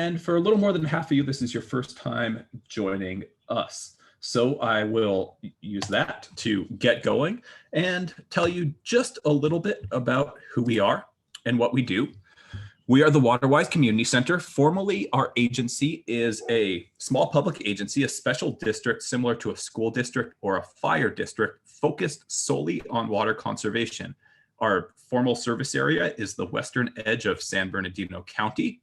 And for a little more than half of you, this is your first time joining us. So I will use that to get going and tell you just a little bit about who we are and what we do. We are the WaterWise Community Center. Formally, our agency is a small public agency, a special district similar to a school district or a fire district focused solely on water conservation. Our formal service area is the western edge of San Bernardino County.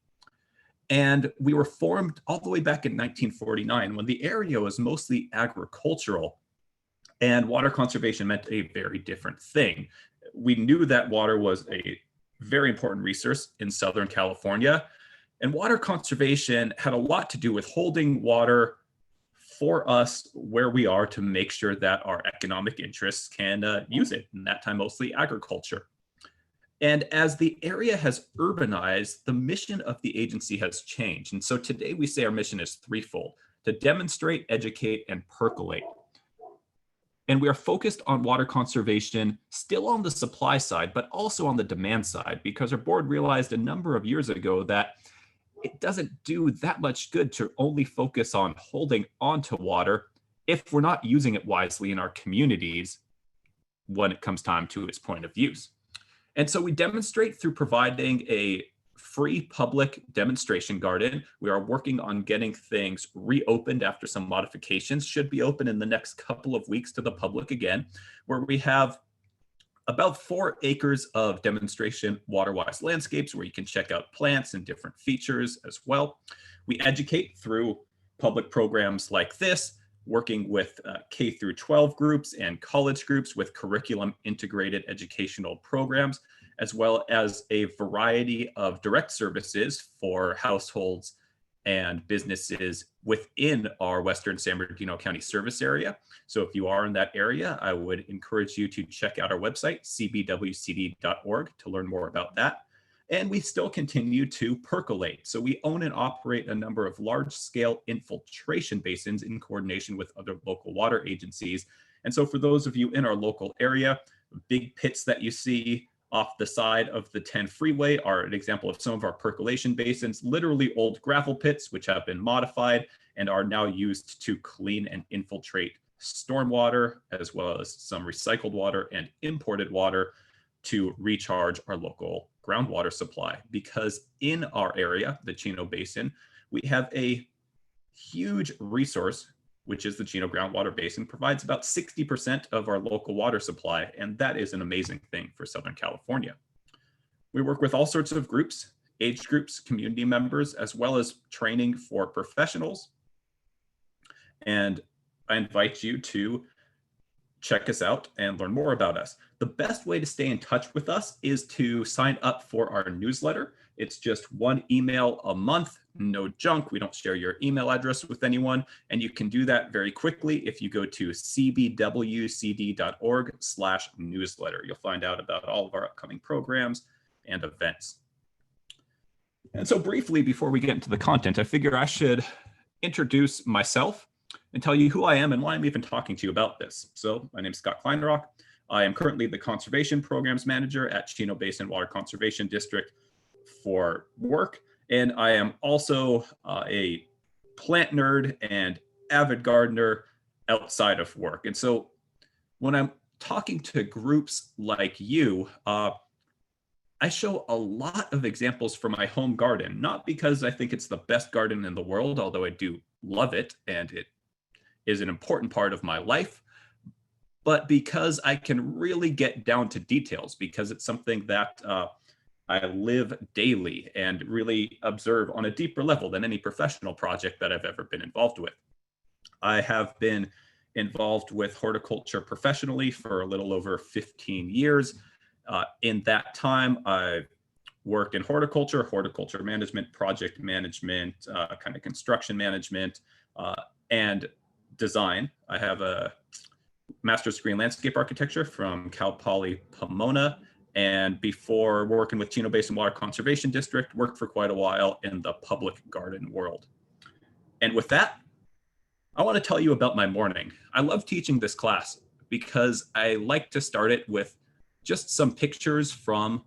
And we were formed all the way back in 1949 when the area was mostly agricultural and water conservation meant a very different thing. We knew that water was a very important resource in Southern California, and water conservation had a lot to do with holding water for us where we are to make sure that our economic interests can use it, and that time mostly agriculture. And as the area has urbanized, the mission of the agency has changed. And so today we say our mission is threefold: to demonstrate, educate, and percolate. And we are focused on water conservation, still on the supply side, but also on the demand side, because our board realized a number of years ago that it doesn't do that much good to only focus on holding onto water if we're not using it wisely in our communities when it comes time to its point of use. And so we demonstrate through providing a free public demonstration garden. We are working on getting things reopened after some modifications, should be open in the next couple of weeks to the public again, where we have about 4 acres of demonstration WaterWise landscapes where you can check out plants and different features as well. We educate through public programs like this, working with K through 12 groups and college groups with curriculum integrated educational programs, as well as a variety of direct services for households and businesses within our Western San Bernardino County service area. So if you are in that area, I would encourage you to check out our website, cbwcd.org, to learn more about that. And we still continue to percolate. So we own and operate a number of large-scale infiltration basins in coordination with other local water agencies. And so for those of you in our local area, big pits that you see off the side of the 10 freeway are an example of some of our percolation basins, literally old gravel pits, which have been modified and are now used to clean and infiltrate stormwater, as well as some recycled water and imported water to recharge our local groundwater supply. Because in our area, the Chino Basin, we have a huge resource, which is the Chino Groundwater Basin, provides about 60% of our local water supply, and that is an amazing thing for Southern California. We work with all sorts of groups, age groups, community members, as well as training for professionals. And I invite you to check us out and learn more about us. The best way to stay in touch with us is to sign up for our newsletter. It's just 1 email a month, no junk. We don't share your email address with anyone. And you can do that very quickly if you go to cbwcd.org/newsletter. You'll find out about all of our upcoming programs and events. And so briefly, before we get into the content, I figure I should introduce myself and tell you who I am and why I'm even talking to you about this. So my name is Scott Kleinrock. I am currently the Conservation Programs Manager at Chino Basin Water Conservation District for work. And I am also a plant nerd and avid gardener outside of work. And so when I'm talking to groups like you, I show a lot of examples from my home garden, not because I think it's the best garden in the world, although I do love it and it is an important part of my life, but because I can really get down to details, because it's something that I live daily and really observe on a deeper level than any professional project that I've ever been involved with. I have been involved with horticulture professionally for a little over 15 years. In that time, I've worked in horticulture management, project management, kind of construction management, and design. I have a master's degree in landscape architecture from Cal Poly Pomona. And before working with Chino Basin Water Conservation District, worked for quite a while in the public garden world. And with that, I want to tell you about my morning. I love teaching this class because I like to start it with just some pictures from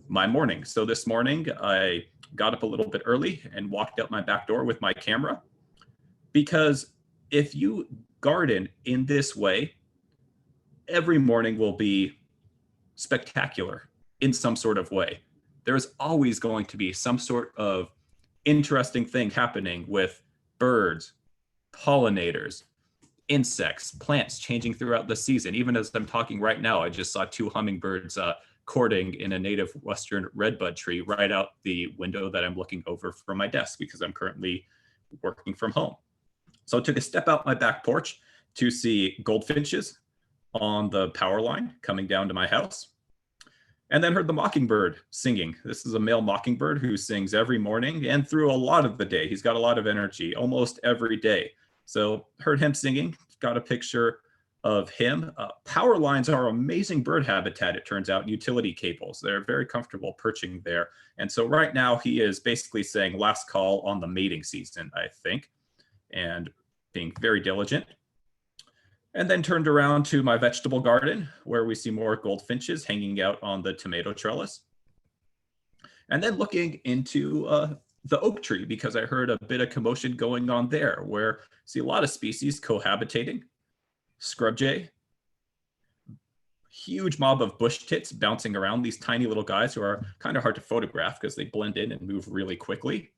my morning. So this morning I got up a little bit early and walked out my back door with my camera, because if you garden in this way, every morning will be spectacular in some sort of way. There's always going to be some sort of interesting thing happening with birds, pollinators, insects, plants changing throughout the season. Even as I'm talking right now, I just saw two hummingbirds courting in a native Western redbud tree right out the window that I'm looking over from my desk because I'm currently working from home. So I took a step out my back porch to see goldfinches on the power line coming down to my house, and then heard the mockingbird singing. This is a male mockingbird who sings every morning and through a lot of the day. He's got a lot of energy almost every day. So heard him singing, got a picture of him. Power lines are amazing bird habitat, it turns out, utility cables. They're very comfortable perching there. And so right now he is basically saying last call on the mating season, I think, and being very diligent. And then turned around to my vegetable garden where we see more goldfinches hanging out on the tomato trellis. And then looking into the oak tree because I heard a bit of commotion going on there where I see a lot of species cohabitating. Scrub jay, huge mob of bush tits bouncing around, these tiny little guys who are kind of hard to photograph because they blend in and move really quickly.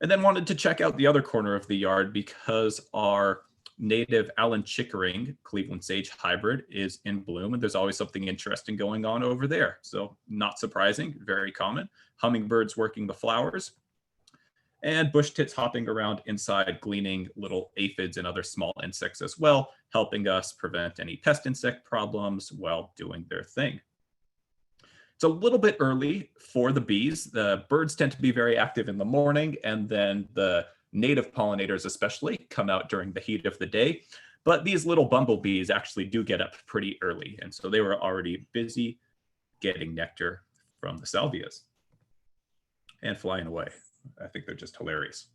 And then wanted to check out the other corner of the yard because our native Allen Chickering Cleveland sage hybrid is in bloom, and there's always something interesting going on over there. So not surprising, very common. Hummingbirds working the flowers, and bush tits hopping around inside, gleaning little aphids and other small insects as well, helping us prevent any pest insect problems while doing their thing. It's a little bit early for the bees. The birds tend to be very active in the morning, and then the native pollinators especially come out during the heat of the day. But these little bumblebees actually do get up pretty early. And so they were already busy getting nectar from the salvias and flying away. I think they're just hilarious.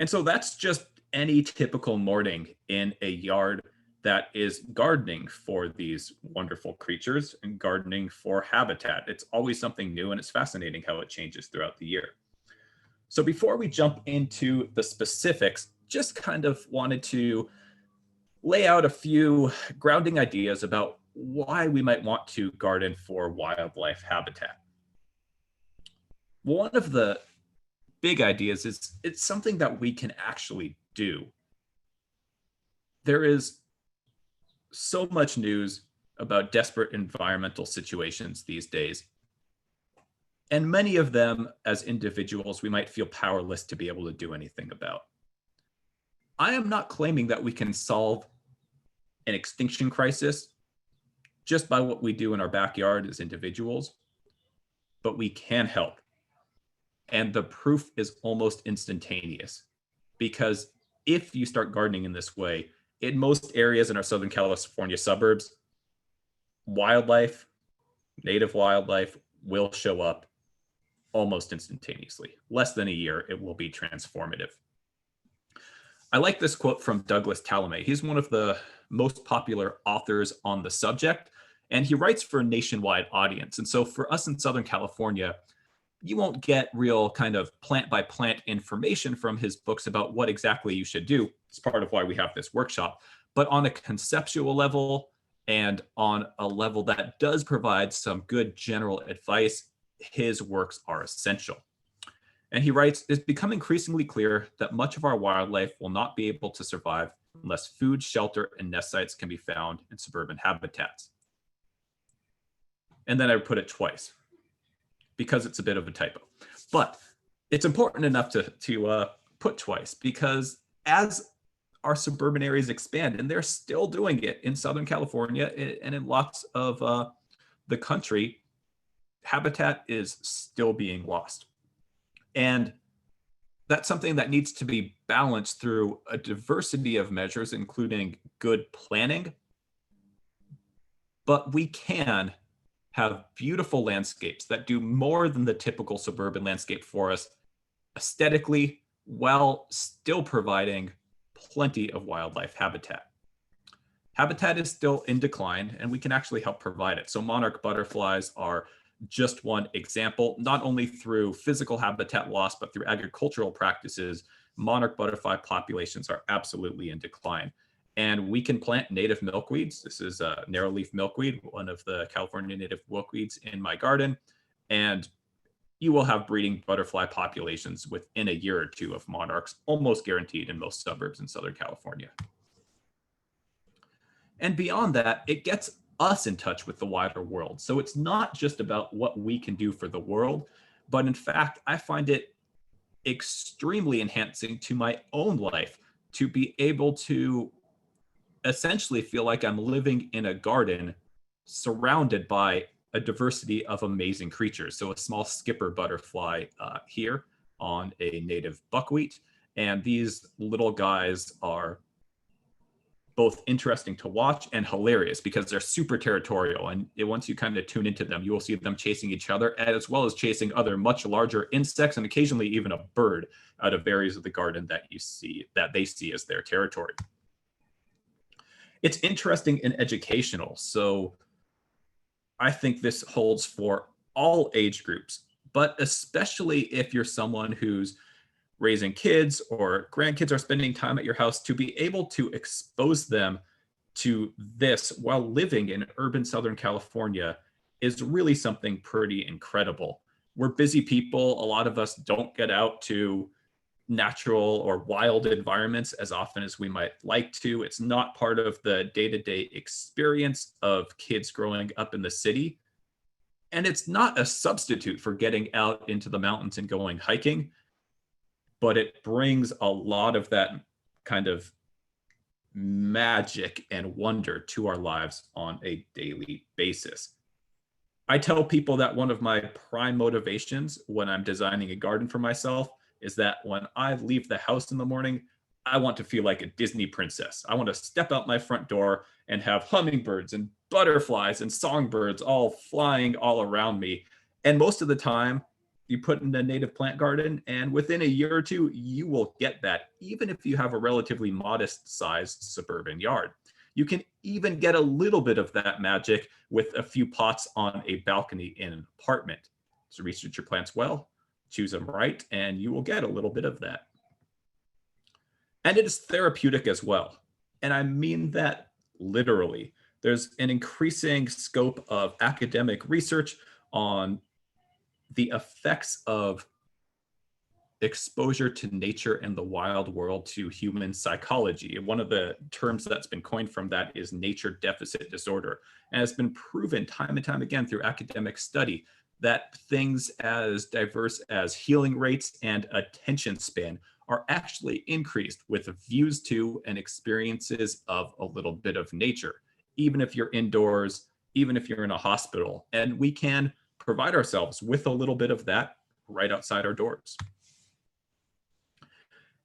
And so that's just any typical morning in a yard that is gardening for these wonderful creatures and gardening for habitat. It's always something new, and it's fascinating how it changes throughout the year. So before we jump into the specifics, just kind of wanted to lay out a few grounding ideas about why we might want to garden for wildlife habitat. One of the big ideas is it's something that we can actually do. There is so much news about desperate environmental situations these days. And many of them, as individuals, we might feel powerless to be able to do anything about. I am not claiming that we can solve an extinction crisis just by what we do in our backyard as individuals, but we can help. And the proof is almost instantaneous, because if you start gardening in this way, in most areas in our Southern California suburbs, wildlife, native wildlife will show up almost instantaneously. Less than a year, it will be transformative. I like this quote from Douglas Tallamay. He's one of the most popular authors on the subject, and he writes for a nationwide audience. And so for us in Southern California, you won't get real kind of plant by plant information from his books about what exactly you should do. It's part of why we have this workshop. But on a conceptual level and on a level that does provide some good general advice, his works are essential. And he writes, it's become increasingly clear that much of our wildlife will not be able to survive unless food, shelter, and nest sites can be found in suburban habitats. And then I put it twice because it's a bit of a typo. But it's important enough to put twice, because as our suburban areas expand, and they're still doing it in Southern California and in lots of the country, habitat is still being lost. And that's something that needs to be balanced through a diversity of measures, including good planning. But we can have beautiful landscapes that do more than the typical suburban landscape for us aesthetically, while still providing plenty of wildlife habitat. Habitat is still in decline, and we can actually help provide it. So monarch butterflies are just one example. Not only through physical habitat loss, but through agricultural practices, monarch butterfly populations are absolutely in decline. And we can plant native milkweeds. This is a narrowleaf milkweed, one of the California native milkweeds in my garden. And you will have breeding butterfly populations within a year or two of monarchs, almost guaranteed in most suburbs in Southern California. And beyond that, it gets us in touch with the wider world. So it's not just about what we can do for the world, but in fact, I find it extremely enhancing to my own life to be able to essentially feel like I'm living in a garden surrounded by a diversity of amazing creatures. So a small skipper butterfly here on a native buckwheat. And these little guys are both interesting to watch and hilarious because they're super territorial. And once you kind of tune into them, you will see them chasing each other as well as chasing other much larger insects and occasionally even a bird out of areas of the garden that they see as their territory. It's interesting and educational. So I think this holds for all age groups, but especially if you're someone who's raising kids or grandkids are spending time at your house, to be able to expose them to this while living in urban Southern California is really something pretty incredible. We're busy people. A lot of us don't get out to natural or wild environments as often as we might like to. It's not part of the day-to-day experience of kids growing up in the city. And it's not a substitute for getting out into the mountains and going hiking, but it brings a lot of that kind of magic and wonder to our lives on a daily basis. I tell people that one of my prime motivations when I'm designing a garden for myself is that when I leave the house in the morning, I want to feel like a Disney princess. I want to step out my front door and have hummingbirds and butterflies and songbirds all flying all around me. And most of the time, you put in a native plant garden, and within a year or two, you will get that, even if you have a relatively modest sized suburban yard. You can even get a little bit of that magic with a few pots on a balcony in an apartment. So research your plants well, choose them right, and you will get a little bit of that. And it is therapeutic as well. And I mean that literally. There's an increasing scope of academic research on the effects of exposure to nature and the wild world to human psychology. And one of the terms that's been coined from that is nature deficit disorder. And it's been proven time and time again through academic study that things as diverse as healing rates and attention span are actually increased with views to and experiences of a little bit of nature, even if you're indoors, even if you're in a hospital. And we can provide ourselves with a little bit of that right outside our doors.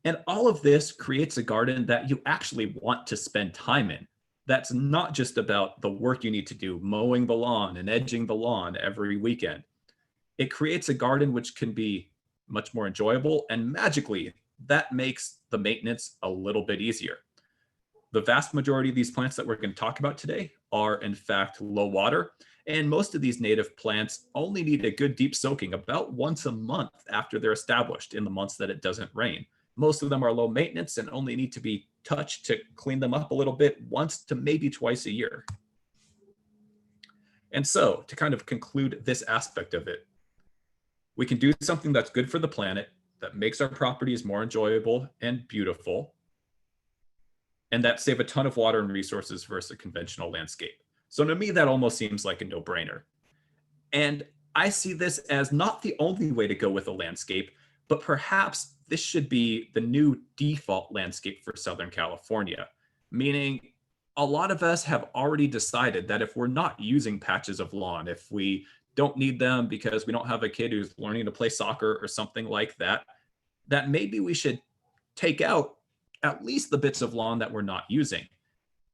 And all of this creates a garden that you actually want to spend time in. That's not just about the work you need to do, mowing the lawn and edging the lawn every weekend. It creates a garden which can be much more enjoyable, and magically, that makes the maintenance a little bit easier. The vast majority of these plants that we're going to talk about today are in fact low water, and most of these native plants only need a good deep soaking about once a month after they're established in the months that it doesn't rain. Most of them are low maintenance and only need to be touched to clean them up a little bit once to maybe twice a year. And so to kind of conclude this aspect of it, we can do something that's good for the planet, that makes our properties more enjoyable and beautiful, and that save a ton of water and resources versus a conventional landscape. So to me, that almost seems like a no-brainer. And I see this as not the only way to go with a landscape, but perhaps this should be the new default landscape for Southern California, meaning a lot of us have already decided that if we're not using patches of lawn, if we don't need them because we don't have a kid who's learning to play soccer or something like that, that maybe we should take out at least the bits of lawn that we're not using.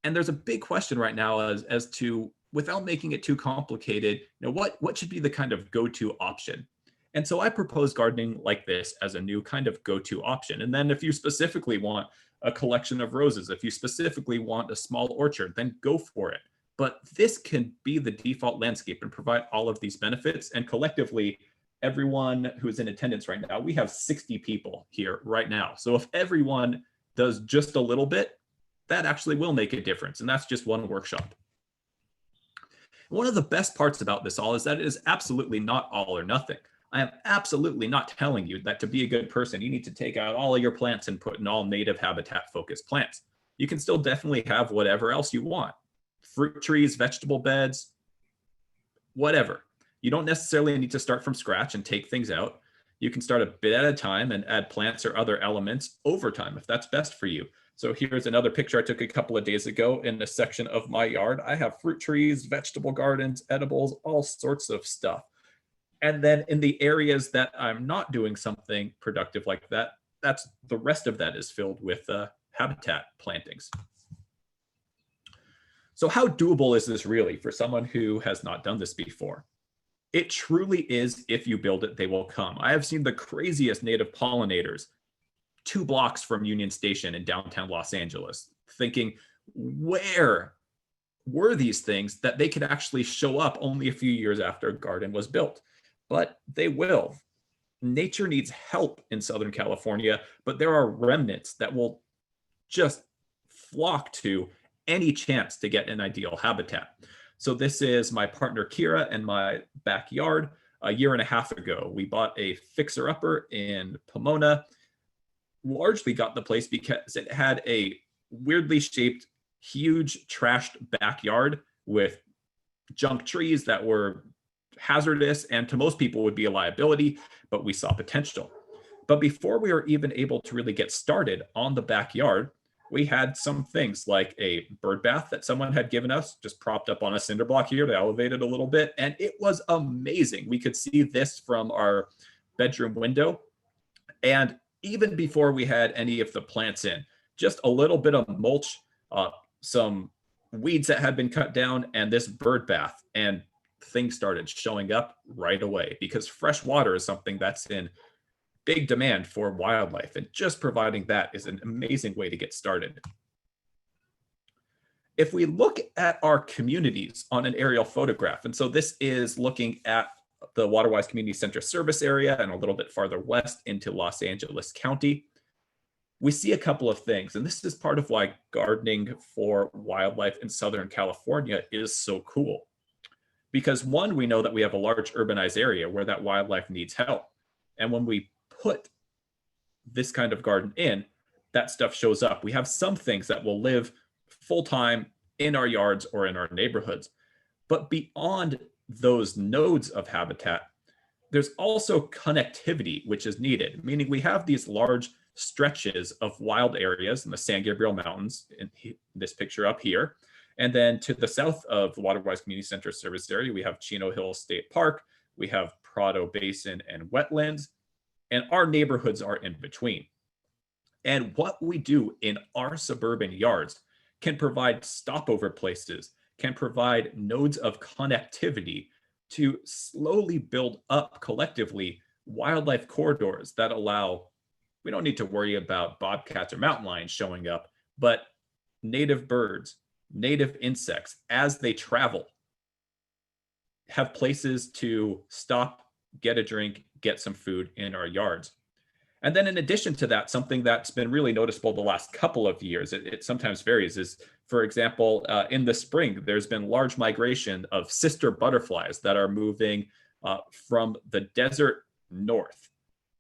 And there's a big question right now as to, without making it too complicated, what should be the kind of go-to option? And so I propose gardening like this as a new kind of go-to option. And then if you specifically want a collection of roses, if you specifically want a small orchard, then go for it. but this can be the default landscape and provide all of these benefits. And collectively, everyone who's in attendance right now, we have 60 people here right now. So if everyone does just a little bit, that actually will make a difference. And that's just one workshop. One of the best parts about this all is that it is absolutely not all or nothing. I am absolutely not telling you that to be a good person, you need to take out all of your plants and put in all native habitat focused plants. You can still definitely have whatever else you want. Fruit trees, vegetable beds, whatever. You don't necessarily need to start from scratch and take things out. You can start a bit at a time and add plants or other elements over time if that's best for you. So here's another picture I took a couple of days ago in a section of my yard. I have fruit trees, vegetable gardens, edibles, all sorts of stuff. And then in the areas that I'm not doing something productive like that, that's the rest of that is filled with habitat plantings. So how doable is this really for someone who has not done this before? It truly is. If you build it, they will come. I have seen the craziest native pollinators 2 blocks from Union Station in downtown Los Angeles, thinking, where were these things that they could actually show up only a few years after a garden was built? But they will. Nature needs help in Southern California, but there are remnants that will just flock to any chance to get an ideal habitat. So this is my partner Kira and my backyard. A year and a half ago, we bought a fixer-upper in Pomona. Largely got the place because it had a weirdly shaped, huge trashed backyard with junk trees that were hazardous and to most people would be a liability, but we saw potential. But before we were even able to really get started on the backyard, we had some things like a bird bath that someone had given us, just propped up on a cinder block here to elevate it a little bit. And it was amazing. We could see this from our bedroom window. And even before we had any of the plants in, just a little bit of mulch, some weeds that had been cut down, and this bird bath. And things started showing up right away because fresh water is something that's in big demand for wildlife, and just providing that is an amazing way to get started. If we look at our communities on an aerial photograph, and so this is looking at the Waterwise Community Center service area and a little bit farther west into Los Angeles County, we see a couple of things. And this is part of why gardening for wildlife in Southern California is so cool. Because one, we know that we have a large urbanized area where that wildlife needs help. And when we put this kind of garden in, that stuff shows up. We have some things that will live full-time in our yards or in our neighborhoods. But beyond those nodes of habitat, there's also connectivity, which is needed, meaning we have these large stretches of wild areas in the San Gabriel Mountains, in this picture up here. And then to the south of the Waterwise Community Center service area, we have Chino Hills State Park, we have Prado Basin and wetlands, and our neighborhoods are in between. And what we do in our suburban yards can provide stopover places, can provide nodes of connectivity to slowly build up collectively wildlife corridors that allow, we don't need to worry about bobcats or mountain lions showing up, but native birds, native insects, as they travel, have places to stop, get a drink, get some food in our yards. And then in addition to that, something that's been really noticeable the last couple of years, it sometimes varies, is, for example, in the spring, there's been large migration of sister butterflies that are moving from the desert north.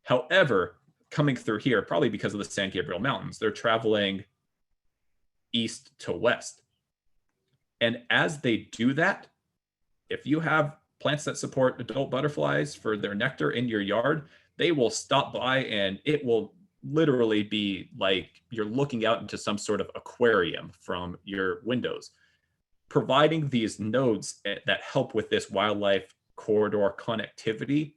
However, coming through here, probably because of the San Gabriel Mountains, they're traveling east to west. And as they do that, if you have plants that support adult butterflies for their nectar in your yard, they will stop by and it will literally be like you're looking out into some sort of aquarium from your windows. Providing these nodes that help with this wildlife corridor connectivity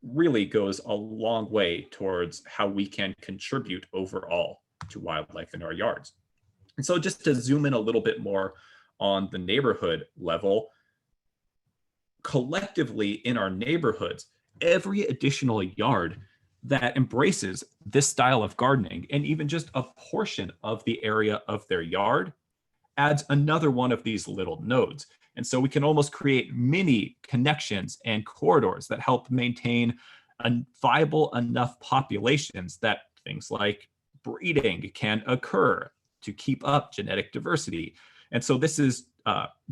really goes a long way towards how we can contribute overall to wildlife in our yards. And so just to zoom in a little bit more on the neighborhood level, collectively in our neighborhoods, every additional yard that embraces this style of gardening, and even just a portion of the area of their yard, adds another one of these little nodes. And so we can almost create mini connections and corridors that help maintain viable enough populations that things like breeding can occur to keep up genetic diversity. And so this is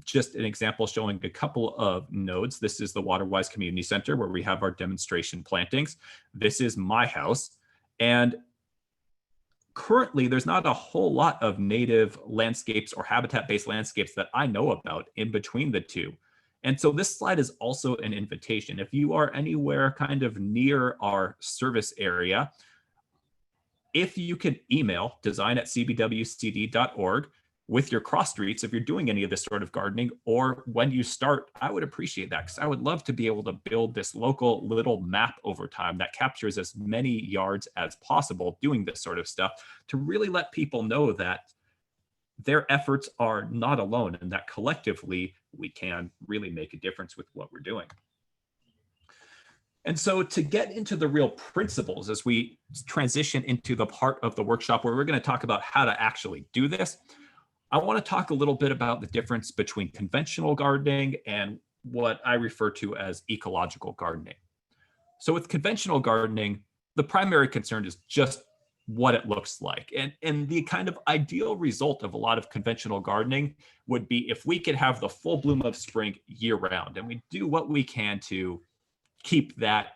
just an example showing a couple of nodes. This is the Waterwise Community Center where we have our demonstration plantings. This is my house. And currently, there's not a whole lot of native landscapes or habitat-based landscapes that I know about in between the two. And so this slide is also an invitation. If you are anywhere kind of near our service area, if you could email design@cbwcd.org with your cross streets, if you're doing any of this sort of gardening, or when you start, I would appreciate that, because I would love to be able to build this local little map over time that captures as many yards as possible doing this sort of stuff, to really let people know that their efforts are not alone and that collectively we can really make a difference with what we're doing. And so to get into the real principles as we transition into the part of the workshop where we're going to talk about how to actually do this, I want to talk a little bit about the difference between conventional gardening and what I refer to as ecological gardening. So with conventional gardening, the primary concern is just what it looks like. And the kind of ideal result of a lot of conventional gardening would be if we could have the full bloom of spring year round, and we do what we can to keep that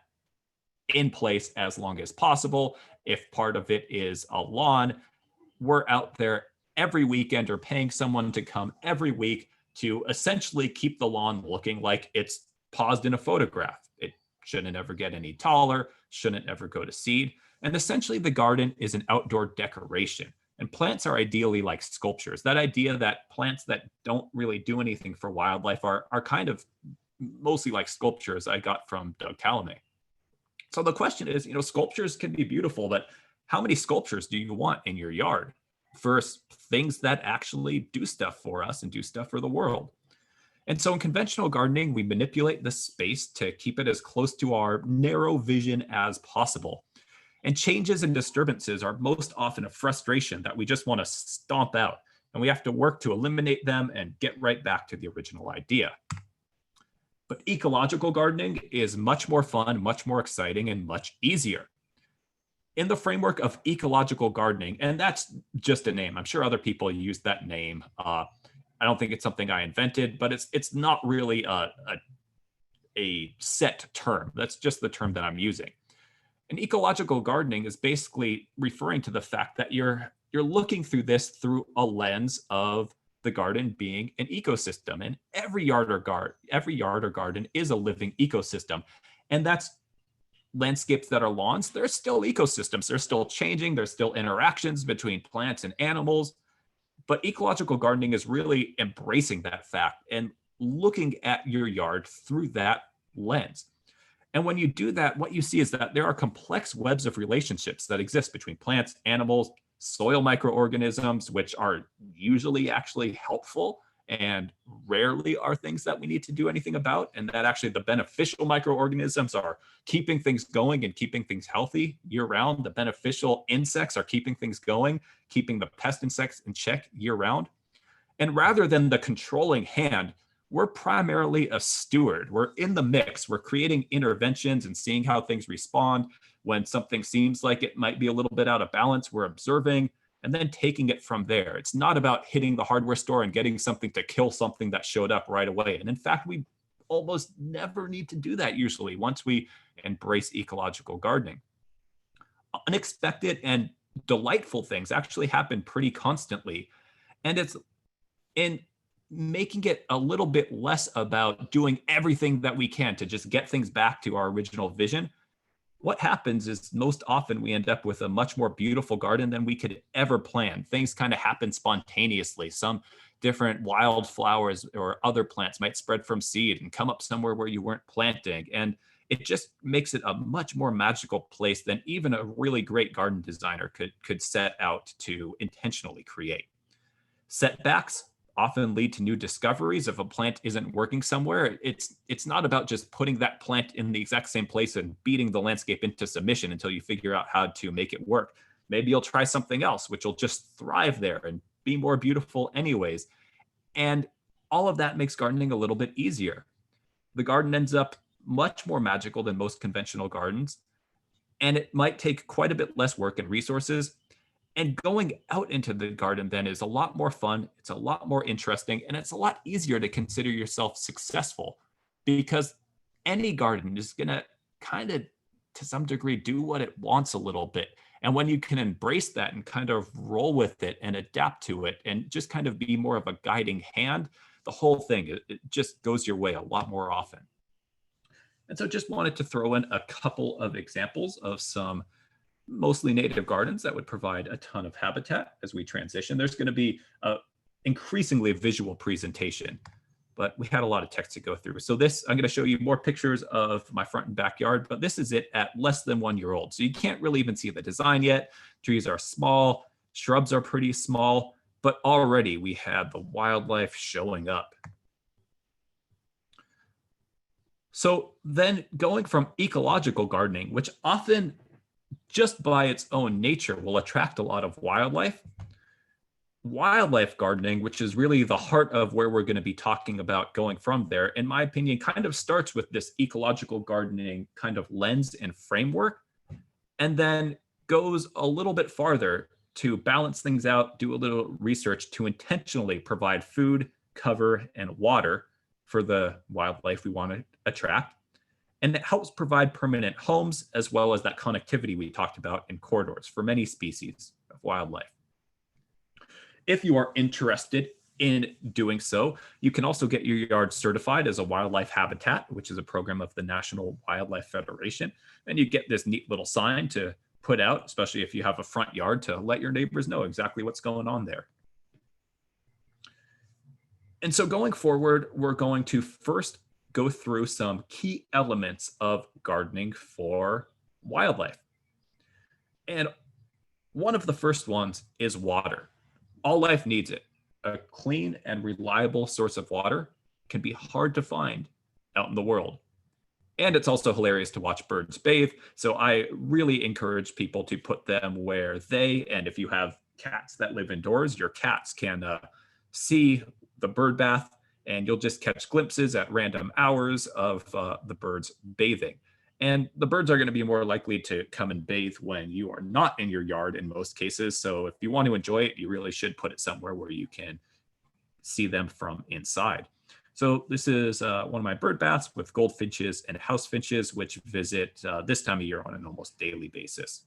in place as long as possible. If part of it is a lawn, we're out there every weekend or paying someone to come every week to essentially keep the lawn looking like it's paused in a photograph. It shouldn't ever get any taller, shouldn't ever go to seed. And essentially the garden is an outdoor decoration. And plants are ideally like sculptures. That idea that plants that don't really do anything for wildlife are kind of mostly like sculptures I got from Doug Calumet. So the question is, sculptures can be beautiful, but how many sculptures do you want in your yard versus things that actually do stuff for us and do stuff for the world? And so in conventional gardening, we manipulate the space to keep it as close to our narrow vision as possible. And changes and disturbances are most often a frustration that we just want to stomp out. And we have to work to eliminate them and get right back to the original idea. But ecological gardening is much more fun, much more exciting, and much easier. In the framework of ecological gardening, and that's just a name. I'm sure other people use that name. I don't think it's something I invented, but it's not really a set term. That's just the term that I'm using. And ecological gardening is basically referring to the fact that you're looking through this through a lens of the garden being an ecosystem, and every yard or garden is a living ecosystem. And that's landscapes that are lawns. They're still ecosystems. They're still changing. There's still interactions between plants and animals. But ecological gardening is really embracing that fact and looking at your yard through that lens. And when you do that, what you see is that there are complex webs of relationships that exist between plants, animals, soil microorganisms, which are usually actually helpful and rarely are things that we need to do anything about. And that actually the beneficial microorganisms are keeping things going and keeping things healthy year round. The beneficial insects are keeping things going, keeping the pest insects in check year round. And rather than the controlling hand, we're primarily a steward. We're in the mix. We're creating interventions and seeing how things respond. When something seems like it might be a little bit out of balance, we're observing and then taking it from there. It's not about hitting the hardware store and getting something to kill something that showed up right away. And in fact, we almost never need to do that usually once we embrace ecological gardening. Unexpected and delightful things actually happen pretty constantly. And it's in making it a little bit less about doing everything that we can to just get things back to our original vision. What happens is most often we end up with a much more beautiful garden than we could ever plan. Things kind of happen spontaneously. Some different wildflowers or other plants might spread from seed and come up somewhere where you weren't planting. And it just makes it a much more magical place than even a really great garden designer could set out to intentionally create. Setbacks often lead to new discoveries. If a plant isn't working somewhere, it's not about just putting that plant in the exact same place and beating the landscape into submission until you figure out how to make it work. Maybe you'll try something else, which will just thrive there and be more beautiful anyways. And all of that makes gardening a little bit easier. The garden ends up much more magical than most conventional gardens, and it might take quite a bit less work and resources. And going out into the garden then is a lot more fun, it's a lot more interesting, and it's a lot easier to consider yourself successful because any garden is going to kind of, to some degree, do what it wants a little bit. And when you can embrace that and kind of roll with it and adapt to it and just kind of be more of a guiding hand, the whole thing, it just goes your way a lot more often. And so just wanted to throw in a couple of examples of some mostly native gardens that would provide a ton of habitat as we transition. There's going to be a increasingly visual presentation, but we had a lot of text to go through. So this, I'm going to show you more pictures of my front and backyard, but this is it at less than 1 year old. So you can't really even see the design yet. Trees are small, shrubs are pretty small, but already we have the wildlife showing up. So then going from ecological gardening, which often just by its own nature will attract a lot of wildlife gardening, which is really the heart of where we're going to be talking about going from there, in my opinion, kind of starts with this ecological gardening kind of lens and framework, and then goes a little bit farther to balance things out, do a little research to intentionally provide food, cover, and water for the wildlife we want to attract. And it helps provide permanent homes as well as that connectivity we talked about in corridors for many species of wildlife. If you are interested in doing so, you can also get your yard certified as a wildlife habitat, which is a program of the National Wildlife Federation. And you get this neat little sign to put out, especially if you have a front yard, to let your neighbors know exactly what's going on there. And so going forward, we're going to first go through some key elements of gardening for wildlife. And one of the first ones is water. All life needs it. A clean and reliable source of water can be hard to find out in the world. And it's also hilarious to watch birds bathe. So I really encourage people to put them where they, and if you have cats that live indoors, your cats can see the bird bath, and you'll just catch glimpses at random hours of the birds bathing. And the birds are going to be more likely to come and bathe when you are not in your yard in most cases. So if you want to enjoy it, you really should put it somewhere where you can see them from inside. So this is one of my bird baths with goldfinches and house finches, which visit this time of year on an almost daily basis.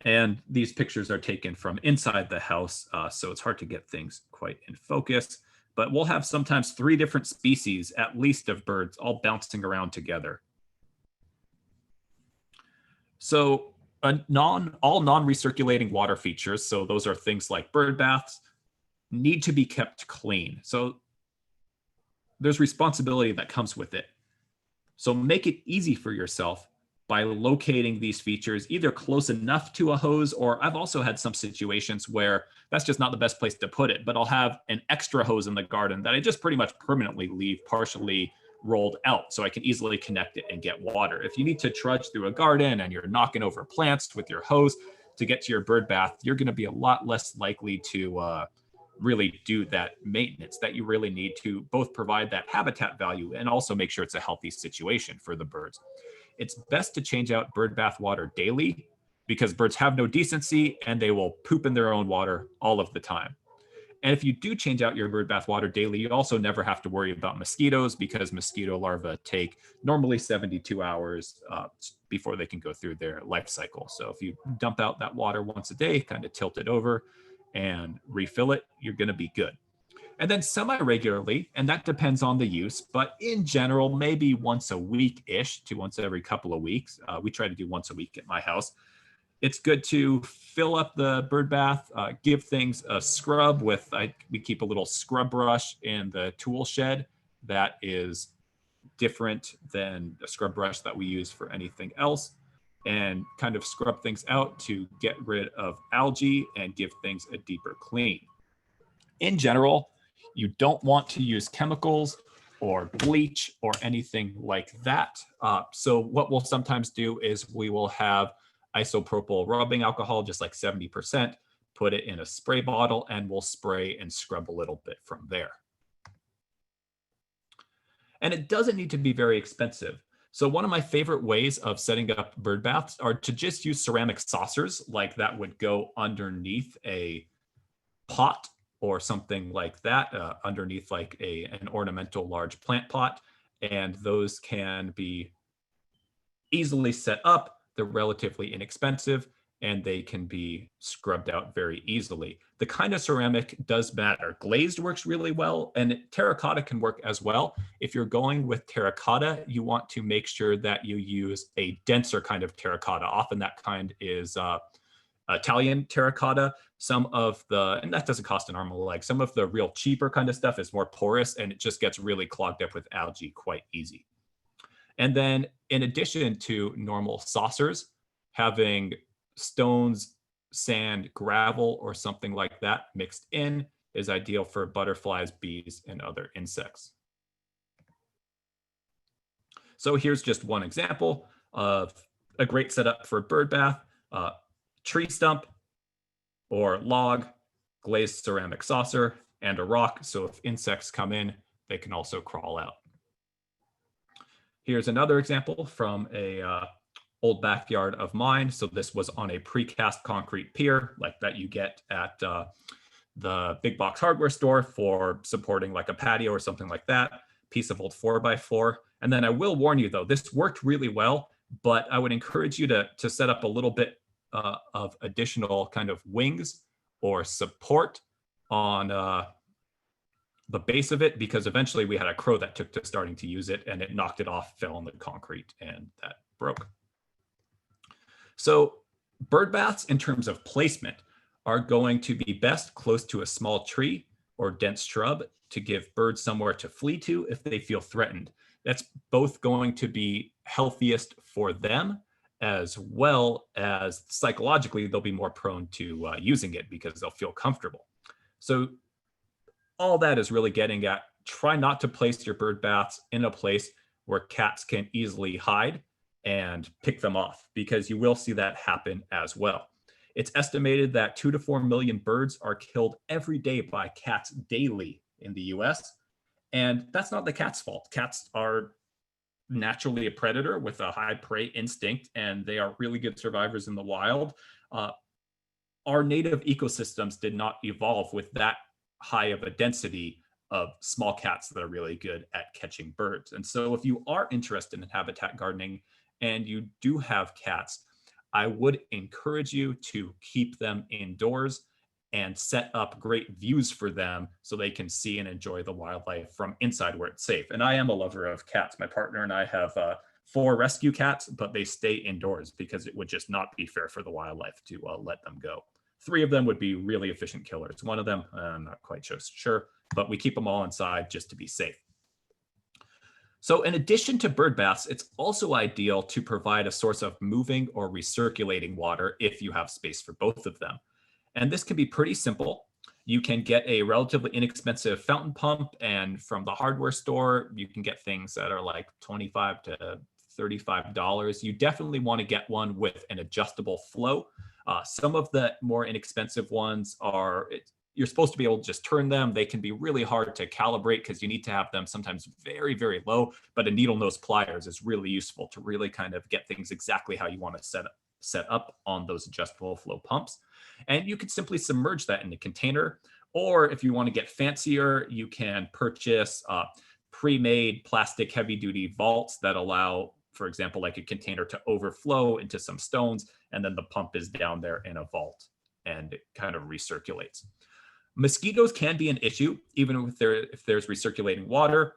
And these pictures are taken from inside the house, so it's hard to get things quite in focus. But we'll have sometimes 3 different species, at least, of birds all bouncing around together. So all non-recirculating water features, so those are things like bird baths, need to be kept clean. So there's responsibility that comes with it. So make it easy for yourself by locating these features either close enough to a hose, or I've also had some situations where that's just not the best place to put it, but I'll have an extra hose in the garden that I just pretty much permanently leave partially rolled out so I can easily connect it and get water. If you need to trudge through a garden and you're knocking over plants with your hose to get to your bird bath, you're going to be a lot less likely to really do that maintenance that you really need to both provide that habitat value and also make sure it's a healthy situation for the birds. It's best to change out bird bath water daily because birds have no decency and they will poop in their own water all of the time. And if you do change out your bird bath water daily, you also never have to worry about mosquitoes because mosquito larvae take normally 72 hours before they can go through their life cycle. So if you dump out that water once a day, kind of tilt it over and refill it, you're going to be good. And then semi-regularly, and that depends on the use, but in general, maybe once a week-ish to once every couple of weeks. We try to do once a week at my house. It's good to fill up the bird bath, give things a scrub with, we keep a little scrub brush in the tool shed that is different than the scrub brush that we use for anything else, and kind of scrub things out to get rid of algae and give things a deeper clean. In general, you don't want to use chemicals or bleach or anything like that. So what we'll sometimes do is we will have isopropyl rubbing alcohol, just like 70%, put it in a spray bottle, and we'll spray and scrub a little bit from there. And it doesn't need to be very expensive. So one of my favorite ways of setting up bird baths are to just use ceramic saucers, like that would go underneath a pot or something like that, underneath like an ornamental large plant pot. And those can be easily set up. They're relatively inexpensive, and they can be scrubbed out very easily. The kind of ceramic does matter. Glazed works really well, and terracotta can work as well. If you're going with terracotta, you want to make sure that you use a denser kind of terracotta. Often that kind is Italian terracotta. Some of the, and that doesn't cost an arm and a leg, some of the real cheaper kind of stuff is more porous, and it just gets really clogged up with algae quite easy. And then in addition to normal saucers, having stones, sand, gravel, or something like that mixed in is ideal for butterflies, bees, and other insects. So here's just one example of a great setup for a bird bath. Tree stump or log, glazed ceramic saucer, and a rock. So if insects come in, they can also crawl out. Here's another example from a old backyard of mine. So this was on a precast concrete pier like that you get at the big box hardware store for supporting like a patio or something like that, piece of old 4x4. And then I will warn you though, this worked really well, but I would encourage you to set up a little bit of additional kind of wings or support on the base of it, because eventually we had a crow that took to starting to use it and it knocked it off, fell on the concrete, and that broke. So bird baths in terms of placement are going to be best close to a small tree or dense shrub to give birds somewhere to flee to if they feel threatened. That's both going to be healthiest for them, as well as psychologically they'll be more prone to using it because they'll feel comfortable. So all that is really getting at, try not to place your bird baths in a place where cats can easily hide and pick them off, because you will see that happen as well. It's estimated that 2 to 4 million birds are killed every day by cats daily in the US. And that's not the cat's fault. Cats are naturally a predator with a high prey instinct, and they are really good survivors in the wild. Our native ecosystems did not evolve with that high of a density of small cats that are really good at catching birds. And so if you are interested in habitat gardening and you do have cats, I would encourage you to keep them indoors and set up great views for them so they can see and enjoy the wildlife from inside where it's safe. And I am a lover of cats. My partner and I have 4 rescue cats, but they stay indoors because it would just not be fair for the wildlife to let them go. 3 of them would be really efficient killers. 1 of them, I'm not quite sure, but we keep them all inside just to be safe. So in addition to bird baths, it's also ideal to provide a source of moving or recirculating water if you have space for both of them. And this can be pretty simple. You can get a relatively inexpensive fountain pump, and from the hardware store, you can get things that are like $25 to $35. You definitely want to get one with an adjustable flow. Some of the more inexpensive ones are, you're supposed to be able to just turn them. They can be really hard to calibrate because you need to have them sometimes very, very low, but a needle nose pliers is really useful to really kind of get things exactly how you want to set up on those adjustable flow pumps. And you can simply submerge that in a container, or if you want to get fancier, you can purchase pre-made plastic heavy-duty vaults that allow, for example, like a container to overflow into some stones, and then the pump is down there in a vault and it kind of recirculates. Mosquitoes can be an issue, even if there's recirculating water.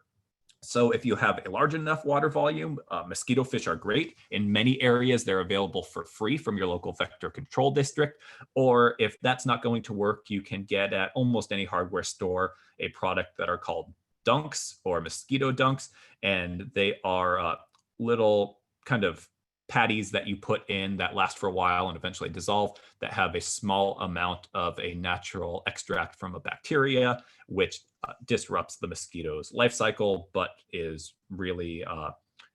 So if you have a large enough water volume, mosquito fish are great. In many areas, they're available for free from your local vector control district. Or if that's not going to work, you can get at almost any hardware store a product that are called dunks or mosquito dunks. And they are little kind of patties that you put in that last for a while and eventually dissolve, that have a small amount of a natural extract from a bacteria, which disrupts the mosquito's life cycle, but is really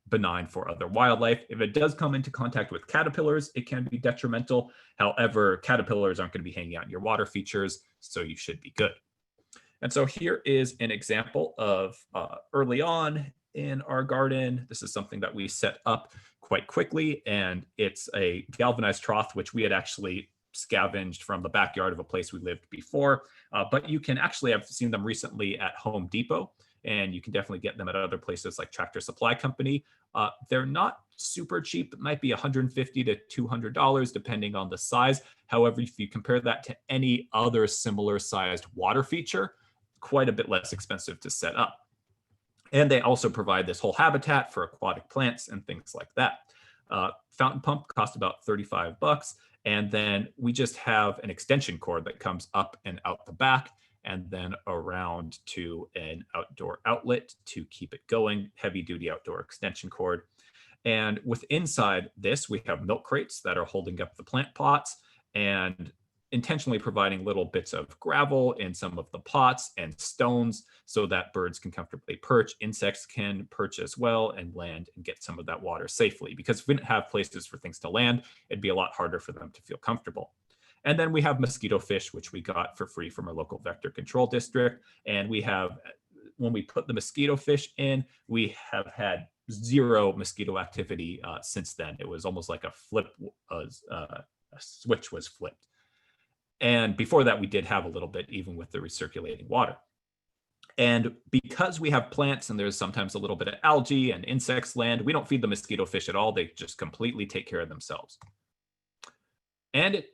benign for other wildlife. If it does come into contact with caterpillars, it can be detrimental. However, caterpillars aren't going to be hanging out in your water features, so you should be good. And so here is an example of early on in our garden. This is something that we set up quite quickly, and it's a galvanized trough, which we had actually scavenged from the backyard of a place we lived before. But you can actually, I've seen them recently at Home Depot, and you can definitely get them at other places like Tractor Supply Company. They're not super cheap. It might be $150 to $200 depending on the size. However, if you compare that to any other similar sized water feature, quite a bit less expensive to set up. And they also provide this whole habitat for aquatic plants and things like that. Fountain pump cost about $35. And then we just have an extension cord that comes up and out the back and then around to an outdoor outlet to keep it going, heavy duty outdoor extension cord. And with inside this, we have milk crates that are holding up the plant pots and intentionally providing little bits of gravel in some of the pots and stones so that birds can comfortably perch. Insects can perch as well and land and get some of that water safely. Because if we didn't have places for things to land, it'd be a lot harder for them to feel comfortable. And then we have mosquito fish, which we got for free from our local vector control district. And we have, when we put the mosquito fish in, we have had zero mosquito activity since then. It was almost like a switch was flipped. And before that, we did have a little bit, even with the recirculating water. And because we have plants and there's sometimes a little bit of algae and insects land, we don't feed the mosquito fish at all. They just completely take care of themselves. And it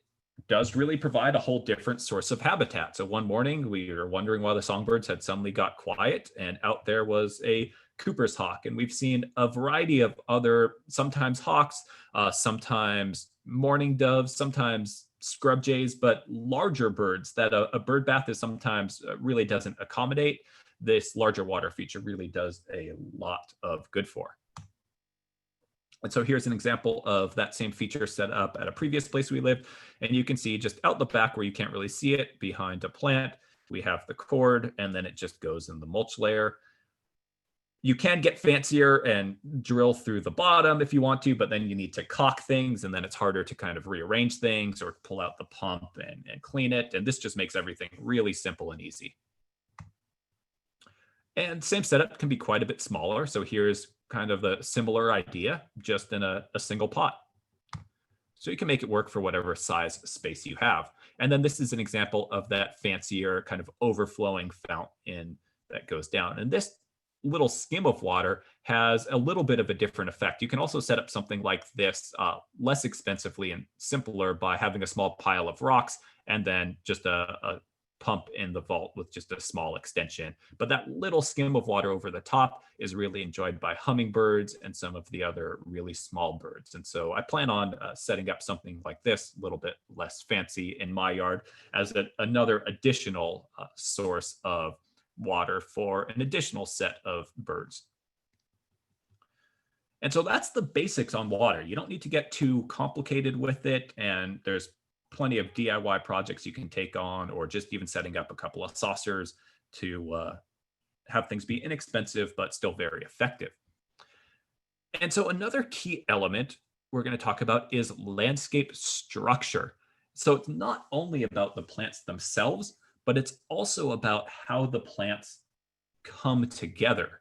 does really provide a whole different source of habitat. So one morning, we were wondering why the songbirds had suddenly got quiet, and out there was a Cooper's hawk. And we've seen a variety of other, sometimes hawks, sometimes mourning doves, sometimes scrub jays, but larger birds that a bird bath is sometimes really doesn't accommodate. This larger water feature really does a lot of good for. And so here's an example of that same feature set up at a previous place we lived. And you can see just out the back where you can't really see it, behind a plant, we have the cord, and then it just goes in the mulch layer. You can get fancier and drill through the bottom if you want to, but then you need to caulk things, and then it's harder to kind of rearrange things or pull out the pump and clean it. And this just makes everything really simple and easy. And same setup can be quite a bit smaller. So here's kind of a similar idea, just in a single pot. So you can make it work for whatever size space you have. And then this is an example of that fancier kind of overflowing fountain that goes down. And this little skim of water has a little bit of a different effect. You can also set up something like this less expensively and simpler by having a small pile of rocks and then just a pump in the vault with just a small extension. But that little skim of water over the top is really enjoyed by hummingbirds and some of the other really small birds. And so I plan on setting up something like this, a little bit less fancy in my yard, as another additional source of water for an additional set of birds. And so that's the basics on water. You don't need to get too complicated with it. And there's plenty of DIY projects you can take on, or just even setting up a couple of saucers to have things be inexpensive, but still very effective. And so another key element we're going to talk about is landscape structure. So it's not only about the plants themselves, but it's also about how the plants come together.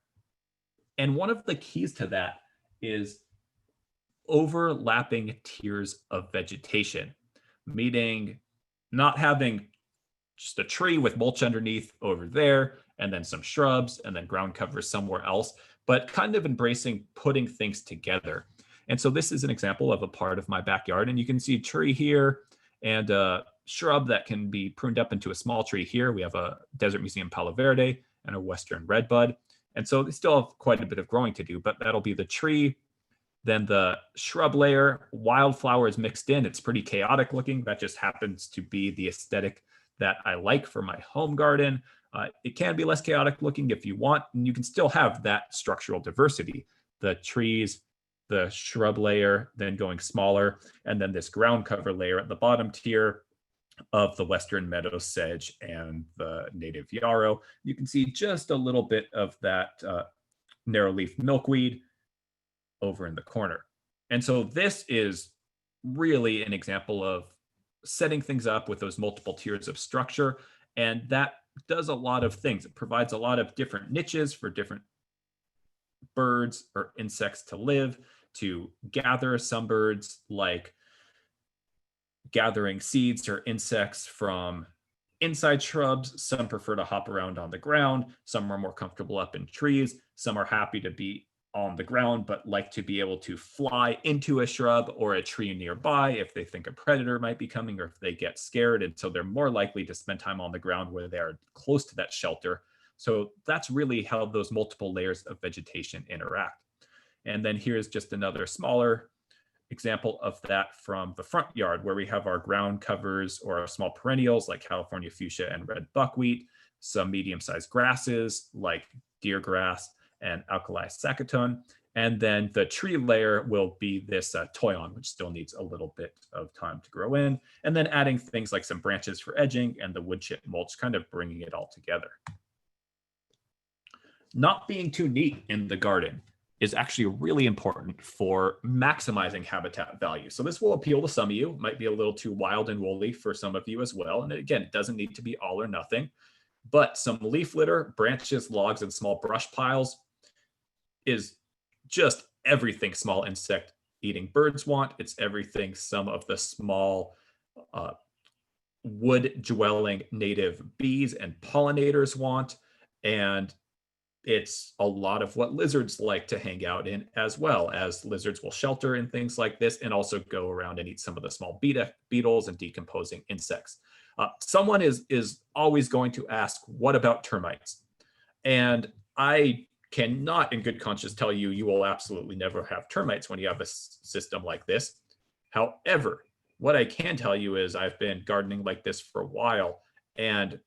And one of the keys to that is overlapping tiers of vegetation, meaning not having just a tree with mulch underneath over there, and then some shrubs, and then ground cover somewhere else, but kind of embracing putting things together. And so this is an example of a part of my backyard, and you can see a tree here and a shrub that can be pruned up into a small tree here. We have a Desert Museum Palo Verde and a Western Redbud. And so they still have quite a bit of growing to do, but that'll be the tree. Then the shrub layer, wildflowers mixed in. It's pretty chaotic looking. That just happens to be the aesthetic that I like for my home garden. It can be less chaotic looking if you want, and you can still have that structural diversity. The trees, the shrub layer, then going smaller, and then this ground cover layer at the bottom tier of the Western meadow sedge and the native yarrow. You can see just a little bit of that narrow leaf milkweed. over in the corner. And so this is really an example of setting things up with those multiple tiers of structure. And that does a lot of things. It provides a lot of different niches for different birds or insects to live, to gather. Some birds like gathering seeds or insects from inside shrubs. Some prefer to hop around on the ground. Some are more comfortable up in trees. Some are happy to be on the ground, but like to be able to fly into a shrub or a tree nearby if they think a predator might be coming or if they get scared. And so they're more likely to spend time on the ground where they are close to that shelter. So that's really how those multiple layers of vegetation interact. And then here's just another smaller example of that from the front yard, where we have our ground covers or our small perennials like California fuchsia and red buckwheat, some medium-sized grasses like deergrass and alkali sacaton. And then the tree layer will be this toyon, which still needs a little bit of time to grow in. And then adding things like some branches for edging and the wood chip mulch, kind of bringing it all together. Not being too neat in the garden is actually really important for maximizing habitat value. So this will appeal to some of you, might be a little too wild and woolly for some of you as well. And again, it doesn't need to be all or nothing, but some leaf litter, branches, logs, and small brush piles is just everything small insect eating birds want. It's everything some of the small wood dwelling native bees and pollinators want. And it's a lot of what lizards like to hang out in, as well, as lizards will shelter in things like this and also go around and eat some of the small beetles and decomposing insects. Someone is always going to ask, what about termites? And I cannot in good conscience tell you, you will absolutely never have termites when you have a system like this. However, what I can tell you is I've been gardening like this for a while, and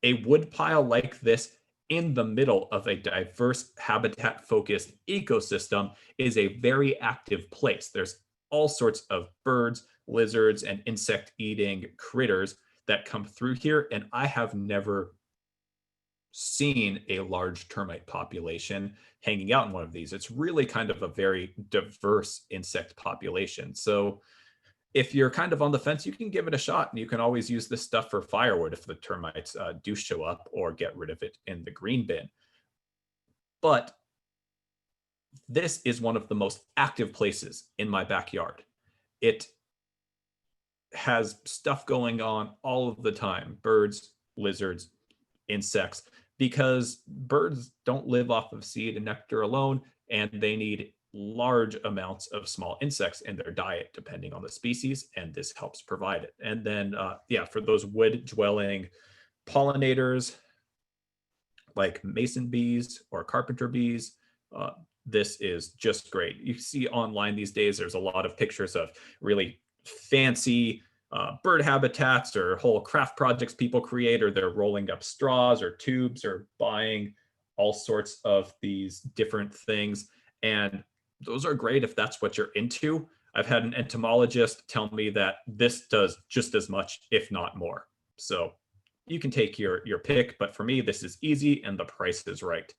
a wood pile like this in the middle of a diverse habitat-focused ecosystem is a very active place. There's all sorts of birds, lizards, and insect-eating critters that come through here, and I have never seen a large termite population hanging out in one of these. It's really kind of a very diverse insect population. So if you're kind of on the fence, you can give it a shot, and you can always use this stuff for firewood if the termites do show up, or get rid of it in the green bin. But this is one of the most active places in my backyard. It has stuff going on all of the time: birds, lizards, insects, because birds don't live off of seed and nectar alone, and they need large amounts of small insects in their diet, depending on the species, and this helps provide it. And then, for those wood-dwelling pollinators, like mason bees or carpenter bees, this is just great. You see online these days, there's a lot of pictures of really fancy bird habitats or whole craft projects people create, or they're rolling up straws or tubes or buying all sorts of these different things. And those are great if that's what you're into. I've had an entomologist tell me that this does just as much, if not more. So you can take your pick, but for me, this is easy and the price is right.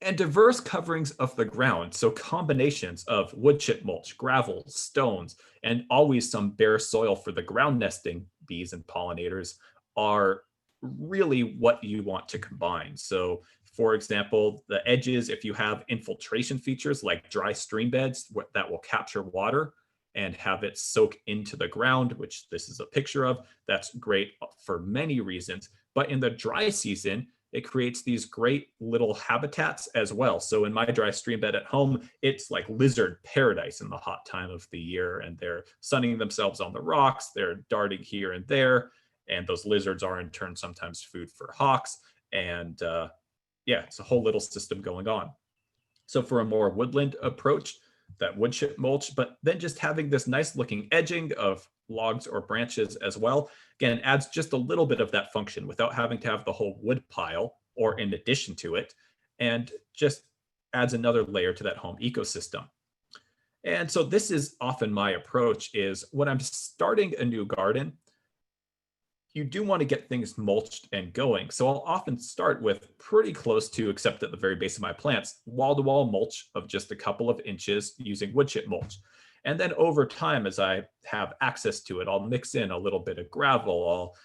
And diverse coverings of the ground, so combinations of wood chip mulch, gravel, stones, and always some bare soil for the ground nesting bees and pollinators are really what you want to combine. So for example, the edges, if you have infiltration features like dry stream beds that will capture water and have it soak into the ground, which this is a picture of, that's great for many reasons. But in the dry season, it creates these great little habitats as well. So in my dry stream bed at home, it's like lizard paradise in the hot time of the year, and they're sunning themselves on the rocks, they're darting here and there, and those lizards are in turn sometimes food for hawks. And it's a whole little system going on. So for a more woodland approach, that wood chip mulch, but then just having this nice looking edging of logs or branches as well, again, adds just a little bit of that function without having to have the whole wood pile or in addition to it, and just adds another layer to that home ecosystem. And so this is often my approach, is when I'm starting a new garden, you do want to get things mulched and going. So I'll often start with pretty close to, except at the very base of my plants, wall-to-wall mulch of just a couple of inches using wood chip mulch. And then over time, as I have access to it, I'll mix in a little bit of gravel.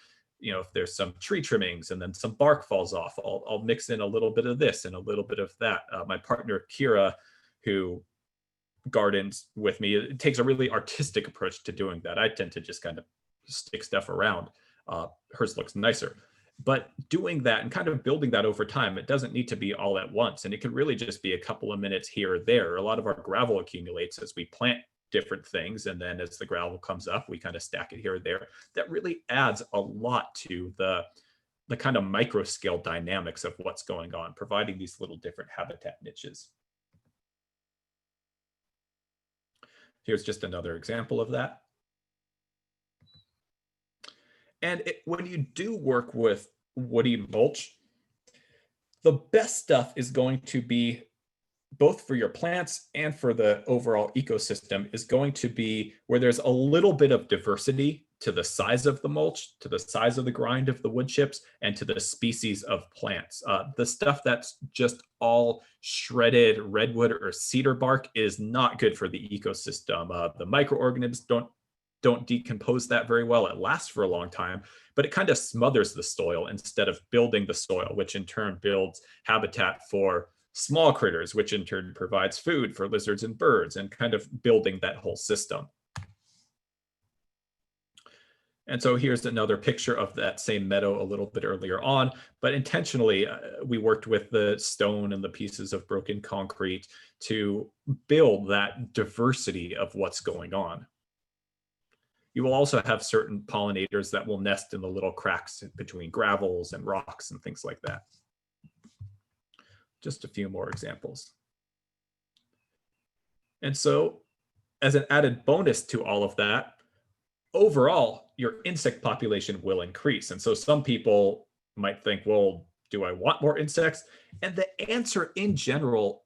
If there's some tree trimmings and then some bark falls off, I'll mix in a little bit of this and a little bit of that. My partner, Kira, who gardens with me, it takes a really artistic approach to doing that. I tend to just kind of stick stuff around. Hers looks nicer. But doing that and kind of building that over time, it doesn't need to be all at once. And it could really just be a couple of minutes here or there. A lot of our gravel accumulates as we plant different things. And then as the gravel comes up, we kind of stack it here or there. That really adds a lot to the kind of micro scale dynamics of what's going on, providing these little different habitat niches. Here's just another example of that. And when you do work with woody mulch, the best stuff is going to be, both for your plants and for the overall ecosystem, is going to be where there's a little bit of diversity to the size of the mulch, to the size of the grind of the wood chips, and to the species of plants. The stuff that's just all shredded redwood or cedar bark is not good for the ecosystem. The microorganisms don't decompose that very well. It lasts for a long time, but it kind of smothers the soil instead of building the soil, which in turn builds habitat for small critters, which in turn provides food for lizards and birds, and kind of building that whole system. And so here's another picture of that same meadow a little bit earlier on, but intentionally we worked with the stone and the pieces of broken concrete to build that diversity of what's going on. You will also have certain pollinators that will nest in the little cracks between gravels and rocks and things like that. Just a few more examples. And so, as an added bonus to all of that, overall, your insect population will increase. And so some people might think, well, do I want more insects? And the answer in general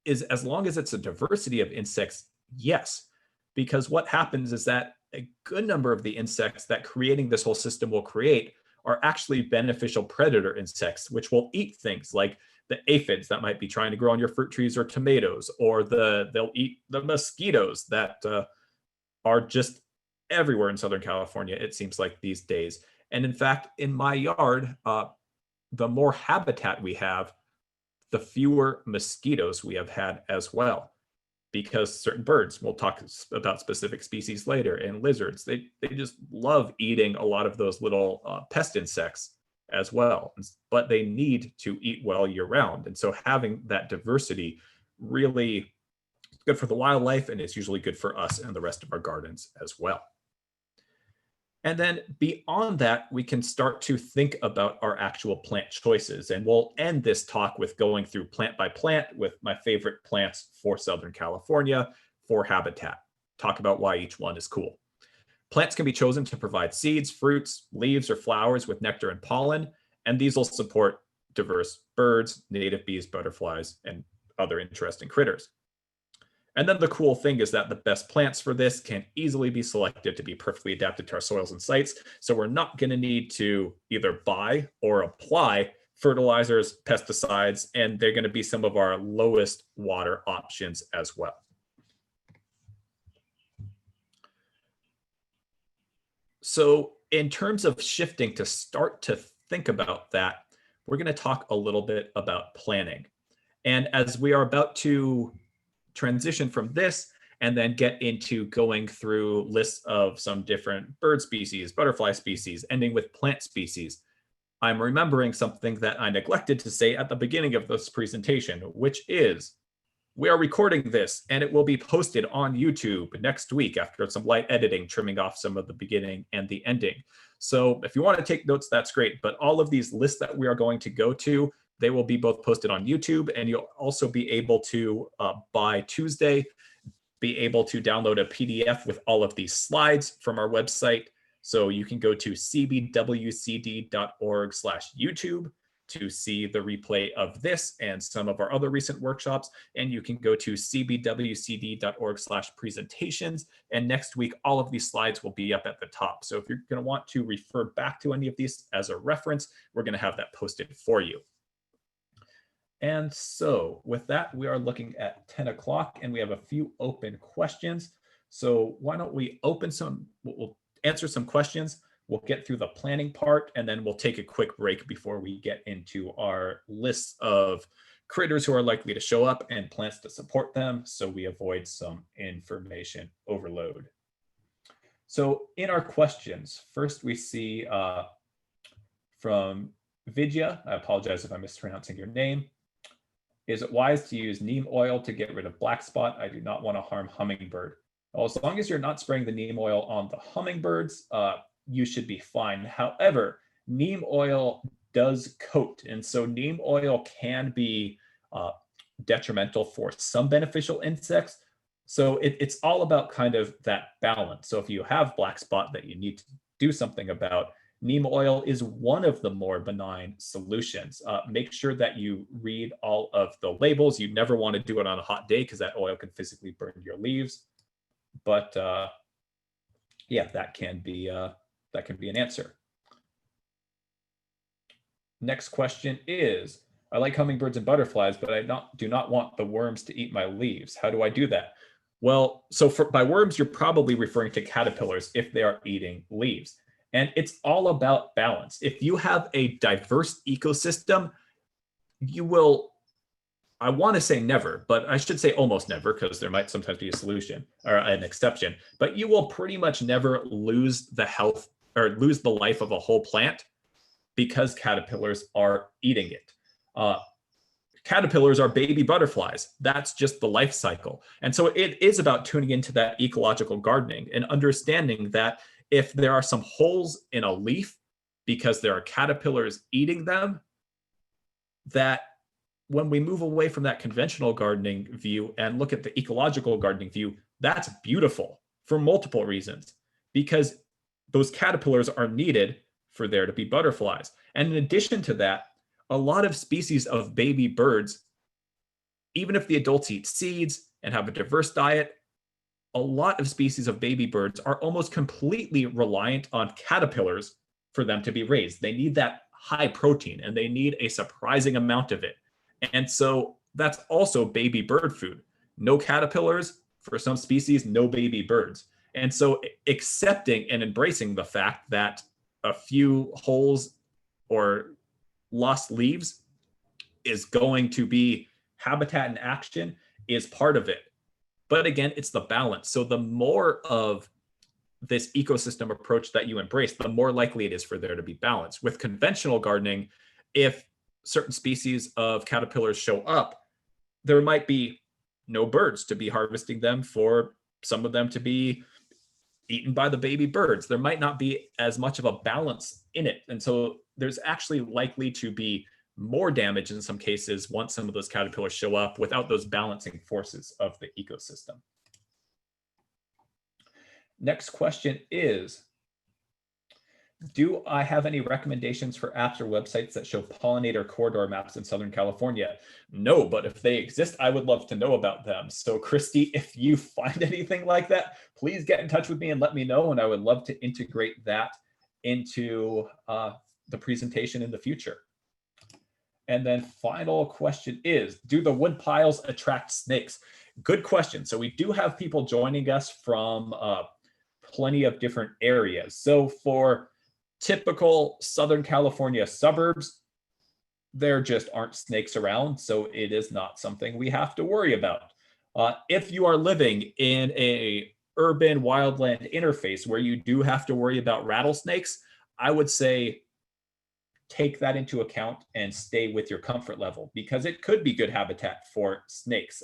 is, as long as it's a diversity of insects, yes. Because what happens is that a good number of the insects that creating this whole system will create are actually beneficial predator insects, which will eat things like the aphids that might be trying to grow on your fruit trees or tomatoes, or they'll eat the mosquitoes that are just everywhere in Southern California, it seems like these days. And in fact, in my yard, the more habitat we have, the fewer mosquitoes we have had as well. Because certain birds, we'll talk about specific species later, and lizards, they just love eating a lot of those little pest insects as well. But they need to eat well year round. And so having that diversity really good for the wildlife, and it's usually good for us and the rest of our gardens as well. And then beyond that, we can start to think about our actual plant choices. And we'll end this talk with going through plant by plant with my favorite plants for Southern California for habitat. Talk about why each one is cool. Plants can be chosen to provide seeds, fruits, leaves, or flowers with nectar and pollen. And these will support diverse birds, native bees, butterflies, and other interesting critters. And then the cool thing is that the best plants for this can easily be selected to be perfectly adapted to our soils and sites. So we're not going to need to either buy or apply fertilizers, pesticides, and they're going to be some of our lowest water options as well. So in terms of shifting to start to think about that, we're going to talk a little bit about planning. And as we are about to transition from this and then get into going through lists of some different bird species, butterfly species, ending with plant species, I'm remembering something that I neglected to say at the beginning of this presentation, which is we are recording this and it will be posted on YouTube next week after some light editing, trimming off some of the beginning and the ending. So if you want to take notes, that's great. But all of these lists that we are going to go to, they will be both posted on YouTube, and you'll also be able to, by Tuesday, be able to download a PDF with all of these slides from our website. So you can go to cbwcd.org/YouTube, to see the replay of this and some of our other recent workshops. And you can go to cbwcd.org/presentations. And next week, all of these slides will be up at the top. So if you're going to want to refer back to any of these as a reference, we're going to have that posted for you. And so with that, we are looking at 10 o'clock and we have a few open questions. So why don't we we'll answer some questions. We'll get through the planning part, and then we'll take a quick break before we get into our lists of critters who are likely to show up and plants to support them, so we avoid some information overload. So in our questions, first we see from Vidya, I apologize if I'm mispronouncing your name. Is it wise to use neem oil to get rid of black spot? I do not want to harm hummingbird. Well, as long as you're not spraying the neem oil on the hummingbirds, you should be fine. However, neem oil does coat, and so neem oil can be detrimental for some beneficial insects. So it's all about kind of that balance. So if you have black spot that you need to do something about, neem oil is one of the more benign solutions. Make sure that you read all of the labels. You never want to do it on a hot day because that oil can physically burn your leaves. But yeah, that can be an answer. Next question is, I like hummingbirds and butterflies, but I do not want the worms to eat my leaves. How do I do that? Well, so by worms, you're probably referring to caterpillars if they are eating leaves. And it's all about balance. If you have a diverse ecosystem, you will, I want to say never, but I should say almost never, because there might sometimes be a solution or an exception, but you will pretty much never lose the health or lose the life of a whole plant because caterpillars are eating it. Caterpillars are baby butterflies. That's just the life cycle. And so it is about tuning into that ecological gardening and understanding that if there are some holes in a leaf because there are caterpillars eating them, that when we move away from that conventional gardening view and look at the ecological gardening view, that's beautiful for multiple reasons, because those caterpillars are needed for there to be butterflies. And in addition to that, a lot of species of baby birds, even if the adults eat seeds and have a diverse diet, a lot of species of baby birds are almost completely reliant on caterpillars for them to be raised. They need that high protein and they need a surprising amount of it. And so that's also baby bird food. No caterpillars for some species, no baby birds. And so accepting and embracing the fact that a few holes or lost leaves is going to be habitat in action is part of it. But again, it's the balance. So the more of this ecosystem approach that you embrace, the more likely it is for there to be balance. With conventional gardening, if certain species of caterpillars show up, there might be no birds to be harvesting them, for some of them to be eaten by the baby birds. There might not be as much of a balance in it. And so there's actually likely to be more damage in some cases once some of those caterpillars show up without those balancing forces of the ecosystem. Next question is, do I have any recommendations for apps or websites that show pollinator corridor maps in Southern California? No, but if they exist, I would love to know about them. So Christy, if you find anything like that, please get in touch with me and let me know. And I would love to integrate that into the presentation in the future. And then final question is, do the wood piles attract snakes? Good question. So we do have people joining us from plenty of different areas. So for typical Southern California suburbs, there just aren't snakes around, so it is not something we have to worry about. If you are living in a urban wildland interface where you do have to worry about rattlesnakes, I would say take that into account and stay with your comfort level, because it could be good habitat for snakes.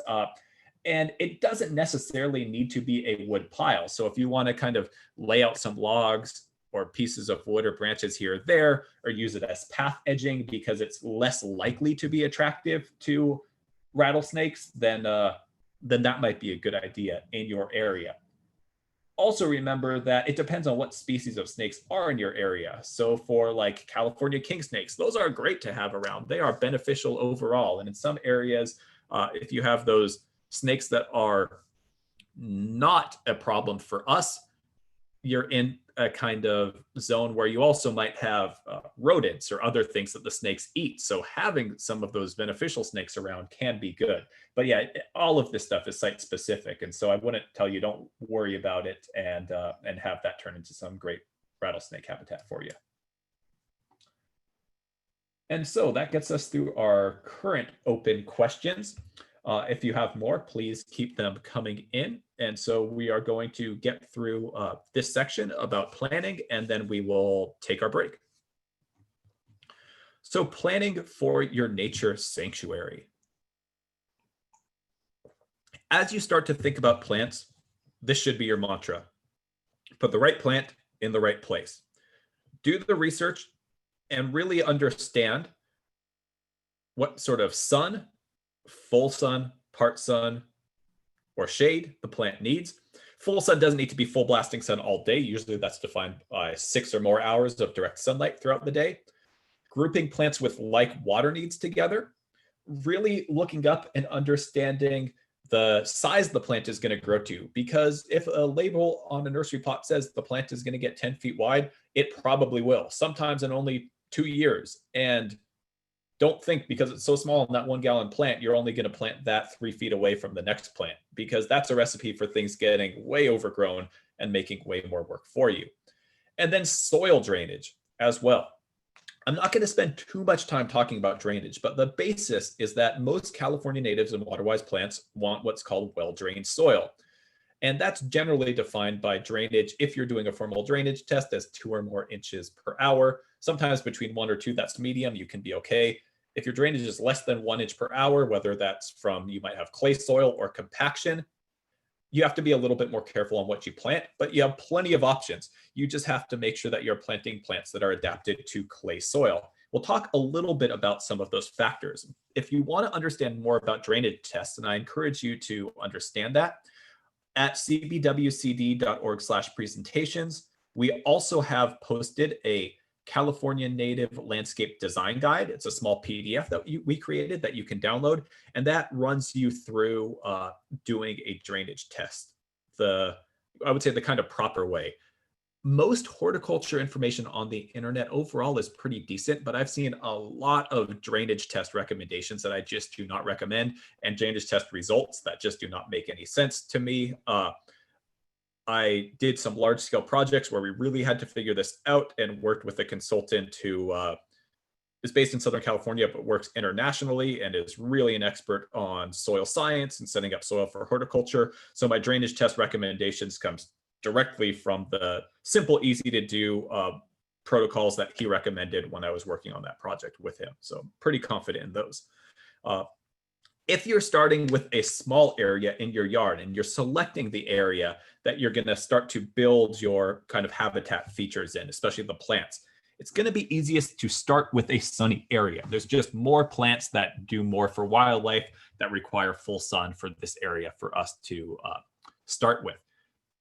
And it doesn't necessarily need to be a wood pile. So if you want to kind of lay out some logs or pieces of wood or branches here or there, or use it as path edging because it's less likely to be attractive to rattlesnakes, then that might be a good idea in your area. Also remember that it depends on what species of snakes are in your area. So for like California king snakes, those are great to have around. They are beneficial overall. And in some areas, if you have those snakes that are not a problem for us, you're in a kind of zone where you also might have rodents or other things that the snakes eat. So having some of those beneficial snakes around can be good. But yeah, all of this stuff is site specific, and so I wouldn't tell you don't worry about it and have that turn into some great rattlesnake habitat for you. And so that gets us through our current open questions. If you have more, please keep them coming in. And so we are going to get through this section about planning, and then we will take our break. So planning for your nature sanctuary. As you start to think about plants, this should be your mantra. Put the right plant in the right place. Do the research and really understand what sort of sun, full sun, part sun, or shade the plant needs. Full sun doesn't need to be full blasting sun all day. Usually that's defined by 6 or more hours of direct sunlight throughout the day. Grouping plants with like water needs together. Really looking up and understanding the size the plant is going to grow to. Because if a label on a nursery pot says the plant is going to get 10 feet wide, it probably will, sometimes in only 2 years. And don't think because it's so small in that 1 gallon plant, you're only going to plant that 3 feet away from the next plant, because that's a recipe for things getting way overgrown and making way more work for you. And then soil drainage as well. I'm not going to spend too much time talking about drainage, but the basis is that most California natives and water-wise plants want what's called well-drained soil. And that's generally defined by drainage. If you're doing a formal drainage test, as 2 or more inches per hour. Sometimes between 1 or 2, that's medium, you can be okay. If your drainage is less than 1 inch per hour, whether that's from, you might have clay soil or compaction, you have to be a little bit more careful on what you plant, but you have plenty of options. You just have to make sure that you're planting plants that are adapted to clay soil. We'll talk a little bit about some of those factors. If you want to understand more about drainage tests, and I encourage you to understand that, at cbwcd.org/presentations, we also have posted a California Native Landscape Design Guide. It's a small PDF that we created that you can download, and that runs you through doing a drainage test. I would say the kind of proper way. Most horticulture information on the internet overall is pretty decent, but I've seen a lot of drainage test recommendations that I just do not recommend, and drainage test results that just do not make any sense to me. I did some large scale projects where we really had to figure this out and worked with a consultant who is based in Southern California, but works internationally and is really an expert on soil science and setting up soil for horticulture. So my drainage test recommendations comes directly from the simple, easy to do protocols that he recommended when I was working on that project with him. So pretty confident in those. If you're starting with a small area in your yard and you're selecting the area that you're going to start to build your kind of habitat features in, especially the plants, it's going to be easiest to start with a sunny area. There's just more plants that do more for wildlife that require full sun for this area for us to start with.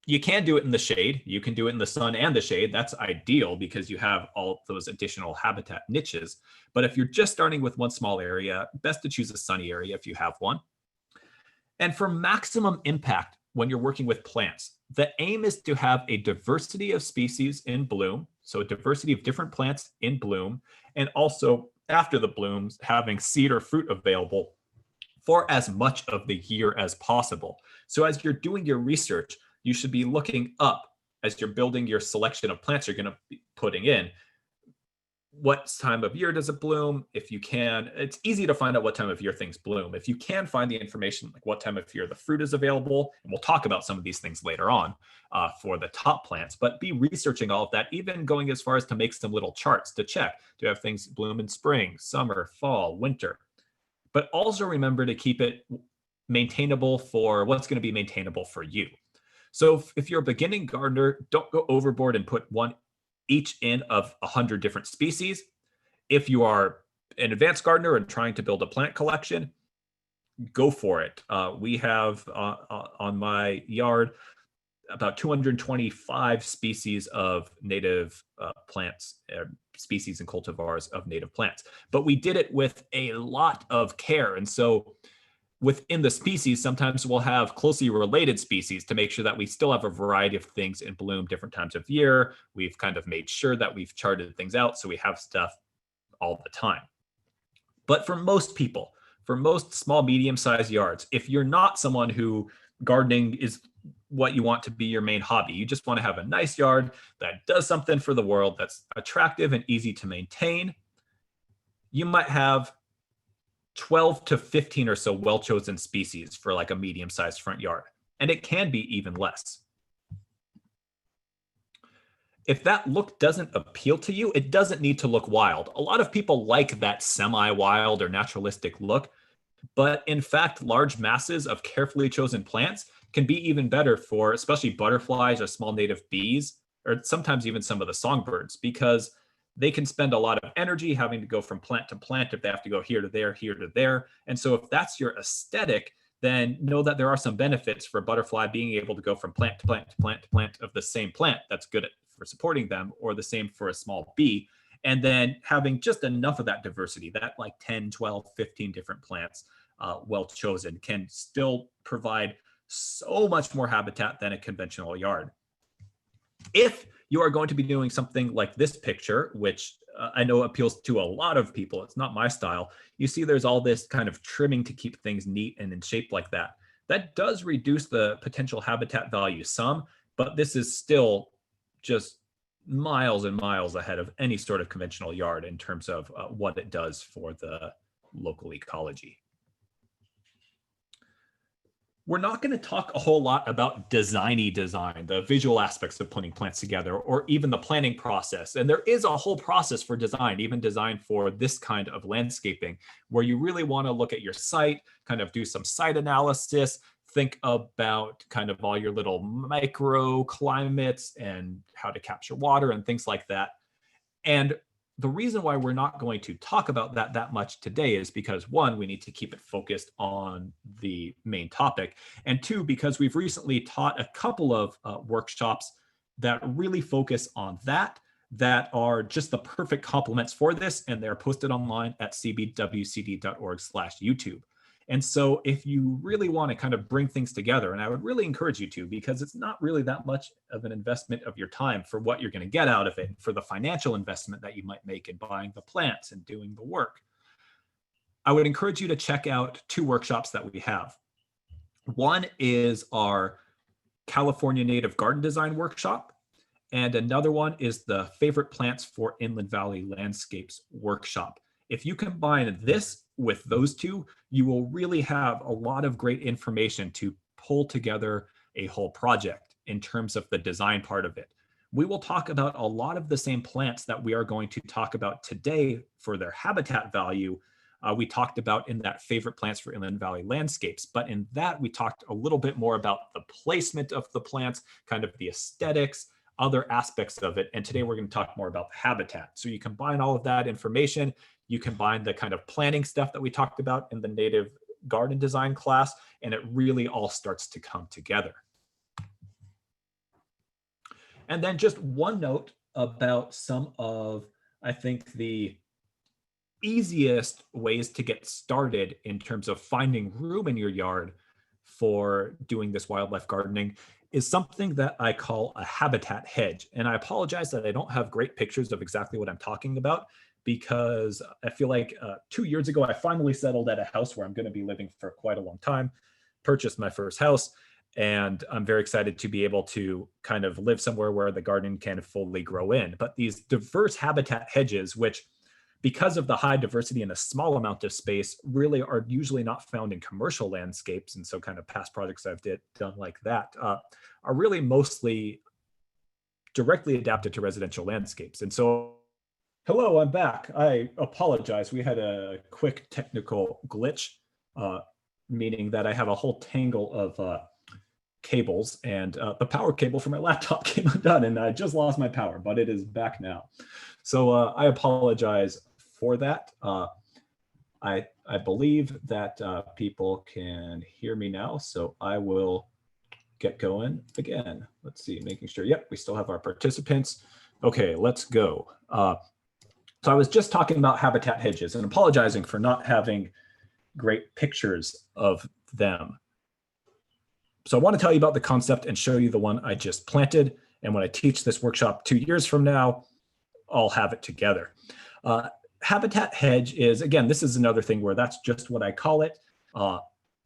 You can do it in the shade. You can do it in the sun and the shade. That's ideal because you have all those additional habitat niches. But if you're just starting with one small area, best to choose a sunny area if you have one. And for maximum impact when you're working with plants, the aim is to have a diversity of species in bloom, so a diversity of different plants in bloom, and also after the blooms, having seed or fruit available for as much of the year as possible. So as you're doing your research, you should be looking up as you're building your selection of plants you're going to be putting in. What time of year does it bloom? If you can, it's easy to find out what time of year things bloom. If you can find the information, like what time of year the fruit is available, and we'll talk about some of these things later on for the top plants, but be researching all of that, even going as far as to make some little charts to check. Do you have things bloom in spring, summer, fall, winter? But also remember to keep it maintainable for what's going to be maintainable for you. So if you're a beginning gardener, don't go overboard and put one each in of 100 different species. If you are an advanced gardener and trying to build a plant collection, go for it. We have on my yard about 225 species of native plants, species and cultivars of native plants. But we did it with a lot of care. And so within the species, sometimes we'll have closely related species to make sure that we still have a variety of things in bloom different times of year. We've kind of made sure that we've charted things out so we have stuff all the time. But for most people, for most small, medium-sized yards, if you're not someone who gardening is what you want to be your main hobby, you just want to have a nice yard that does something for the world, that's attractive and easy to maintain, you might have 12 to 15 or so well-chosen species for like a medium-sized front yard. And it can be even less. If that look doesn't appeal to you, it doesn't need to look wild. A lot of people like that semi-wild or naturalistic look, but in fact, large masses of carefully chosen plants can be even better for especially butterflies or small native bees, or sometimes even some of the songbirds, because they can spend a lot of energy having to go from plant to plant if they have to go here to there, here to there. And so if that's your aesthetic, then know that there are some benefits for a butterfly being able to go from plant to plant to plant to plant of the same plant that's good for supporting them, or the same for a small bee. And then having just enough of that diversity, that like 10, 12, 15 different plants well chosen, can still provide so much more habitat than a conventional yard. If you are going to be doing something like this picture, which I know appeals to a lot of people, it's not my style. You see there's all this kind of trimming to keep things neat and in shape like that. That does reduce the potential habitat value some, but this is still just miles and miles ahead of any sort of conventional yard in terms of what it does for the local ecology. We're not going to talk a whole lot about designy design, the visual aspects of putting plants together, or even the planning process. And there is a whole process for design, even design for this kind of landscaping, where you really want to look at your site, kind of do some site analysis, think about kind of all your little microclimates and how to capture water and things like that. And the reason why we're not going to talk about that much today is because, one, we need to keep it focused on the main topic, and two, because we've recently taught a couple of workshops that really focus on that are just the perfect complements for this, and they're posted online at cbwcd.org/YouTube. And so if you really want to kind of bring things together, and I would really encourage you to, because it's not really that much of an investment of your time for what you're going to get out of it, for the financial investment that you might make in buying the plants and doing the work, I would encourage you to check out two workshops that we have. One is our California Native Garden Design Workshop, and another one is the Favorite Plants for Inland Valley Landscapes Workshop. If you combine this with those two, you will really have a lot of great information to pull together a whole project in terms of the design part of it. We will talk about a lot of the same plants that we are going to talk about today for their habitat value. We talked about in that Favorite Plants for Inland Valley Landscapes, but in that we talked a little bit more about the placement of the plants, kind of the aesthetics, other aspects of it. And today we're going to talk more about the habitat. So you combine all of that information, you combine the kind of planning stuff that we talked about in the native garden design class, and it really all starts to come together. And then just one note about some of, I think, the easiest ways to get started in terms of finding room in your yard for doing this wildlife gardening is something that I call a habitat hedge. And I apologize that I don't have great pictures of exactly what I'm talking about, because I feel like 2 years ago, I finally settled at a house where I'm going to be living for quite a long time, purchased my first house, and I'm very excited to be able to kind of live somewhere where the garden can fully grow in. But these diverse habitat hedges, which because of the high diversity in a small amount of space, really are usually not found in commercial landscapes. And so kind of past projects I've done like that are really mostly directly adapted to residential landscapes. And so, hello, I'm back. I apologize. We had a quick technical glitch, meaning that I have a whole tangle of cables, and the power cable for my laptop came undone, and I just lost my power, but it is back now. So I apologize for that. I believe that people can hear me now, so I will get going again. Let's see, making sure, yep, we still have our participants. Okay, let's go. So I was just talking about habitat hedges and apologizing for not having great pictures of them. So I want to tell you about the concept and show you the one I just planted. And when I teach this workshop 2 years from now, I'll have it together. Habitat hedge is, again, this is another thing where that's just what I call it.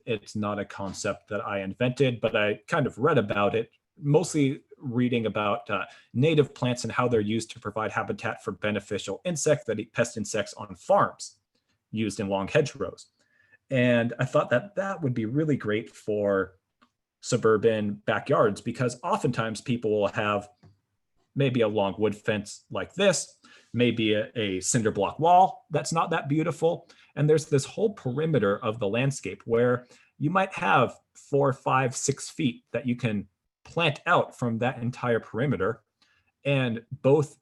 It's not a concept that I invented, but I kind of read about it, mostly reading about native plants and how they're used to provide habitat for beneficial insects that eat pest insects on farms used in long hedgerows. And I thought that that would be really great for suburban backyards, because oftentimes people will have maybe a long wood fence like this, maybe a cinder block wall that's not that beautiful. And there's this whole perimeter of the landscape where you might have 4, 5, 6 feet that you can plant out from that entire perimeter, and both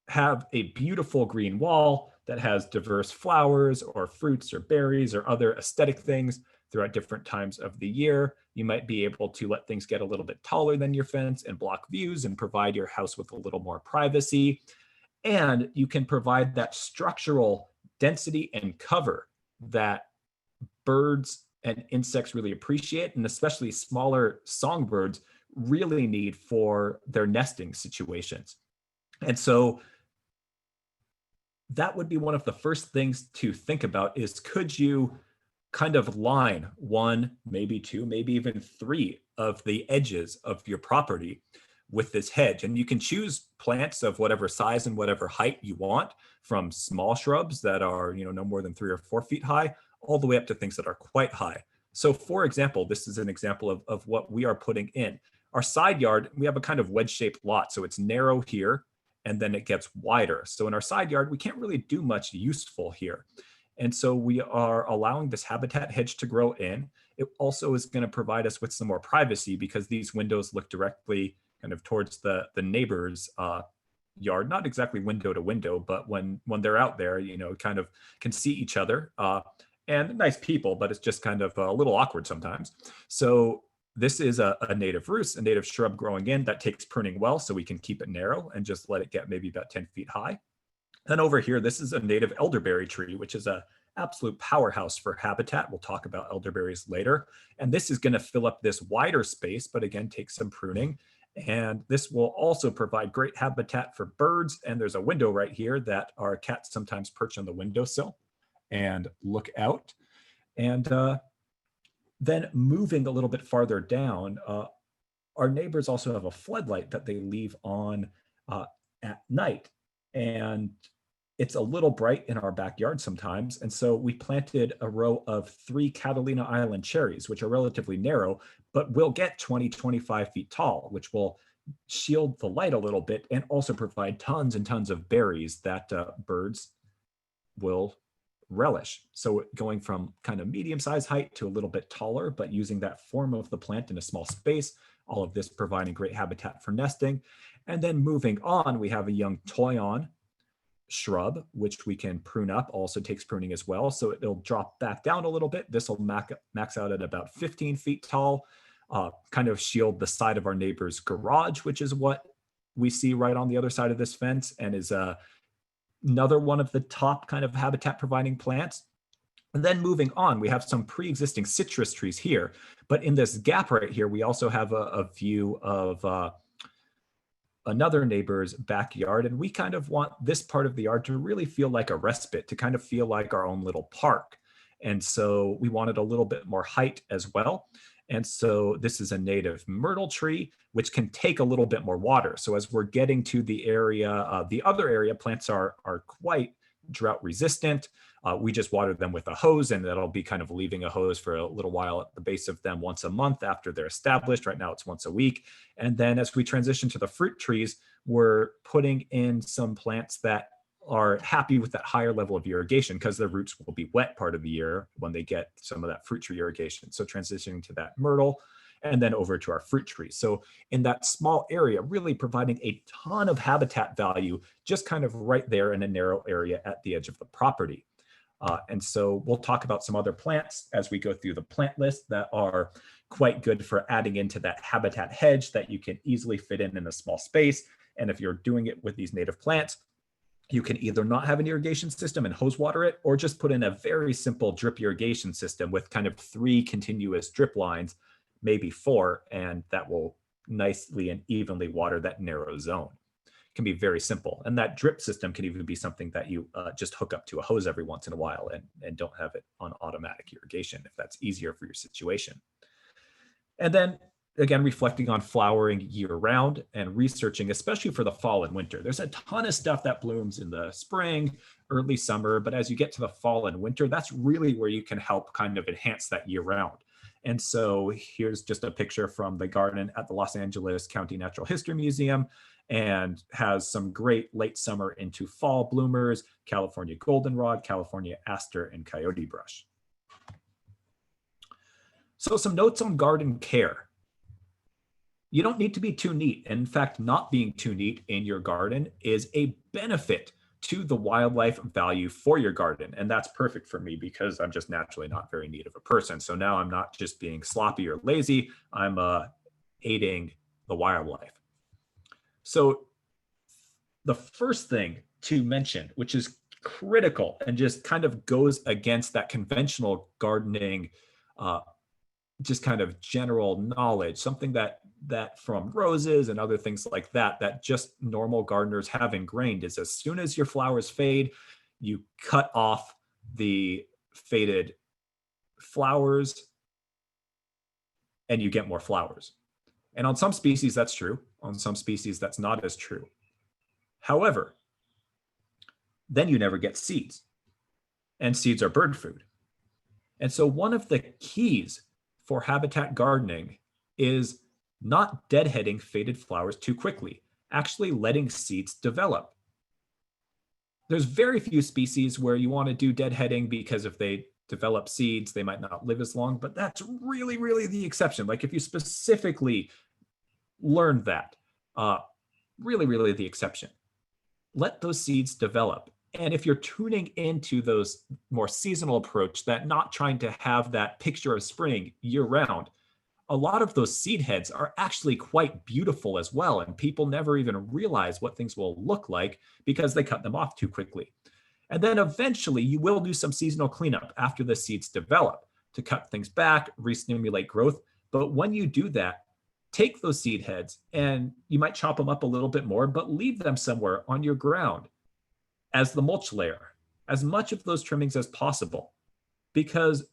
have a beautiful green wall that has diverse flowers or fruits or berries or other aesthetic things throughout different times of the year. You might be able to let things get a little bit taller than your fence and block views and provide your house with a little more privacy. And you can provide that structural density and cover that birds and insects really appreciate, and especially smaller songbirds really need for their nesting situations. And so that would be one of the first things to think about is, could you kind of line 1, maybe 2, maybe even 3 of the edges of your property with this hedge? And you can choose plants of whatever size and whatever height you want, from small shrubs that are, no more than 3 or 4 feet high, all the way up to things that are quite high. So for example, this is an example of what we are putting in. Our side yard, we have a kind of wedge-shaped lot. So it's narrow here, and then it gets wider. So in our side yard, we can't really do much useful here. And so we are allowing this habitat hedge to grow in. It also is going to provide us with some more privacy, because these windows look directly kind of towards the neighbor's yard, not exactly window to window, but when they're out there, kind of can see each other. And nice people, but it's just kind of a little awkward sometimes. So this is a native roost, a native shrub growing in that takes pruning well, so we can keep it narrow and just let it get maybe about 10 feet high. Then over here, this is a native elderberry tree, which is an absolute powerhouse for habitat. We'll talk about elderberries later. And this is going to fill up this wider space, but again, take some pruning. And this will also provide great habitat for birds. And there's a window right here that our cats sometimes perch on the windowsill and look out. And then moving a little bit farther down, our neighbors also have a floodlight that they leave on at night. And it's a little bright in our backyard sometimes. And so we planted a row of 3 Catalina Island cherries, which are relatively narrow, but will get 20, 25 feet tall, which will shield the light a little bit and also provide tons and tons of berries that birds will relish. So going from kind of medium-sized height to a little bit taller, but using that form of the plant in a small space, all of this providing great habitat for nesting. And then moving on, we have a young toyon shrub, which we can prune up, also takes pruning as well. So it'll drop back down a little bit. This will max out at about 15 feet tall, kind of shield the side of our neighbor's garage, which is what we see right on the other side of this fence, and is another one of the top kind of habitat providing plants. And then moving on, we have some pre-existing citrus trees here, but in this gap right here, we also have a view of another neighbor's backyard. And we kind of want this part of the yard to really feel like a respite, to kind of feel like our own little park. And so we wanted a little bit more height as well. And so this is a native myrtle tree, which can take a little bit more water. So as we're getting to the area, the other area, plants are quite drought resistant. We just water them with a hose, and that'll be kind of leaving a hose for a little while at the base of them once a month after they're established. Right now it's once a week. And then as we transition to the fruit trees, we're putting in some plants that are happy with that higher level of irrigation, because their roots will be wet part of the year when they get some of that fruit tree irrigation. So transitioning to that myrtle, and then over to our fruit trees. So in that small area, really providing a ton of habitat value, just kind of right there in a narrow area at the edge of the property. And so we'll talk about some other plants as we go through the plant list that are quite good for adding into that habitat hedge that you can easily fit in a small space. And if you're doing it with these native plants, you can either not have an irrigation system and hose water it, or just put in a very simple drip irrigation system with kind of 3 continuous drip lines, maybe 4, and that will nicely and evenly water that narrow zone. It can be very simple. And that drip system can even be something that you just hook up to a hose every once in a while and don't have it on automatic irrigation if that's easier for your situation. And then again, reflecting on flowering year round and researching, especially for the fall and winter. There's a ton of stuff that blooms in the spring, early summer, but as you get to the fall and winter, that's really where you can help kind of enhance that year round. And so here's just a picture from the garden at the Los Angeles County Natural History Museum, and has some great late summer into fall bloomers, California goldenrod, California aster, and coyote brush. So some notes on garden care. You don't need to be too neat. In fact, not being too neat in your garden is a benefit to the wildlife value for your garden. And that's perfect for me because I'm just naturally not very neat of a person. So now I'm not just being sloppy or lazy, I'm aiding the wildlife. So the first thing to mention, which is critical and just kind of goes against that conventional gardening, just kind of general knowledge, something that from roses and other things like that just normal gardeners have ingrained, is as soon as your flowers fade, you cut off the faded flowers and you get more flowers. And on some species that's true, on some species that's not as true. However, then you never get seeds, and seeds are bird food. And so one of the keys for habitat gardening is not deadheading faded flowers too quickly, actually letting seeds develop. There's very few species where you want to do deadheading because if they develop seeds, they might not live as long, but that's really, really the exception. Like if you specifically learned that, really, really the exception. Let those seeds develop. And if you're tuning into those more seasonal approach, that not trying to have that picture of spring year round, a lot of those seed heads are actually quite beautiful as well. And people never even realize what things will look like because they cut them off too quickly. And then eventually you will do some seasonal cleanup after the seeds develop to cut things back, re-stimulate growth. But when you do that, take those seed heads and you might chop them up a little bit more, but leave them somewhere on your ground as the mulch layer, as much of those trimmings as possible, because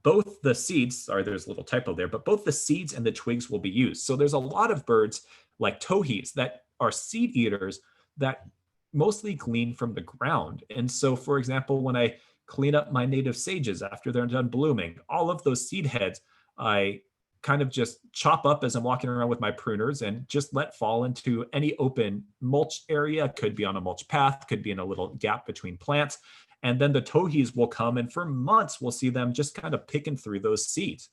both the seeds, sorry, there's a little typo there, but both the seeds and the twigs will be used. So there's a lot of birds like towhees that are seed eaters that mostly glean from the ground. And so, for example, when I clean up my native sages after they're done blooming, all of those seed heads, I kind of just chop up as I'm walking around with my pruners and just let fall into any open mulch area. Could be on a mulch path, could be in a little gap between plants. And then the towhees will come, and for months, we'll see them just kind of picking through those seeds.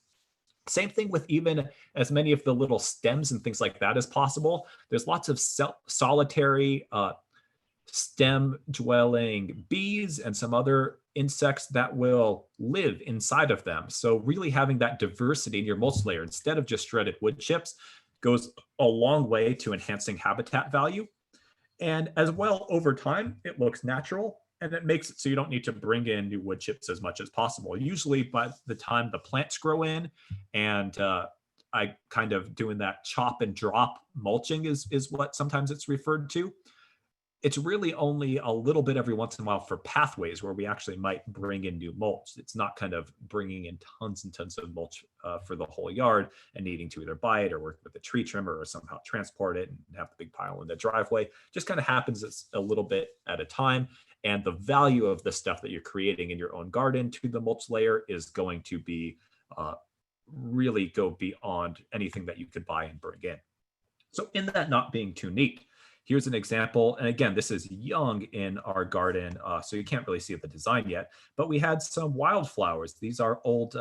Same thing with even as many of the little stems and things like that as possible. There's lots of solitary stem-dwelling bees and some other insects that will live inside of them. So really having that diversity in your mulch layer instead of just shredded wood chips goes a long way to enhancing habitat value. And as well, over time, it looks natural and it makes it so you don't need to bring in new wood chips as much as possible. Usually by the time the plants grow in, and I kind of doing that chop and drop mulching is what sometimes it's referred to. It's really only a little bit every once in a while for pathways where we actually might bring in new mulch. It's not kind of bringing in tons and tons of mulch for the whole yard and needing to either buy it or work with a tree trimmer or somehow transport it and have the big pile in the driveway. Just kind of happens a little bit at a time. And the value of the stuff that you're creating in your own garden to the mulch layer is going to be really go beyond anything that you could buy and bring in. So in that not being too neat, here's an example. And again, this is young in our garden, so you can't really see the design yet, but we had some wildflowers. These are old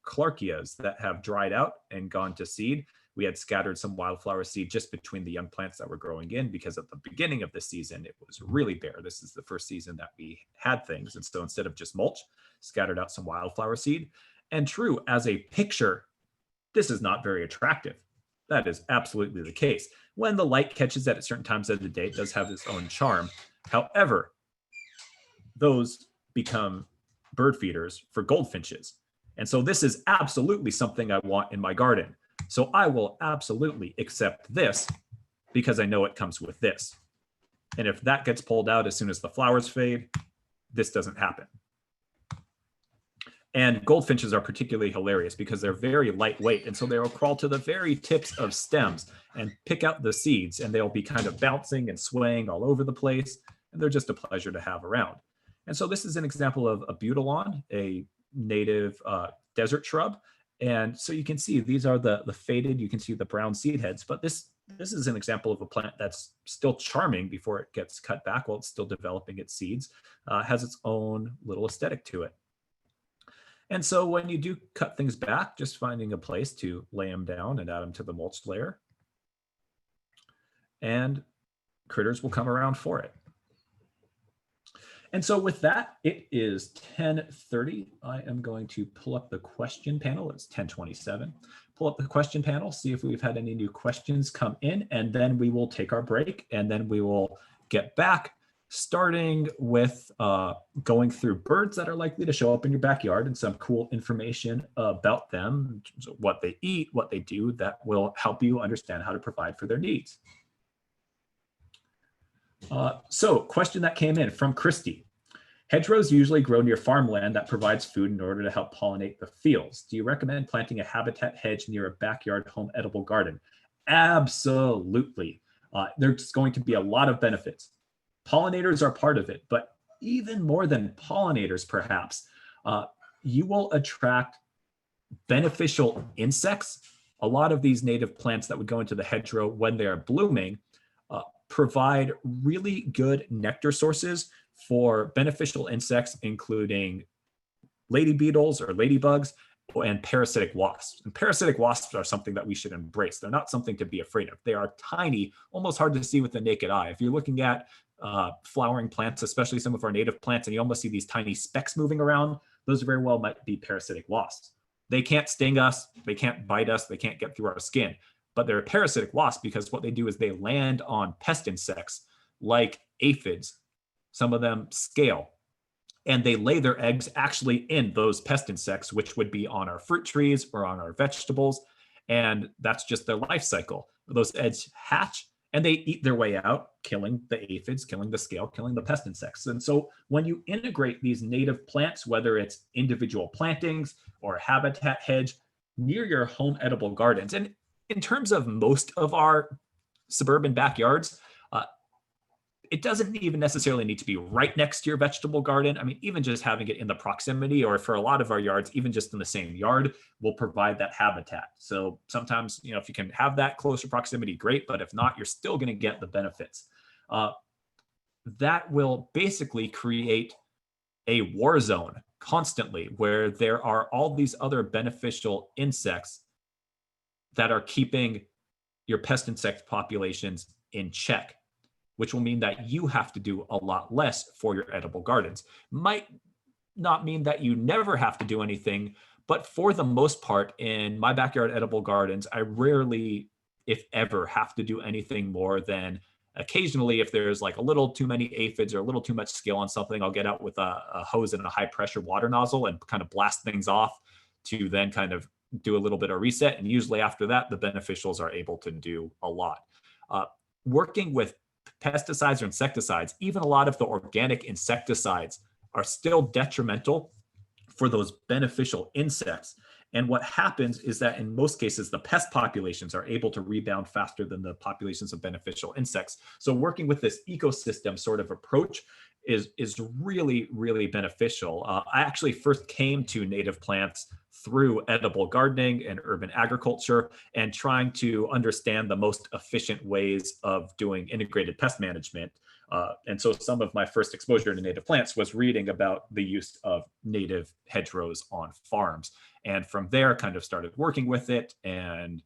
Clarkias that have dried out and gone to seed. We had scattered some wildflower seed just between the young plants that were growing in because at the beginning of the season, it was really bare. This is the first season that we had things. And so instead of just mulch, scattered out some wildflower seed. And true, as a picture This is not very attractive. That is absolutely the case. When the light catches it at certain times of the day, it does have its own charm. However, those become bird feeders for goldfinches. And so this is absolutely something I want in my garden. So I will absolutely accept this because I know it comes with this. And if that gets pulled out as soon as the flowers fade, this doesn't happen. And goldfinches are particularly hilarious because they're very lightweight. And so they will crawl to the very tips of stems and pick out the seeds, and they'll be kind of bouncing and swaying all over the place. And they're just a pleasure to have around. And so this is an example of a butylon, a native desert shrub. And so you can see these are the faded, you can see the brown seed heads, but this is an example of a plant that's still charming before it gets cut back while it's still developing its seeds, has its own little aesthetic to it. And so when you do cut things back, just finding a place to lay them down and add them to the mulch layer, and critters will come around for it. And so with that, it is 10:30. I am going to pull up the question panel. It's 10:27. Pull up the question panel, see if we've had any new questions come in, and then we will take our break, and then we will get back, starting with going through birds that are likely to show up in your backyard and some cool information about them, what they eat, what they do, that will help you understand how to provide for their needs. So question that came in from Christy. Hedgerows usually grow near farmland that provides food in order to help pollinate the fields. Do you recommend planting a habitat hedge near a backyard home edible garden? Absolutely. There's going to be a lot of benefits. Pollinators are part of it, but even more than pollinators, perhaps, you will attract beneficial insects. A lot of these native plants that would go into the hedgerow when they are blooming provide really good nectar sources for beneficial insects, including lady beetles or ladybugs and parasitic wasps. And parasitic wasps are something that we should embrace. They're not something to be afraid of. They are tiny, almost hard to see with the naked eye. If you're looking at flowering plants, especially some of our native plants, and you almost see these tiny specks moving around, those very well might be parasitic wasps. They can't sting us, they can't bite us, they can't get through our skin, but they're a parasitic wasp because what they do is they land on pest insects like aphids. Some of them scale, and they lay their eggs actually in those pest insects, which would be on our fruit trees or on our vegetables. And that's just their life cycle. Those eggs hatch and they eat their way out, killing the aphids, killing the scale, killing the pest insects. And so when you integrate these native plants, whether it's individual plantings or a habitat hedge near your home edible gardens, and in terms of most of our suburban backyards, it doesn't even necessarily need to be right next to your vegetable garden. I mean, even just having it in the proximity, or for a lot of our yards, even just in the same yard, will provide that habitat. So sometimes, if you can have that closer proximity, great. But if not, you're still going to get the benefits. That will basically create a war zone constantly where there are all these other beneficial insects that are keeping your pest insect populations in check, which will mean that you have to do a lot less for your edible gardens. Might not mean that you never have to do anything, but for the most part, in my backyard edible gardens, I rarely, if ever, have to do anything more than occasionally, if there's like a little too many aphids or a little too much scale on something, I'll get out with a hose and a high pressure water nozzle and kind of blast things off to then kind of do a little bit of reset. And usually after that, the beneficials are able to do a lot. Working with pesticides or insecticides, even a lot of the organic insecticides, are still detrimental for those beneficial insects. And what happens is that in most cases, the pest populations are able to rebound faster than the populations of beneficial insects. So working with this ecosystem sort of approach is really, really beneficial. I actually first came to native plants through edible gardening and urban agriculture and trying to understand the most efficient ways of doing integrated pest management. And so some of my first exposure to native plants was reading about the use of native hedgerows on farms. And from there, kind of started working with it, and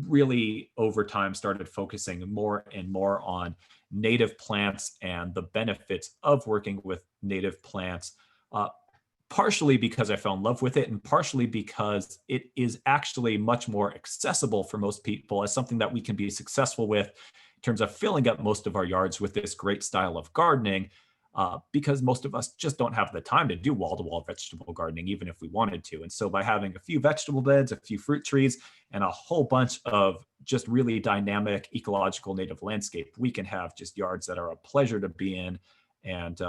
really over time started focusing more and more on native plants and the benefits of working with native plants. partially because I fell in love with it, and partially because it is actually much more accessible for most people as something that we can be successful with in terms of filling up most of our yards with this great style of gardening, because most of us just don't have the time to do wall-to-wall vegetable gardening, even if we wanted to. And so by having a few vegetable beds, a few fruit trees, and a whole bunch of just really dynamic ecological native landscape, we can have just yards that are a pleasure to be in, and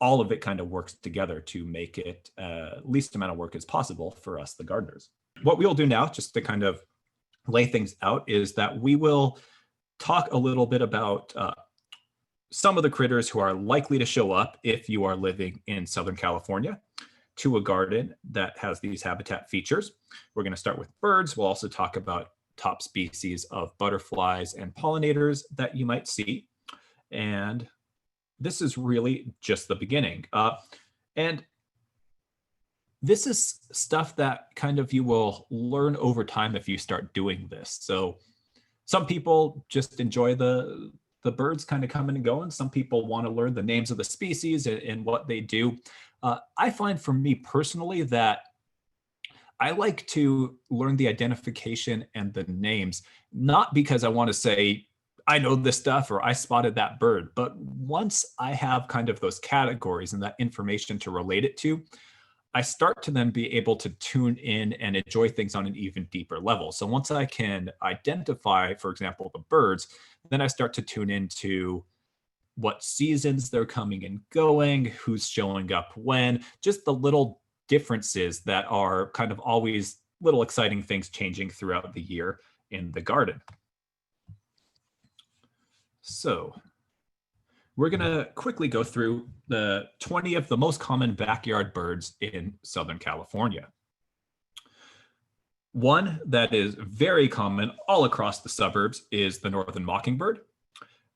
all of it kind of works together to make it least amount of work as possible for us, the gardeners. What we'll do now, just to kind of lay things out, is that we will talk a little bit about some of the critters who are likely to show up if you are living in Southern California to a garden that has these habitat features. We're going to start with birds. We'll also talk about top species of butterflies and pollinators that you might see. And this is really just the beginning. And this is stuff that kind of you will learn over time if you start doing this. So some people just enjoy the birds kind of coming and going. Some people want to learn the names of the species and what they do. I find for me personally that I like to learn the identification and the names, not because I want to say, I know this stuff or I spotted that bird. But once I have kind of those categories and that information to relate it to, I start to then be able to tune in and enjoy things on an even deeper level. So once I can identify, for example, the birds, then I start to tune into what seasons they're coming and going, who's showing up when, just the little differences that are kind of always little exciting things changing throughout the year in the garden. So we're going to quickly go through the 20 of the most common backyard birds in Southern California. One that is very common all across the suburbs is the northern mockingbird.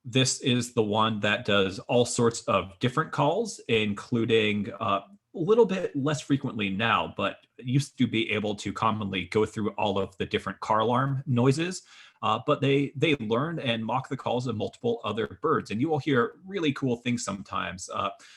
This is the one that does all sorts of different calls, including a little bit less frequently now, but used to be able to commonly go through all of the different car alarm noises. But they learn and mock the calls of multiple other birds. And you will hear really cool things sometimes.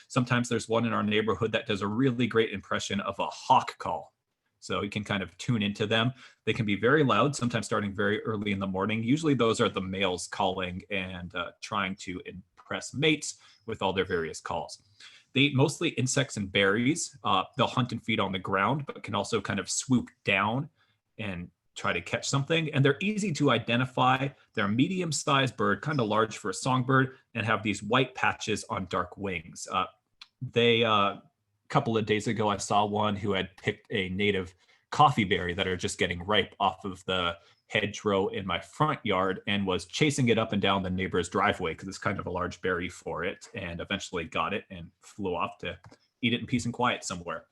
Sometimes there's one in our neighborhood that does a really great impression of a hawk call. So you can kind of tune into them. They can be very loud, sometimes starting very early in the morning. Usually those are the males calling and trying to impress mates with all their various calls. They eat mostly insects and berries. They'll hunt and feed on the ground, but can also kind of swoop down and try to catch something. And they're easy to identify. They're a medium-sized bird, kind of large for a songbird, and have these white patches on dark wings. A couple of days ago, I saw one who had picked a native coffee berry that are just getting ripe off of the hedgerow in my front yard and was chasing it up and down the neighbor's driveway because it's kind of a large berry for it, and eventually got it and flew off to eat it in peace and quiet somewhere.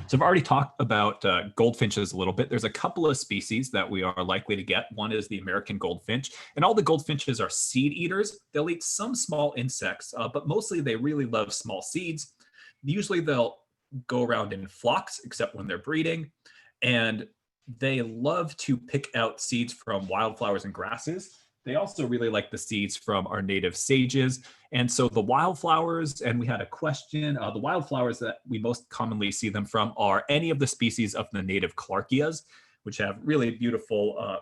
So I've already talked about goldfinches a little bit. There's a couple of species that we are likely to get. One is the American goldfinch, and all the goldfinches are seed eaters. They'll eat some small insects, but mostly they really love small seeds. Usually they'll go around in flocks, except when they're breeding, and they love to pick out seeds from wildflowers and grasses. They also really like the seeds from our native sages. And so the wildflowers, and we had a question, the wildflowers that we most commonly see them from are any of the species of the native Clarkias, which have really beautiful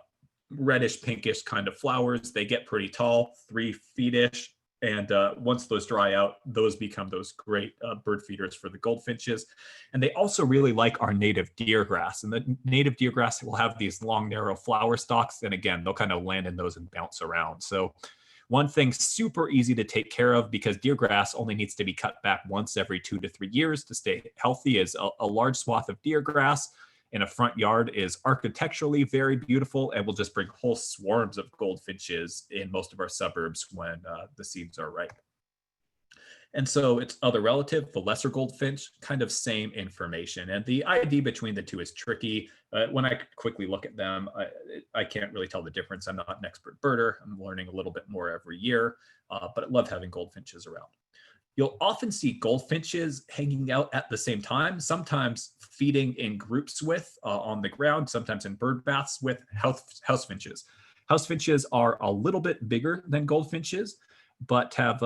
reddish, pinkish kind of flowers. They get pretty tall, 3 feet-ish. And once those dry out, those become those great bird feeders for the goldfinches. And they also really like our native deergrass. And the native deergrass will have these long, narrow flower stalks. And again, they'll kind of land in those and bounce around. So one thing super easy to take care of, because deergrass only needs to be cut back once every 2 to 3 years to stay healthy, is a large swath of deergrass in a front yard is architecturally very beautiful and will just bring whole swarms of goldfinches in most of our suburbs when the seeds are ripe. And so its other relative, the lesser goldfinch, kind of same information. And the ID between the two is tricky. When I quickly look at them, I can't really tell the difference. I'm not an expert birder. I'm learning a little bit more every year, but I love having goldfinches around. You'll often see goldfinches hanging out at the same time, sometimes feeding in groups with on the ground, sometimes in bird baths with housefinches. Housefinches are a little bit bigger than goldfinches, but have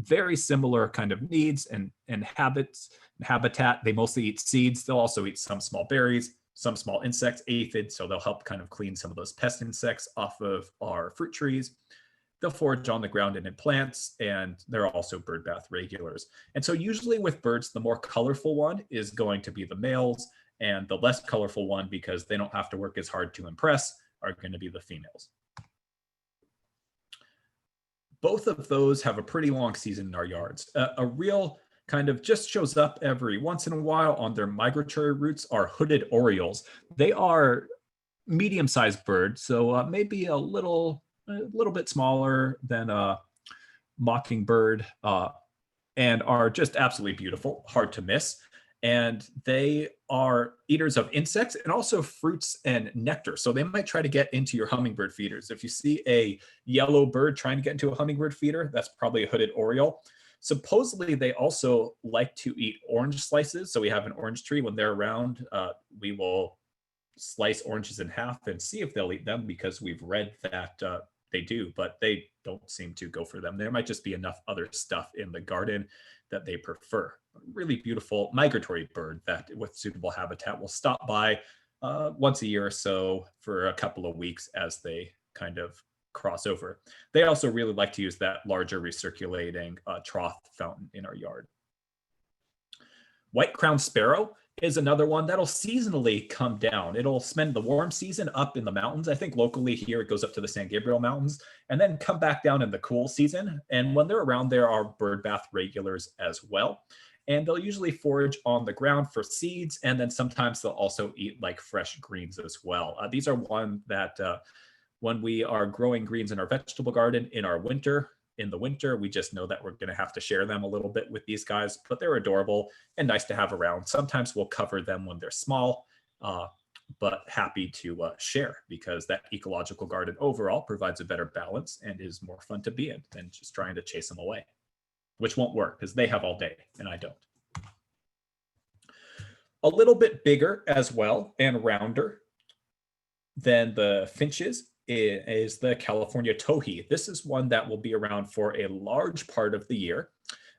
very similar kind of needs and habits and habitat. They mostly eat seeds. They'll also eat some small berries, some small insects, aphids, so they'll help kind of clean some of those pest insects off of our fruit trees. They'll forage on the ground and in plants, and they're also bird bath regulars. And so usually with birds, the more colorful one is going to be the males, and the less colorful one, because they don't have to work as hard to impress, are going to be the females. Both of those have a pretty long season in our yards. A real kind of just shows up every once in a while on their migratory routes are hooded orioles. They are medium-sized birds, so maybe a little bit smaller than a mockingbird, and are just absolutely beautiful, hard to miss. And they are eaters of insects and also fruits and nectar. So they might try to get into your hummingbird feeders. If you see a yellow bird trying to get into a hummingbird feeder, that's probably a hooded oriole. Supposedly, they also like to eat orange slices. So we have an orange tree. When they're around, we will slice oranges in half and see if they'll eat them, because we've read that they do, but they don't seem to go for them. There might just be enough other stuff in the garden that they prefer. Really beautiful migratory bird that with suitable habitat will stop by once a year or so for a couple of weeks as they kind of cross over. They also really like to use that larger recirculating trough fountain in our yard. White-crowned sparrow is another one that'll seasonally come down. It'll spend the warm season up in the mountains. I think locally here it goes up to the San Gabriel Mountains, and then come back down in the cool season. And when they're around, there are bird bath regulars as well. And they'll usually forage on the ground for seeds, and then sometimes they'll also eat like fresh greens as well. These are one that when we are growing greens in our vegetable garden in the winter, we just know that we're going to have to share them a little bit with these guys, but they're adorable and nice to have around. Sometimes we'll cover them when they're small, but happy to share, because that ecological garden overall provides a better balance and is more fun to be in than just trying to chase them away, which won't work because they have all day and I don't. A little bit bigger as well and rounder than the finches is the California towhee. This is one that will be around for a large part of the year.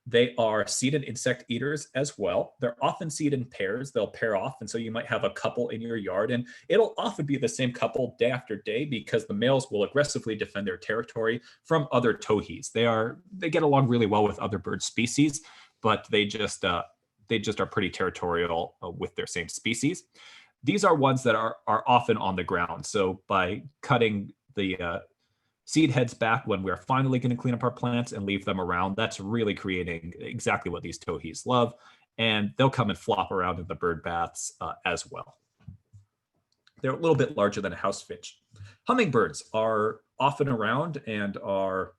They are seed and insect eaters as well. They're often seed in pairs. They'll pair off, and so you might have a couple in your yard, and it'll often be the same couple day after day, because the males will aggressively defend their territory from other towhees. They get along really well with other bird species, but they just are pretty territorial with their same species. These are ones that are often on the ground. So by cutting the seed heads back when we're finally going to clean up our plants and leave them around, that's really creating exactly what these towhees love. And they'll come and flop around in the bird baths as well. They're a little bit larger than a house finch. Hummingbirds are often around and are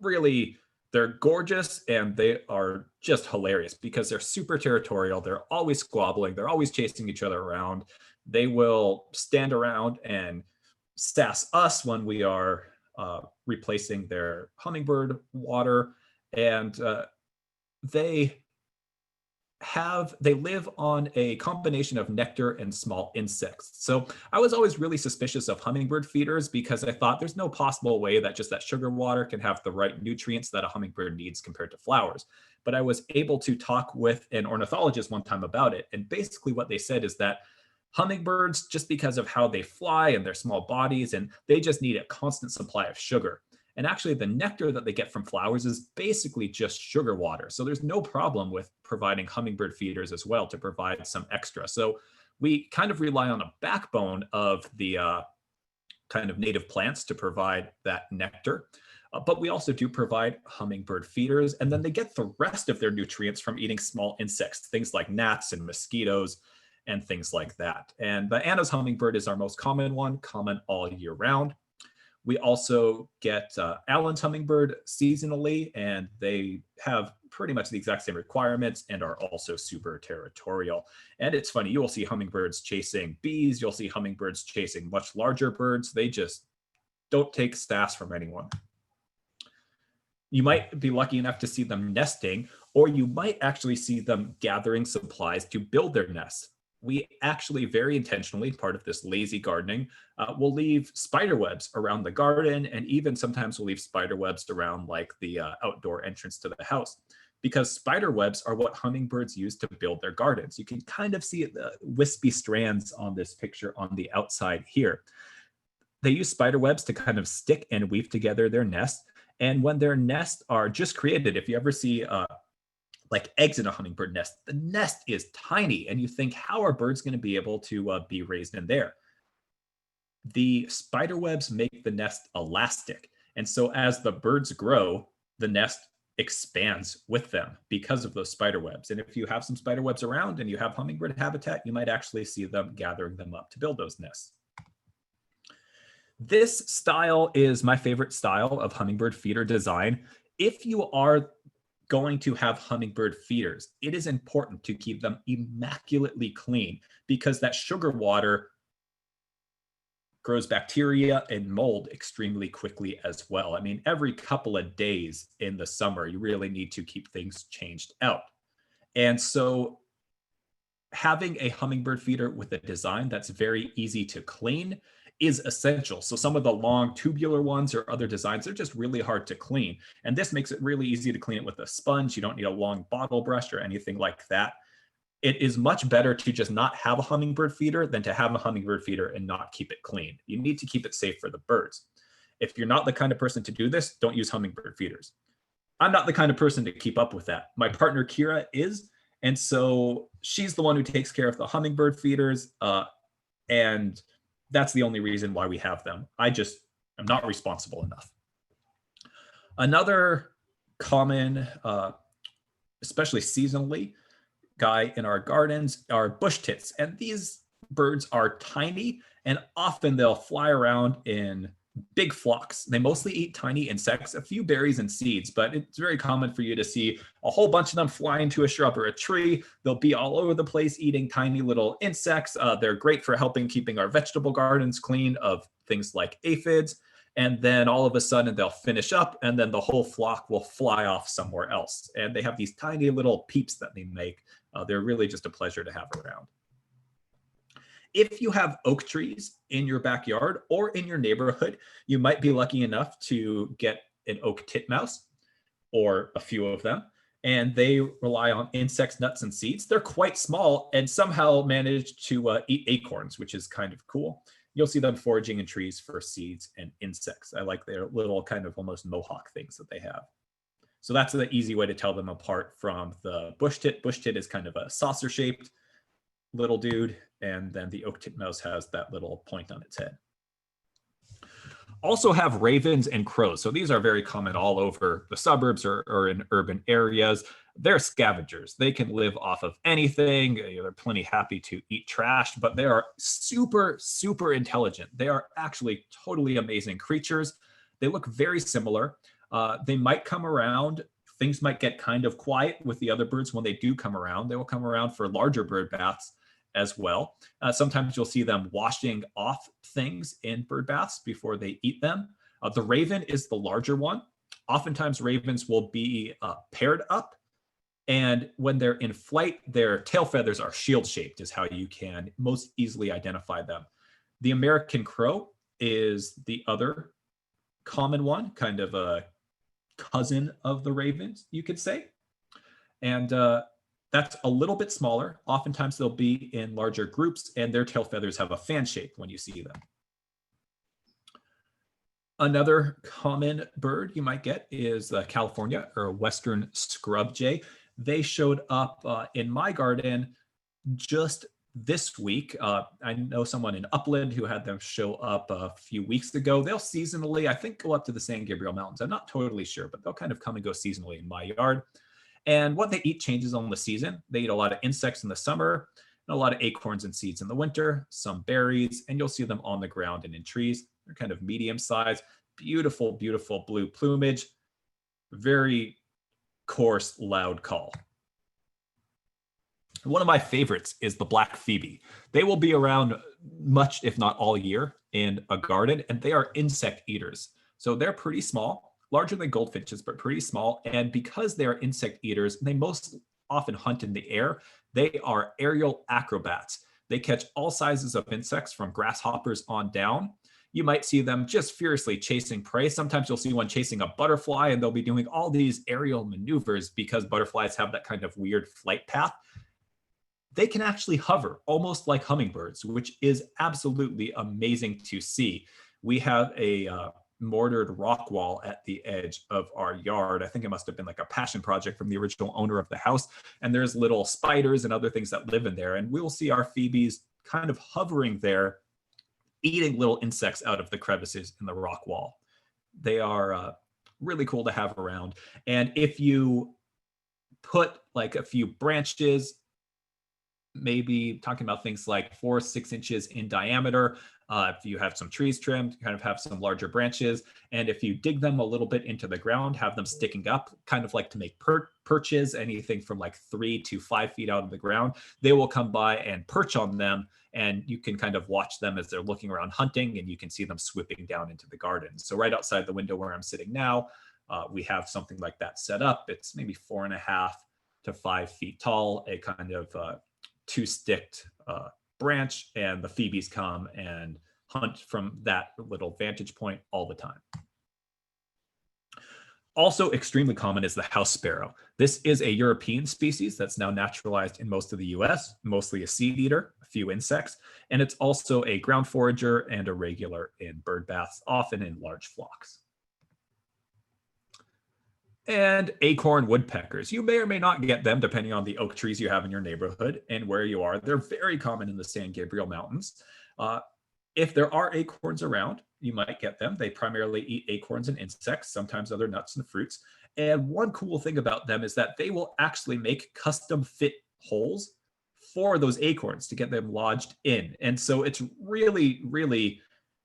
really, they're gorgeous, and they are just hilarious because they're super territorial. They're always squabbling. They're always chasing each other around. They will stand around and sass us when we are replacing their hummingbird water. And they live on a combination of nectar and small insects. So I was always really suspicious of hummingbird feeders, because I thought there's no possible way that just that sugar water can have the right nutrients that a hummingbird needs compared to flowers. But I was able to talk with an ornithologist one time about it. And basically what they said is that hummingbirds, just because of how they fly and their small bodies, and they just need a constant supply of sugar. And actually the nectar that they get from flowers is basically just sugar water. So there's no problem with providing hummingbird feeders as well to provide some extra. So we kind of rely on a backbone of the kind of native plants to provide that nectar. But we also do provide hummingbird feeders, and then they get the rest of their nutrients from eating small insects, things like gnats and mosquitoes and things like that. And the Anna's hummingbird is our most common one, common all year round. We also get Allen's hummingbird seasonally, and they have pretty much the exact same requirements and are also super territorial. And it's funny, you will see hummingbirds chasing bees, you'll see hummingbirds chasing much larger birds. They just don't take sass from anyone. You might be lucky enough to see them nesting, or you might actually see them gathering supplies to build their nests. we actually very intentionally, part of this lazy gardening, will leave spider webs around the garden, and even sometimes we'll leave spider webs around like the outdoor entrance to the house, because spider webs are what hummingbirds use to build their gardens. You can kind of see the wispy strands on this picture on the outside here. They use spider webs to kind of stick and weave together their nests. And when their nests are just created, if you ever see like eggs in a hummingbird nest, the nest is tiny, and you think, how are birds going to be able to be raised in there? The spider webs make the nest elastic. And so as the birds grow, the nest expands with them because of those spider webs. And if you have some spider webs around and you have hummingbird habitat, you might actually see them gathering them up to build those nests. This style is my favorite style of hummingbird feeder design. If you are going to have hummingbird feeders, it is important to keep them immaculately clean, because that sugar water grows bacteria and mold extremely quickly as well. I mean, every couple of days in the summer, you really need to keep things changed out. And so having a hummingbird feeder with a design that's very easy to clean is essential. So some of the long tubular ones or other designs, they're just really hard to clean. And this makes it really easy to clean it with a sponge. You don't need a long bottle brush or anything like that. It is much better to just not have a hummingbird feeder than to have a hummingbird feeder and not keep it clean. You need to keep it safe for the birds. If you're not the kind of person to do this, don't use hummingbird feeders. I'm not the kind of person to keep up with that. My partner Kira is, and so she's the one who takes care of the hummingbird feeders, and that's the only reason why we have them. I just am not responsible enough. Another common, especially seasonally, guy in our gardens are bush tits. And these birds are tiny, and often they'll fly around in big flocks. They mostly eat tiny insects, a few berries and seeds, but it's very common for you to see a whole bunch of them fly into a shrub or a tree. They'll be all over the place eating tiny little insects. They're great for helping keeping our vegetable gardens clean of things like aphids. And then all of a sudden they'll finish up, and then the whole flock will fly off somewhere else. And they have these tiny little peeps that they make. They're really just a pleasure to have around. If you have oak trees in your backyard or in your neighborhood, you might be lucky enough to get an oak titmouse or a few of them, and they rely on insects, nuts, and seeds. They're quite small and somehow manage to eat acorns, which is kind of cool. You'll see them foraging in trees for seeds and insects. I like their little kind of almost mohawk things that they have. So that's the easy way to tell them apart from the bush tit. Bush tit is kind of a saucer-shaped little dude, and then the oak titmouse has that little point on its head. Also have ravens and crows. So these are very common all over the suburbs or in urban areas. They're scavengers. They can live off of anything. They're plenty happy to eat trash, but they are super, super intelligent. They are actually totally amazing creatures. They look very similar. They might come around. Things might get kind of quiet with the other birds when they do come around. They will come around for larger bird baths as well. Sometimes you'll see them washing off things in bird baths before they eat them. The raven is the larger one. Oftentimes ravens will be paired up, and when they're in flight, their tail feathers are shield-shaped is how you can most easily identify them. The American crow is the other common one, kind of a cousin of the ravens, you could say. And that's a little bit smaller. Oftentimes they'll be in larger groups, and their tail feathers have a fan shape when you see them. Another common bird you might get is California or western scrub jay. They showed up in my garden just this week. I know someone in Upland who had them show up a few weeks ago. They'll seasonally, I think, go up to the San Gabriel Mountains. I'm not totally sure, but they'll kind of come and go seasonally in my yard. And what they eat changes on the season. They eat a lot of insects in the summer, and a lot of acorns and seeds in the winter, some berries, and you'll see them on the ground and in trees. They're kind of medium sized, beautiful, beautiful blue plumage, very coarse, loud call. One of my favorites is the black phoebe. They will be around much, if not all year, in a garden, and they are insect eaters. So they're pretty small, larger than goldfinches, but pretty small. And because they are insect eaters, they most often hunt in the air. They are aerial acrobats. They catch all sizes of insects from grasshoppers on down. You might see them just furiously chasing prey. Sometimes you'll see one chasing a butterfly, and they'll be doing all these aerial maneuvers because butterflies have that kind of weird flight path. They can actually hover almost like hummingbirds, which is absolutely amazing to see. We have a mortared rock wall at the edge of our yard. I think it must have been like a passion project from the original owner of the house. And there's little spiders and other things that live in there. And we'll see our phoebes kind of hovering there, eating little insects out of the crevices in the rock wall. They are really cool to have around. And if you put like a few branches, maybe talking about things like 4 or 6 inches in diameter. If you have some trees trimmed, kind of have some larger branches. And if you dig them a little bit into the ground, have them sticking up, kind of like to make perches, anything from like 3 to 5 feet out of the ground, they will come by and perch on them. And you can kind of watch them as they're looking around hunting, and you can see them swooping down into the garden. So right outside the window where I'm sitting now, we have something like that set up. It's maybe 4.5 to 5 feet tall, a kind of 2-sticked branch, and the phoebes come and hunt from that little vantage point all the time. Also extremely common is the house sparrow. This is a European species that's now naturalized in most of the US, mostly a seed eater, a few insects, and it's also a ground forager and a regular in bird baths, often in large flocks. And acorn woodpeckers. You may or may not get them depending on the oak trees you have in your neighborhood and where you are. They're very common in the San Gabriel Mountains. If there are acorns around, you might get them. They primarily eat acorns and insects, sometimes other nuts and fruits. And one cool thing about them is that they will actually make custom fit holes for those acorns to get them lodged in. And so it's really, really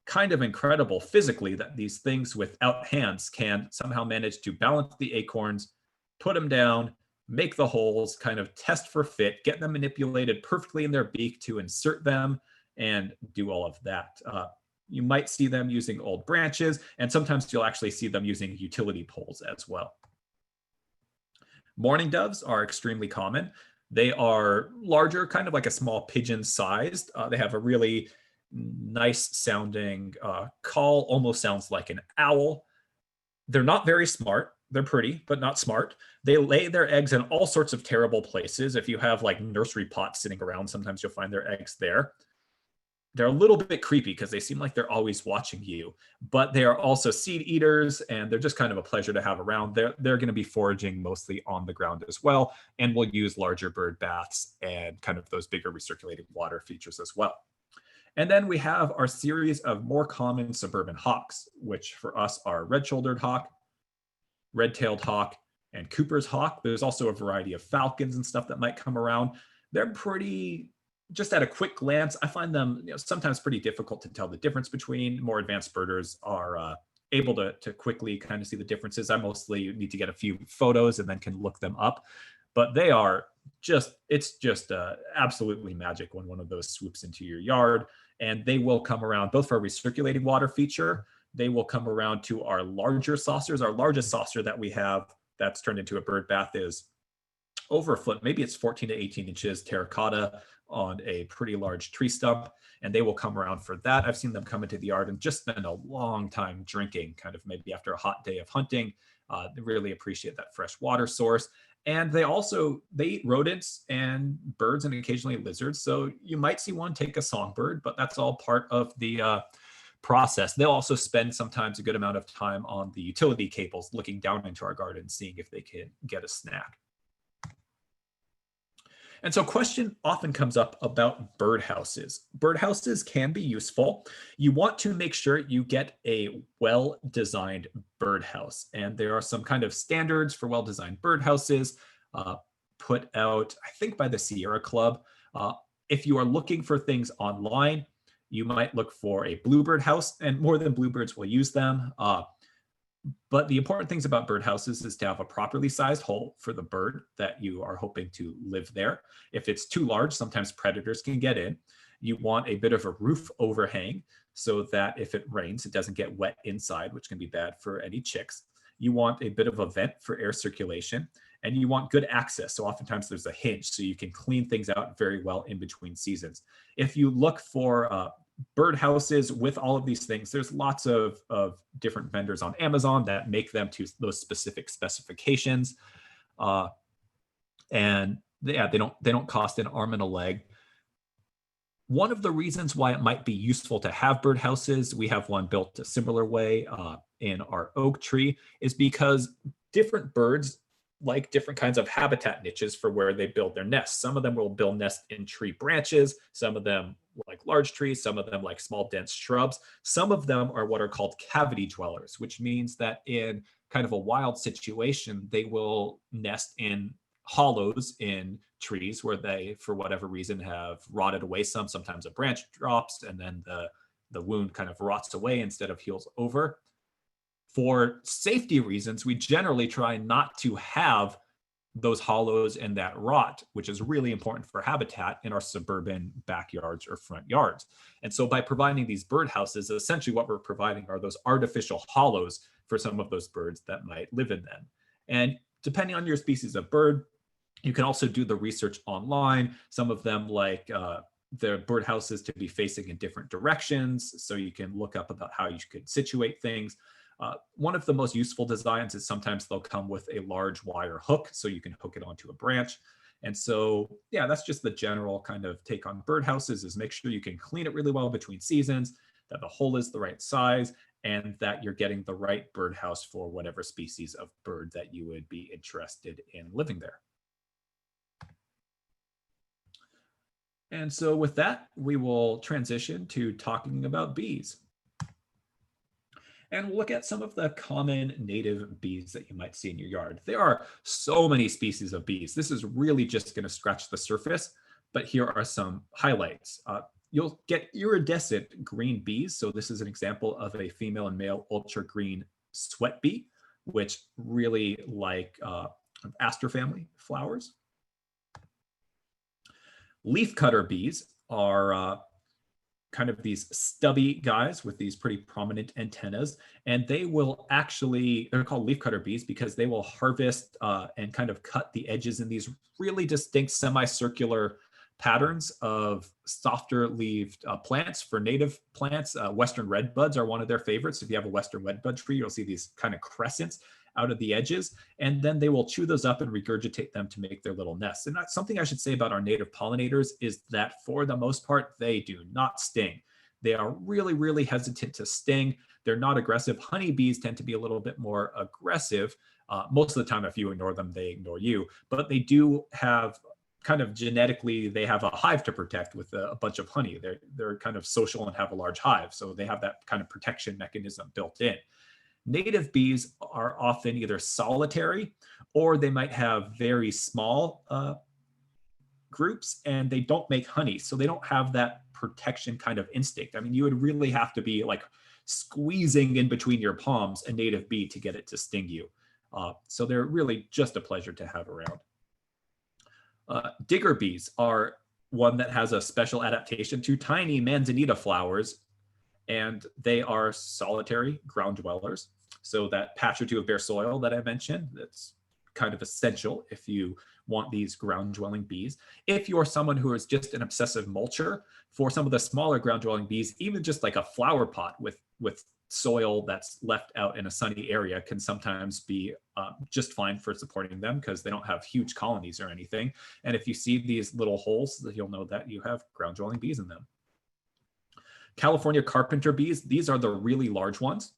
kind of incredible physically that these things without hands can somehow manage to balance the acorns, put them down, make the holes, kind of test for fit, get them manipulated perfectly in their beak to insert them, and do all of that. You might see them using old branches, and sometimes you'll actually see them using utility poles as well. Mourning doves are extremely common. They are larger, kind of like a small pigeon sized. They have a really nice sounding call, almost sounds like an owl. They're not very smart. They're pretty, but not smart. They lay their eggs in all sorts of terrible places. If you have like nursery pots sitting around, sometimes you'll find their eggs there. They're a little bit creepy because they seem like they're always watching you, but they are also seed eaters, and they're just kind of a pleasure to have around. They're going to be foraging mostly on the ground as well, and will use larger bird baths and kind of those bigger recirculating water features as well. And then we have our series of more common suburban hawks, which for us are red-shouldered hawk, red-tailed hawk, and Cooper's hawk. There's also a variety of falcons and stuff that might come around. They're pretty, just at a quick glance, I find them sometimes pretty difficult to tell the difference between. More advanced birders are able to quickly kind of see the differences. I mostly need to get a few photos and then can look them up. But they are it's just absolutely magic when one of those swoops into your yard. And they will come around both for a recirculating water feature. They will come around to our larger saucers. Our largest saucer that we have that's turned into a bird bath is over a foot. Maybe it's 14 to 18 inches terracotta on a pretty large tree stump. And they will come around for that. I've seen them come into the yard and just spend a long time drinking, kind of maybe after a hot day of hunting. They really appreciate that fresh water source. And they eat rodents and birds and occasionally lizards. So you might see one take a songbird, but that's all part of the process. They'll also spend sometimes a good amount of time on the utility cables, looking down into our garden, seeing if they can get a snack. And so question often comes up about birdhouses. Birdhouses can be useful. You want to make sure you get a well-designed birdhouse. And there are some kind of standards for well-designed birdhouses put out, I think, by the Sierra Club. If you are looking for things online, you might look for a bluebird house, and more than bluebirds will use them. But the important things about birdhouses is to have a properly sized hole for the bird that you are hoping to live there. If it's too large, sometimes predators can get in. You want a bit of a roof overhang so that if it rains, it doesn't get wet inside, which can be bad for any chicks. You want a bit of a vent for air circulation. and you want good access. So oftentimes there's a hinge, so you can clean things out very well in between seasons. If you look for birdhouses with all of these things, there's lots of different vendors on Amazon that make them to those specific specifications. And yeah, they don't cost an arm and a leg. One of the reasons why it might be useful to have birdhouses, we have one built a similar way in our oak tree, is because different birds like different kinds of habitat niches for where they build their nests. Some of them will build nests in tree branches, some of them like large trees, some of them like small dense shrubs. Some of them are what are called cavity dwellers, which means that in kind of a wild situation, they will nest in hollows in trees where they, for whatever reason, have rotted away sometimes a branch drops and then the wound kind of rots away instead of heals over. For safety reasons, we generally try not to have those hollows and that rot, which is really important for habitat in our suburban backyards or front yards. And so by providing these birdhouses, essentially what we're providing are those artificial hollows for some of those birds that might live in them. And depending on your species of bird, you can also do the research online. Some of them like the birdhouses to be facing in different directions. So you can look up about how you could situate things. One of the most useful designs is sometimes they'll come with a large wire hook, so you can hook it onto a branch. And so, yeah, that's just the general kind of take on birdhouses, is make sure you can clean it really well between seasons, that the hole is the right size, and that you're getting the right birdhouse for whatever species of bird that you would be interested in living there. And so with that, we will transition to talking about bees. And we'll look at some of the common native bees that you might see in your yard. There are so many species of bees. This is really just going to scratch the surface, but here are some highlights. You'll get iridescent green bees. So this is an example of a female and male ultra green sweat bee, which really like aster family flowers. Leafcutter bees are kind of these stubby guys with these pretty prominent antennas, and they will actually, they're called leafcutter bees because they will harvest and kind of cut the edges in these really distinct semicircular patterns of softer leaved plants. For native plants, western redbuds are one of their favorites. If you have a western redbud tree, you'll see these kind of crescents out of the edges, and then they will chew those up and regurgitate them to make their little nests. And that's something I should say about our native pollinators is that for the most part, they do not sting. They are really, really hesitant to sting. They're not aggressive. Honeybees tend to be a little bit more aggressive. Most of the time, if you ignore them, they ignore you, but they do have kind of genetically, they have a hive to protect with a bunch of honey. They're kind of social and have a large hive. So they have that kind of protection mechanism built in. Native bees are often either solitary or they might have very small groups and they don't make honey. So they don't have that protection kind of instinct. I mean, you would really have to be like squeezing in between your palms a native bee to get it to sting you. So they're really just a pleasure to have around. Digger bees are one that has a special adaptation to tiny manzanita flowers, and they are solitary ground dwellers. So that patch or two of bare soil that I mentioned, that's kind of essential if you want these ground dwelling bees. If you're someone who is just an obsessive mulcher, for some of the smaller ground dwelling bees, even just like a flower pot with soil that's left out in a sunny area can sometimes be just fine for supporting them because they don't have huge colonies or anything. And if you see these little holes, you'll know that you have ground dwelling bees in them. California carpenter bees, these are the really large ones.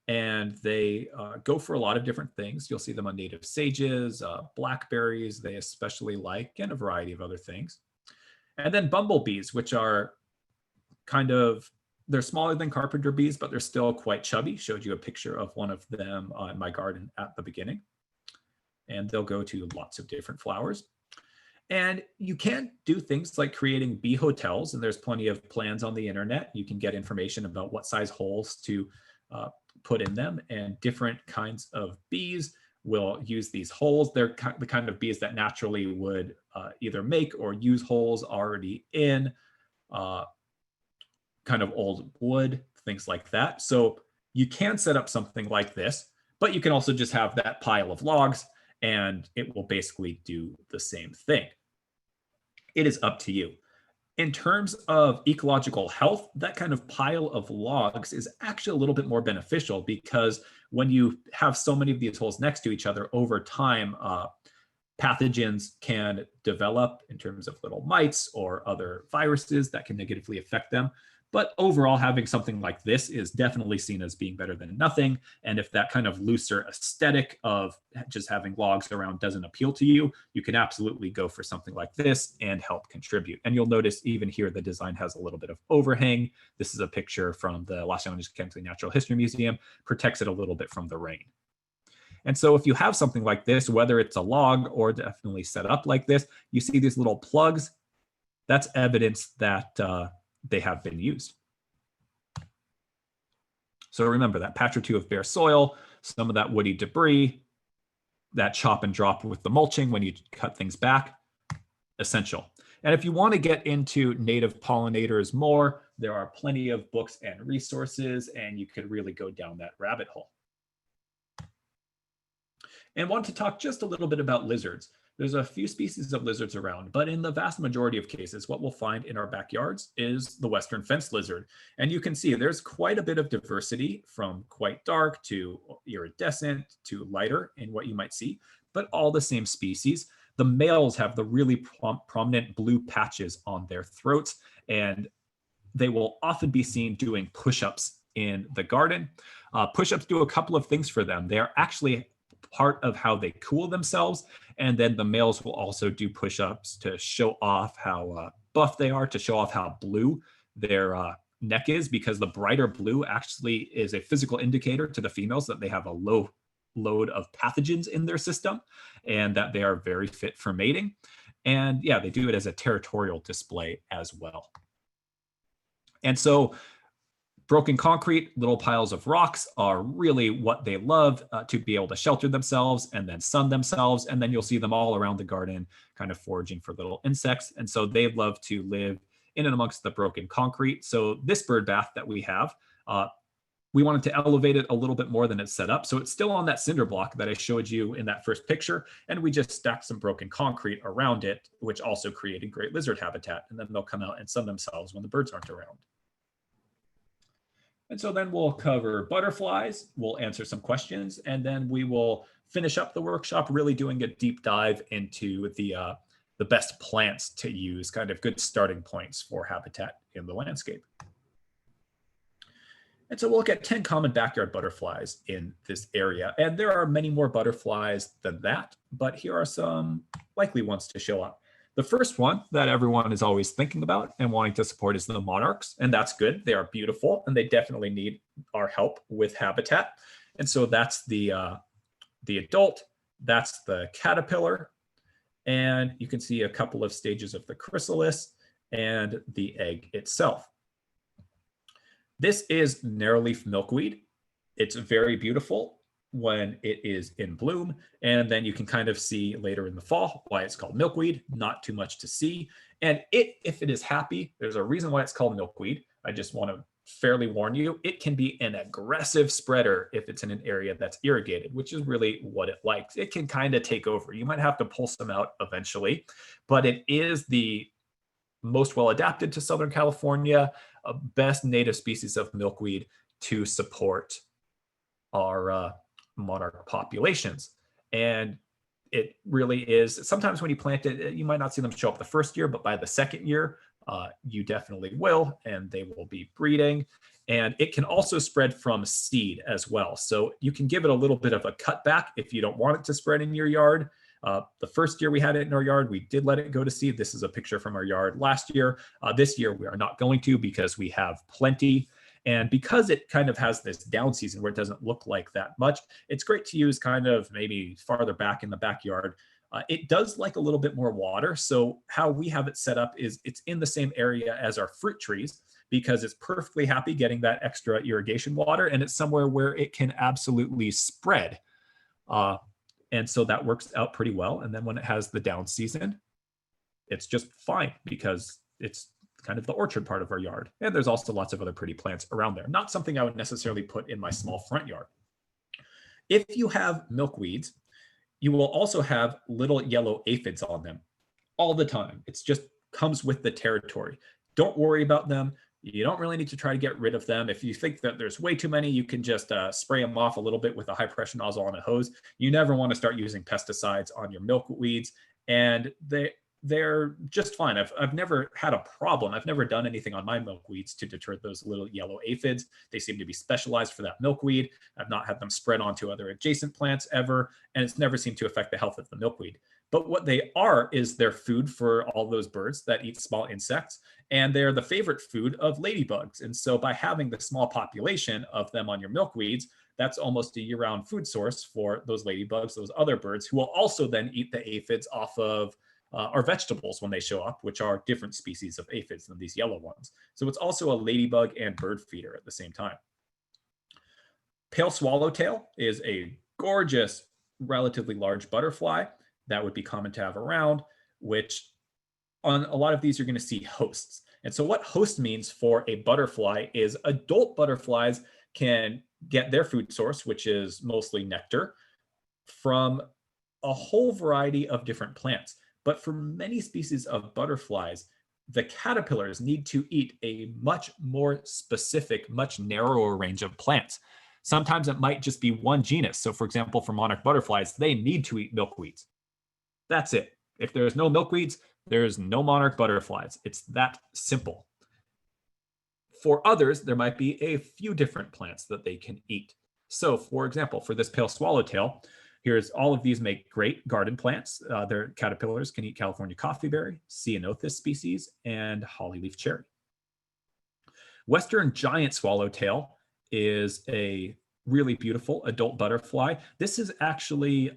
And they go for a lot of different things. You'll see them on native sages, blackberries, they especially like, and a variety of other things. And then bumblebees, which are kind of, they're smaller than carpenter bees, but they're still quite chubby. Showed you a picture of one of them in my garden at the beginning. And they'll go to lots of different flowers. And you can do things like creating bee hotels, and there's plenty of plans on the internet. You can get information about what size holes to put in them, and different kinds of bees will use these holes. They're the kind of bees that naturally would either make or use holes already in kind of old wood, things like that. So you can set up something like this, but you can also just have that pile of logs and it will basically do the same thing. It is up to you. In terms of ecological health, that kind of pile of logs is actually a little bit more beneficial, because when you have so many of these holes next to each other over time, pathogens can develop in terms of little mites or other viruses that can negatively affect them. But overall, having something like this is definitely seen as being better than nothing. And if that kind of looser aesthetic of just having logs around doesn't appeal to you, you can absolutely go for something like this and help contribute. And you'll notice even here, the design has a little bit of overhang. This is a picture from the Los Angeles County Natural History Museum, protects it a little bit from the rain. And so if you have something like this, whether it's a log or definitely set up like this, you see these little plugs, that's evidence that they have been used. So remember that patch or two of bare soil, some of that woody debris, that chop and drop with the mulching when you cut things back, essential. And if you want to get into native pollinators more, there are plenty of books and resources, and you could really go down that rabbit hole. And want to talk just a little bit about lizards. There's a few species of lizards around, but in the vast majority of cases, what we'll find in our backyards is the western fence lizard. And you can see there's quite a bit of diversity, from quite dark to iridescent to lighter in what you might see, but all the same species. The males have the really prominent blue patches on their throats, and they will often be seen doing push-ups in the garden. Push-ups do a couple of things for them. They are actually part of how they cool themselves. And then the males will also do push-ups to show off how buff they are, to show off how blue their neck is, because the brighter blue actually is a physical indicator to the females that they have a low load of pathogens in their system and that they are very fit for mating. And yeah, they do it as a territorial display as well. And so broken concrete, little piles of rocks are really what they love, to be able to shelter themselves and then sun themselves. And then you'll see them all around the garden kind of foraging for little insects. And so they love to live in and amongst the broken concrete. So this bird bath that we have, we wanted to elevate it a little bit more than it's set up. So it's still on that cinder block that I showed you in that first picture. And we just stacked some broken concrete around it, which also created great lizard habitat. And then they'll come out and sun themselves when the birds aren't around. And so then we'll cover butterflies, we'll answer some questions, and then we will finish up the workshop really doing a deep dive into the best plants to use, kind of good starting points for habitat in the landscape. And so we'll look at 10 common backyard butterflies in this area. And there are many more butterflies than that, but here are some likely ones to show up. The first one that everyone is always thinking about and wanting to support is the monarchs, and that's good. They are beautiful, and they definitely need our help with habitat. And so that's the adult, that's the caterpillar, and you can see a couple of stages of the chrysalis and the egg itself. This is narrowleaf milkweed. It's very beautiful when it is in bloom, and then you can kind of see later in the fall why it's called milkweed. Not too much to see. And if it is happy, there's a reason why it's called milkweed. I just want to fairly warn you, it can be an aggressive spreader if it's in an area that's irrigated, which is really what it likes. It can kind of take over. You might have to pull some out eventually, but it is the most well adapted to Southern California, best native species of milkweed to support our monarch populations. And it really is, sometimes when you plant it, you might not see them show up the first year, but by the second year, you definitely will, and they will be breeding. And it can also spread from seed as well. So you can give it a little bit of a cutback if you don't want it to spread in your yard. The first year we had it in our yard, we did let it go to seed. This is a picture from our yard last year. This year we are not going to, because we have plenty. And because it kind of has this down season where it doesn't look like that much, it's great to use kind of maybe farther back in the backyard. It does like a little bit more water. So how we have it set up is it's in the same area as our fruit trees, because it's perfectly happy getting that extra irrigation water, and it's somewhere where it can absolutely spread. And so that works out pretty well. And then when it has the down season, it's just fine, because it's kind of the orchard part of our yard. And there's also lots of other pretty plants around there. Not something I would necessarily put in my small front yard. If you have milkweeds, You will also have little yellow aphids on them all the time. It's just comes with the territory. Don't worry about them. You don't really need to try to get rid of them. If you think that there's way too many, you can just spray them off a little bit with a high pressure nozzle on a hose. You never want to start using pesticides on your milkweeds, and they're just fine. I've never had a problem. I've never done anything on my milkweeds to deter those little yellow aphids. They seem to be specialized for that milkweed. I've not had them spread onto other adjacent plants ever, and it's never seemed to affect the health of the milkweed. But what they are is they're food for all those birds that eat small insects, and they're the favorite food of ladybugs. And so by having the small population of them on your milkweeds, that's almost a year-round food source for those ladybugs, those other birds, who will also then eat the aphids off of our vegetables when they show up, which are different species of aphids than these yellow ones. So it's also a ladybug and bird feeder at the same time. Pale swallowtail is a gorgeous, relatively large butterfly that would be common to have around, which on a lot of these, you're going to see hosts. And so what host means for a butterfly is adult butterflies can get their food source, which is mostly nectar, from a whole variety of different plants. But for many species of butterflies, the caterpillars need to eat a much more specific, much narrower range of plants. Sometimes it might just be one genus. So for example, for monarch butterflies, they need to eat milkweeds. That's it. If there's no milkweeds, there's no monarch butterflies. It's that simple. For others, there might be a few different plants that they can eat. So for example, for this pale swallowtail, here's all of these make great garden plants. Their caterpillars can eat California coffeeberry, ceanothus species, and hollyleaf cherry. Western giant swallowtail is a really beautiful adult butterfly. This is actually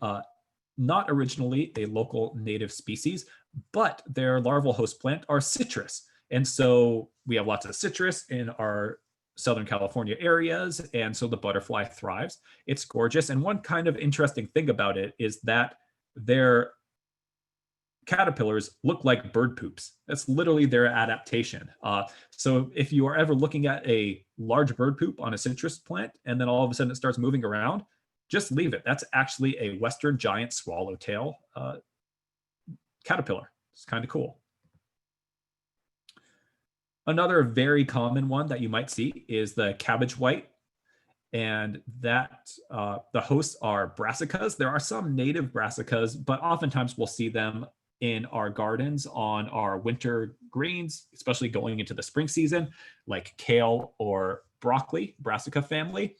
not originally a local native species, but their larval host plant are citrus. And so we have lots of citrus in our Southern California areas, and so the butterfly thrives. It's gorgeous. And one kind of interesting thing about it is that their caterpillars look like bird poops. That's literally their adaptation. So if you are ever looking at a large bird poop on a citrus plant, and then all of a sudden it starts moving around, just leave it. That's actually a Western giant swallowtail caterpillar. It's kind of cool. Another very common one that you might see is the cabbage white, and that the hosts are brassicas. There are some native brassicas, but oftentimes we'll see them in our gardens on our winter greens, especially going into the spring season, like kale or broccoli, brassica family.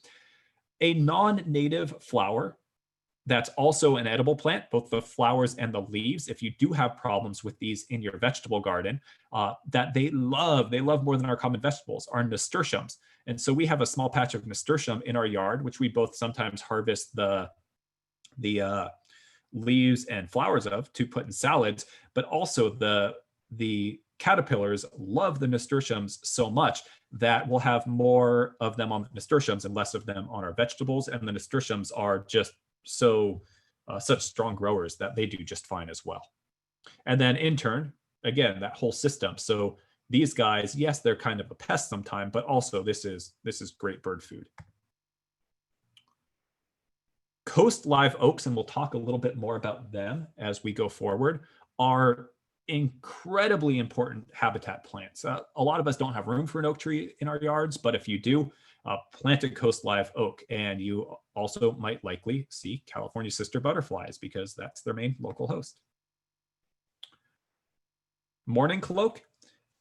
A non-native flower that's also an edible plant, both the flowers and the leaves. If you do have problems with these in your vegetable garden, that they love more than our common vegetables, are nasturtiums. And so we have a small patch of nasturtium in our yard, which we both sometimes harvest the leaves and flowers of to put in salads, but also the caterpillars love the nasturtiums so much that we'll have more of them on the nasturtiums and less of them on our vegetables. And the nasturtiums are just such strong growers that they do just fine as well. And then in turn, again, that whole system. So these guys, yes, they're kind of a pest sometime, but also this is great bird food. Coast live oaks, and we'll talk a little bit more about them as we go forward, are incredibly important habitat plants. A lot of us don't have room for an oak tree in our yards, but if you do, plant a coast live oak, and you also might likely see California sister butterflies because that's their main local host. Morning cloak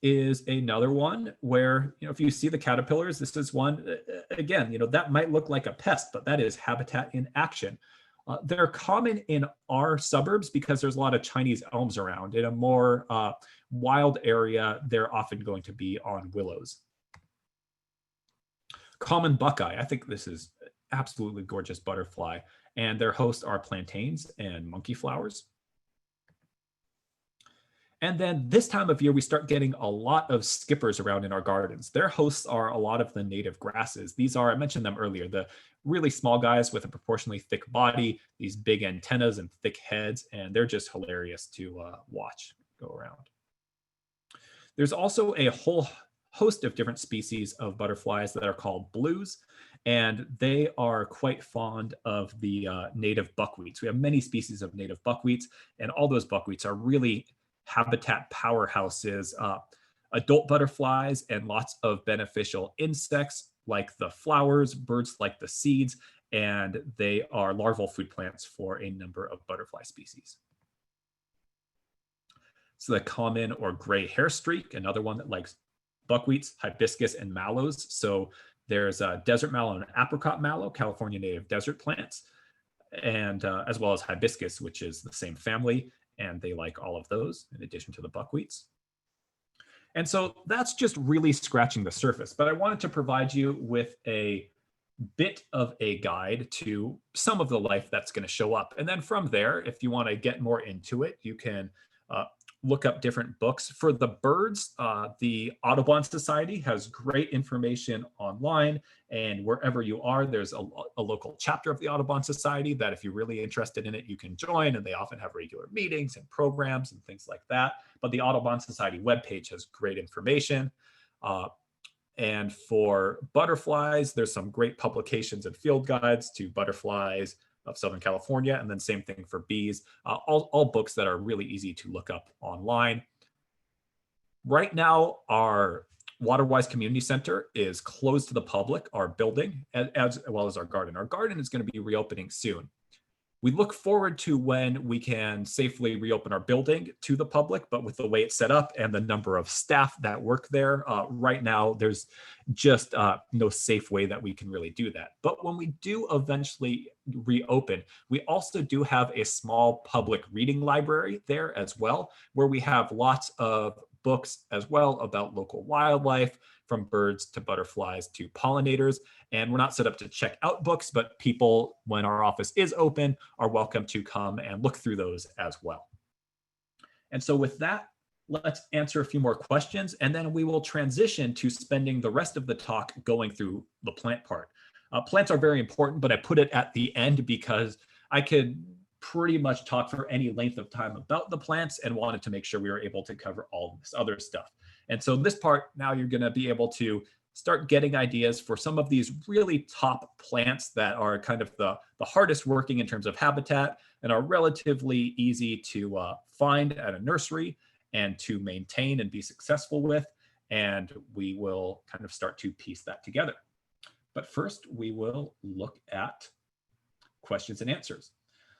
is another one where, if you see the caterpillars, this is one, again, that might look like a pest, but that is habitat in action. They're common in our suburbs because there's a lot of Chinese elms around. In a more wild area, they're often going to be on willows. Common buckeye, I think this is absolutely gorgeous butterfly, and their hosts are plantains and monkey flowers. And then this time of year, we start getting a lot of skippers around in our gardens. Their hosts are a lot of the native grasses. These are, I mentioned them earlier, the really small guys with a proportionally thick body, these big antennas and thick heads, and they're just hilarious to watch go around. There's also a whole host of different species of butterflies that are called blues. and they are quite fond of the native buckwheats. We have many species of native buckwheats, and all those buckwheats are really habitat powerhouses, adult butterflies, and lots of beneficial insects like the flowers, birds like the seeds, and they are larval food plants for a number of butterfly species. So the common or gray hair streak, another one that likes buckwheats, hibiscus, and mallows. So there's a desert mallow and apricot mallow, California native desert plants, and as well as hibiscus, which is the same family, and they like all of those in addition to the buckwheats. And so that's just really scratching the surface, but I wanted to provide you with a bit of a guide to some of the life that's going to show up. And then from there, if you want to get more into it, you can look up different books. For the birds, the Audubon Society has great information online, and wherever you are, there's a local chapter of the Audubon Society that if you're really interested in it, you can join, and they often have regular meetings and programs and things like that. But the Audubon Society webpage has great information. And for butterflies, there's some great publications and field guides to butterflies of Southern California, and then same thing for bees, all books that are really easy to look up online. Right now, our Waterwise Community Center is closed to the public, our building, as well as our garden. Our garden is going to be reopening soon. We look forward to when we can safely reopen our building to the public, but with the way it's set up and the number of staff that work there, right now, there's just no safe way that we can really do that. But when we do eventually reopen, we also do have a small public reading library there as well, where we have lots of books as well about local wildlife, from birds to butterflies to pollinators. And we're not set up to check out books, but people, when our office is open, are welcome to come and look through those as well. And so with that, let's answer a few more questions, and then we will transition to spending the rest of the talk going through the plant part. Plants are very important, but I put it at the end because I could pretty much talk for any length of time about the plants and wanted to make sure we were able to cover all this other stuff. And so this part, now you're going to be able to start getting ideas for some of these really top plants that are kind of the hardest working in terms of habitat and are relatively easy to find at a nursery and to maintain and be successful with. And we will kind of start to piece that together. But first, we will look at questions and answers.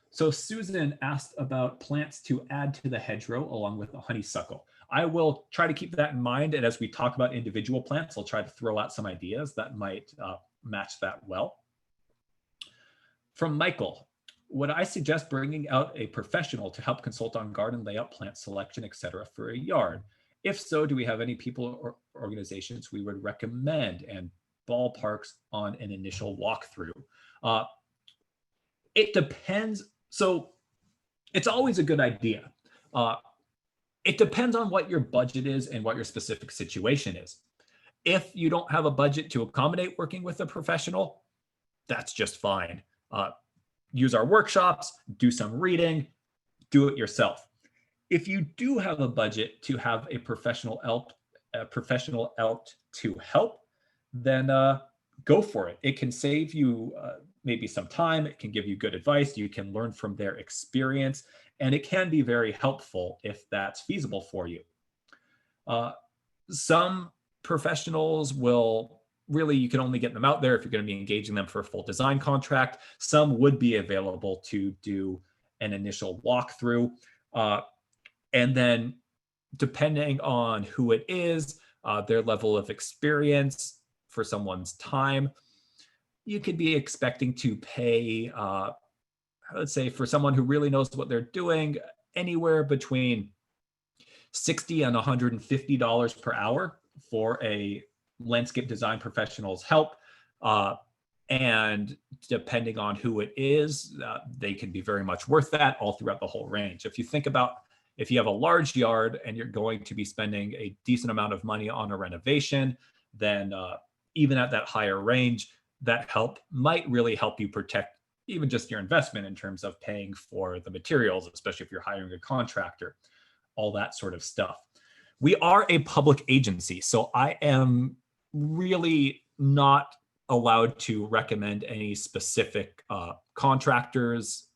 So Susan asked about plants to add to the hedgerow along with the honeysuckle. I will try to keep that in mind. And as we talk about individual plants, I'll try to throw out some ideas that might match that well. From Michael, would I suggest bringing out a professional to help consult on garden layout, plant selection, etc. for a yard? If so, do we have any people or organizations we would recommend, and ballparks on an initial walkthrough? It depends. So it's always a good idea. It depends on what your budget is and what your specific situation is. If you don't have a budget to accommodate working with a professional, that's just fine. Use our workshops, do some reading, do it yourself. If you do have a budget to have a professional out to help, then go for it. It can save you maybe some time. It can give you good advice. You can learn from their experience, and it can be very helpful if that's feasible for you. Some professionals will really, you can only get them out there if you're going to be engaging them for a full design contract. Some would be available to do an initial walkthrough. And then depending on who it is, their level of experience, for someone's time, you could be expecting to pay, let's say for someone who really knows what they're doing, anywhere between $60 and $150 per hour for a landscape design professional's help. And depending on who it is, they can be very much worth that all throughout the whole range. If you think about, if you have a large yard and you're going to be spending a decent amount of money on a renovation, then even at that higher range, that help might really help you protect even just your investment in terms of paying for the materials, especially if you're hiring a contractor, all that sort of stuff. We are a public agency, so I am really not allowed to recommend any specific contractors,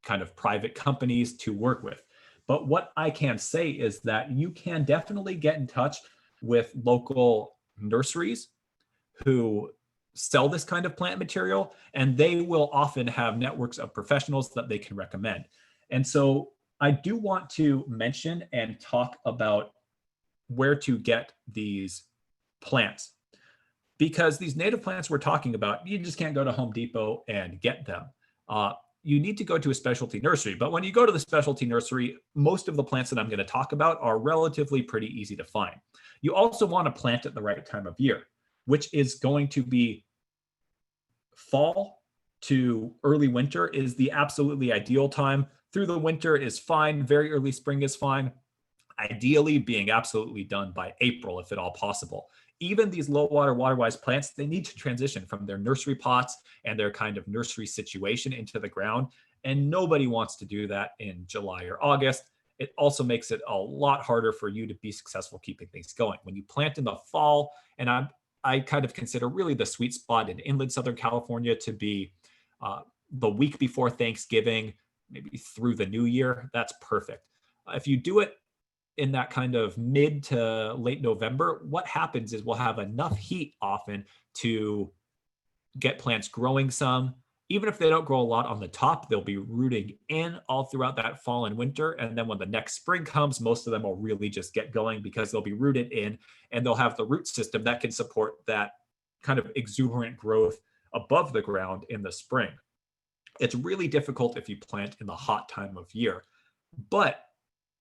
kind of private companies to work with. But what I can say is that you can definitely get in touch with local nurseries who sell this kind of plant material, and they will often have networks of professionals that they can recommend. And so I do want to mention and talk about where to get these plants, because these native plants we're talking about, you just can't go to Home Depot and get them. You need to go to a specialty nursery. But when you go to the specialty nursery, most of the plants that I'm going to talk about are relatively pretty easy to find. You also want to plant at the right time of year, which is going to be fall to early winter is the absolutely ideal time. Through the winter is fine. Very early spring is fine. Ideally being absolutely done by April, if at all possible. Even these low water, water-wise plants, they need to transition from their nursery pots and their kind of nursery situation into the ground. And nobody wants to do that in July or August. It also makes it a lot harder for you to be successful keeping things going. When you plant in the fall, and I kind of consider really the sweet spot in inland Southern California to be the week before Thanksgiving, maybe through the new year, that's perfect. If you do it in that kind of mid to late November, what happens is we'll have enough heat often to get plants growing some. Even if they don't grow a lot on the top, they'll be rooting in all throughout that fall and winter. And then when the next spring comes, most of them will really just get going because they'll be rooted in and they'll have the root system that can support that kind of exuberant growth above the ground in the spring. It's really difficult if you plant in the hot time of year. But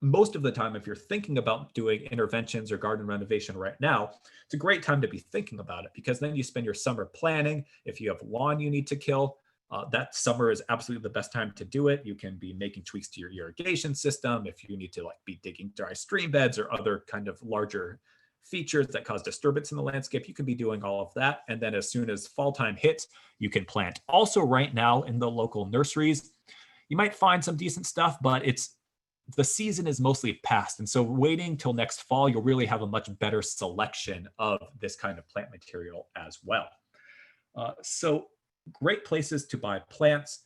most of the time, if you're thinking about doing interventions or garden renovation right now, it's a great time to be thinking about it, because then you spend your summer planning. If you have lawn you need to kill, that summer is absolutely the best time to do it. You can be making tweaks to your irrigation system. If you need to be digging dry stream beds or other kind of larger features that cause disturbance in the landscape, you can be doing all of that. And then as soon as fall time hits, you can plant. Also right now in the local nurseries, you might find some decent stuff, but the season is mostly past. And so waiting till next fall, you'll really have a much better selection of this kind of plant material as well. So great places to buy plants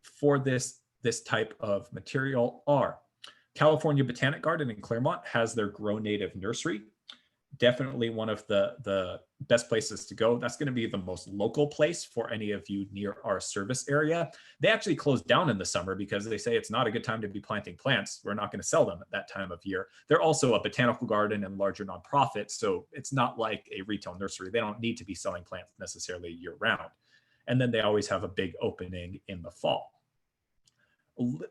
for this type of material are California Botanic Garden in Claremont has their Grow Native nursery. Definitely one of the best places to go. That's going to be the most local place for any of you near our service area. They actually close down in the summer because they say it's not a good time to be planting plants. We're not going to sell them at that time of year. They're also a botanical garden and larger nonprofit, so it's not like a retail nursery. They don't need to be selling plants necessarily year round. And then they always have a big opening in the fall.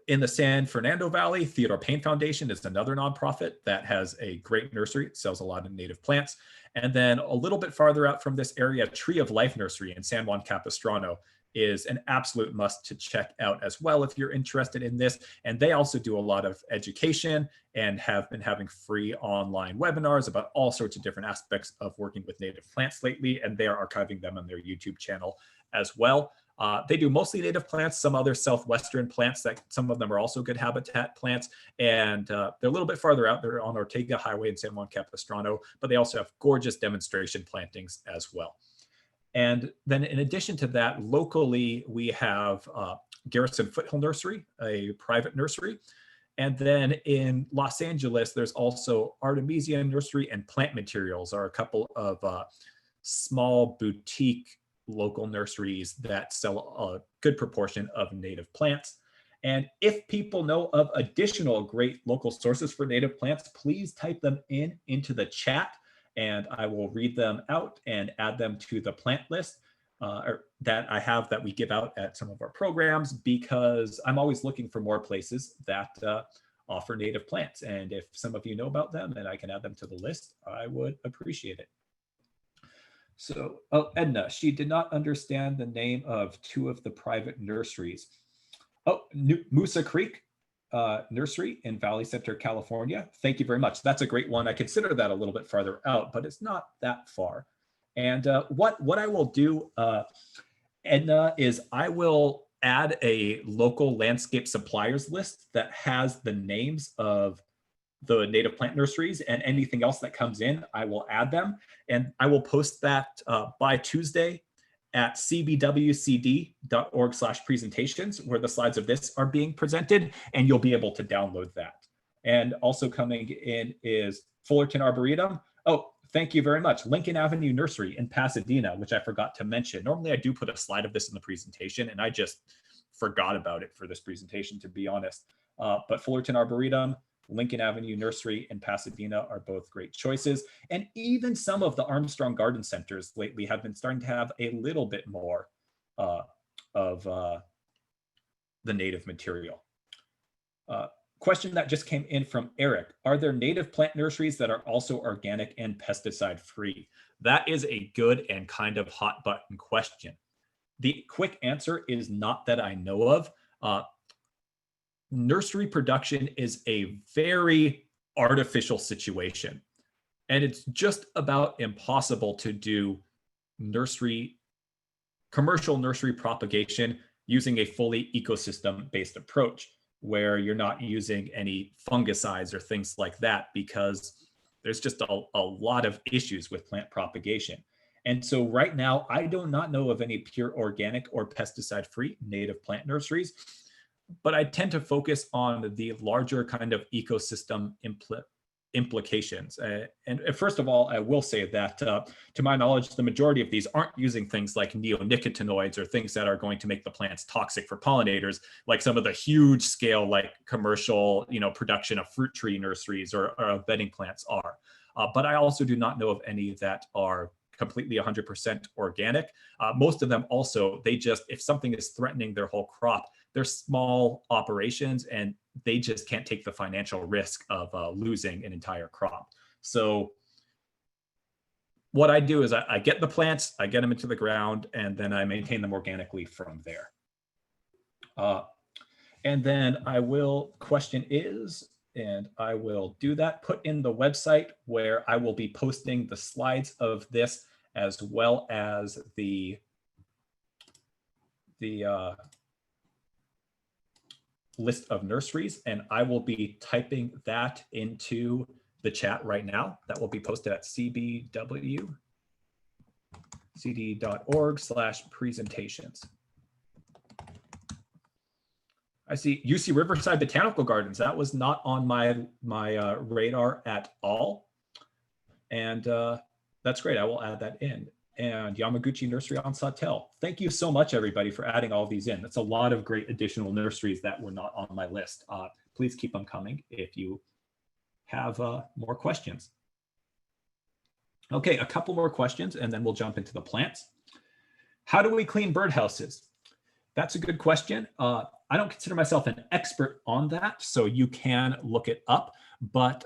In the San Fernando Valley, Theodore Payne Foundation is another nonprofit that has a great nursery. It sells a lot of native plants. And then a little bit farther out from this area, Tree of Life Nursery in San Juan Capistrano is an absolute must to check out as well if you're interested in this. And they also do a lot of education and have been having free online webinars about all sorts of different aspects of working with native plants lately. And they are archiving them on their YouTube channel as well. They do mostly native plants, some other southwestern plants that some of them are also good habitat plants. And they're a little bit farther out. They're on Ortega Highway in San Juan Capistrano, but they also have gorgeous demonstration plantings as well. And then in addition to that, locally, we have Garrison Foothill Nursery, a private nursery. And then in Los Angeles, there's also Artemisia Nursery and Plant Materials are a couple of small boutique local nurseries that sell a good proportion of native plants. And if people know of additional great local sources for native plants, please type them into the chat and I will read them out and add them to the plant list that I have that we give out at some of our programs, because I'm always looking for more places that offer native plants. And if some of you know about them and I can add them to the list, I would appreciate it. So, Edna, she did not understand the name of two of the private nurseries. Oh, Moosa Creek Nursery in Valley Center, California. Thank you very much. That's a great one. I consider that a little bit farther out, but it's not that far. And what I will do, Edna, is I will add a local landscape suppliers list that has the names of the native plant nurseries, and anything else that comes in, I will add them. And I will post that by Tuesday at cbwcd.org/presentations, where the slides of this are being presented, and you'll be able to download that. And also coming in is Fullerton Arboretum. Oh, thank you very much. Lincoln Avenue Nursery in Pasadena, which I forgot to mention. Normally I do put a slide of this in the presentation, and I just forgot about it for this presentation, to be honest. But Fullerton Arboretum, Lincoln Avenue Nursery in Pasadena are both great choices. And even some of the Armstrong Garden Centers lately have been starting to have a little bit more of the native material. Question that just came in from Eric. Are there native plant nurseries that are also organic and pesticide free? That is a good and kind of hot button question. The quick answer is not that I know of. Nursery production is a very artificial situation, and it's just about impossible to do commercial nursery propagation using a fully ecosystem-based approach, where you're not using any fungicides or things like that, because there's just a lot of issues with plant propagation. And so right now, I do not know of any pure organic or pesticide-free native plant nurseries, but I tend to focus on the larger kind of ecosystem implications. And first of all, I will say that to my knowledge, the majority of these aren't using things like neonicotinoids or things that are going to make the plants toxic for pollinators, like some of the huge scale, like commercial, production of fruit tree nurseries or bedding plants are. But I also do not know of any that are completely 100% organic. Most of them also, if something is threatening their whole crop, they're small operations and they just can't take the financial risk of losing an entire crop. So what I do is I get the plants, I get them into the ground, and then I maintain them organically from there. And then I will do that, put in the website where I will be posting the slides of this, as well as the list of nurseries, and I will be typing that into the chat right now. That will be posted at cbwcd.org/presentations. I see UC Riverside Botanical Gardens. That was not on my radar at all, and that's great. I will add that in. And Yamaguchi Nursery on Sawtelle. Thank you so much, everybody, for adding all these in. That's a lot of great additional nurseries that were not on my list. Please keep them coming if you have more questions. Okay, a couple more questions, and then we'll jump into the plants. How do we clean birdhouses? That's a good question. I don't consider myself an expert on that, so you can look it up. But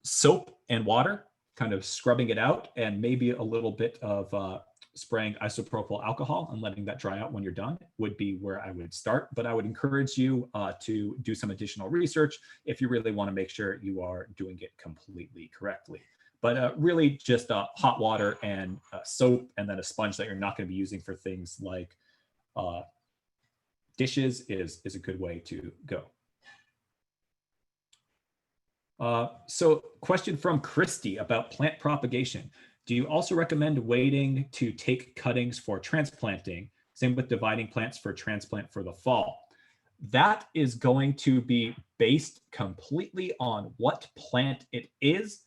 soap and water, kind of scrubbing it out, and maybe a little bit of spraying isopropyl alcohol and letting that dry out when you're done would be where I would start. But I would encourage you to do some additional research if you really want to make sure you are doing it completely correctly. But really just hot water and soap, and then a sponge that you're not going to be using for things like dishes is a good way to go. So question from Christy about plant propagation. Do you also recommend waiting to take cuttings for transplanting? Same with dividing plants for transplant for the fall. That is going to be based completely on what plant it is.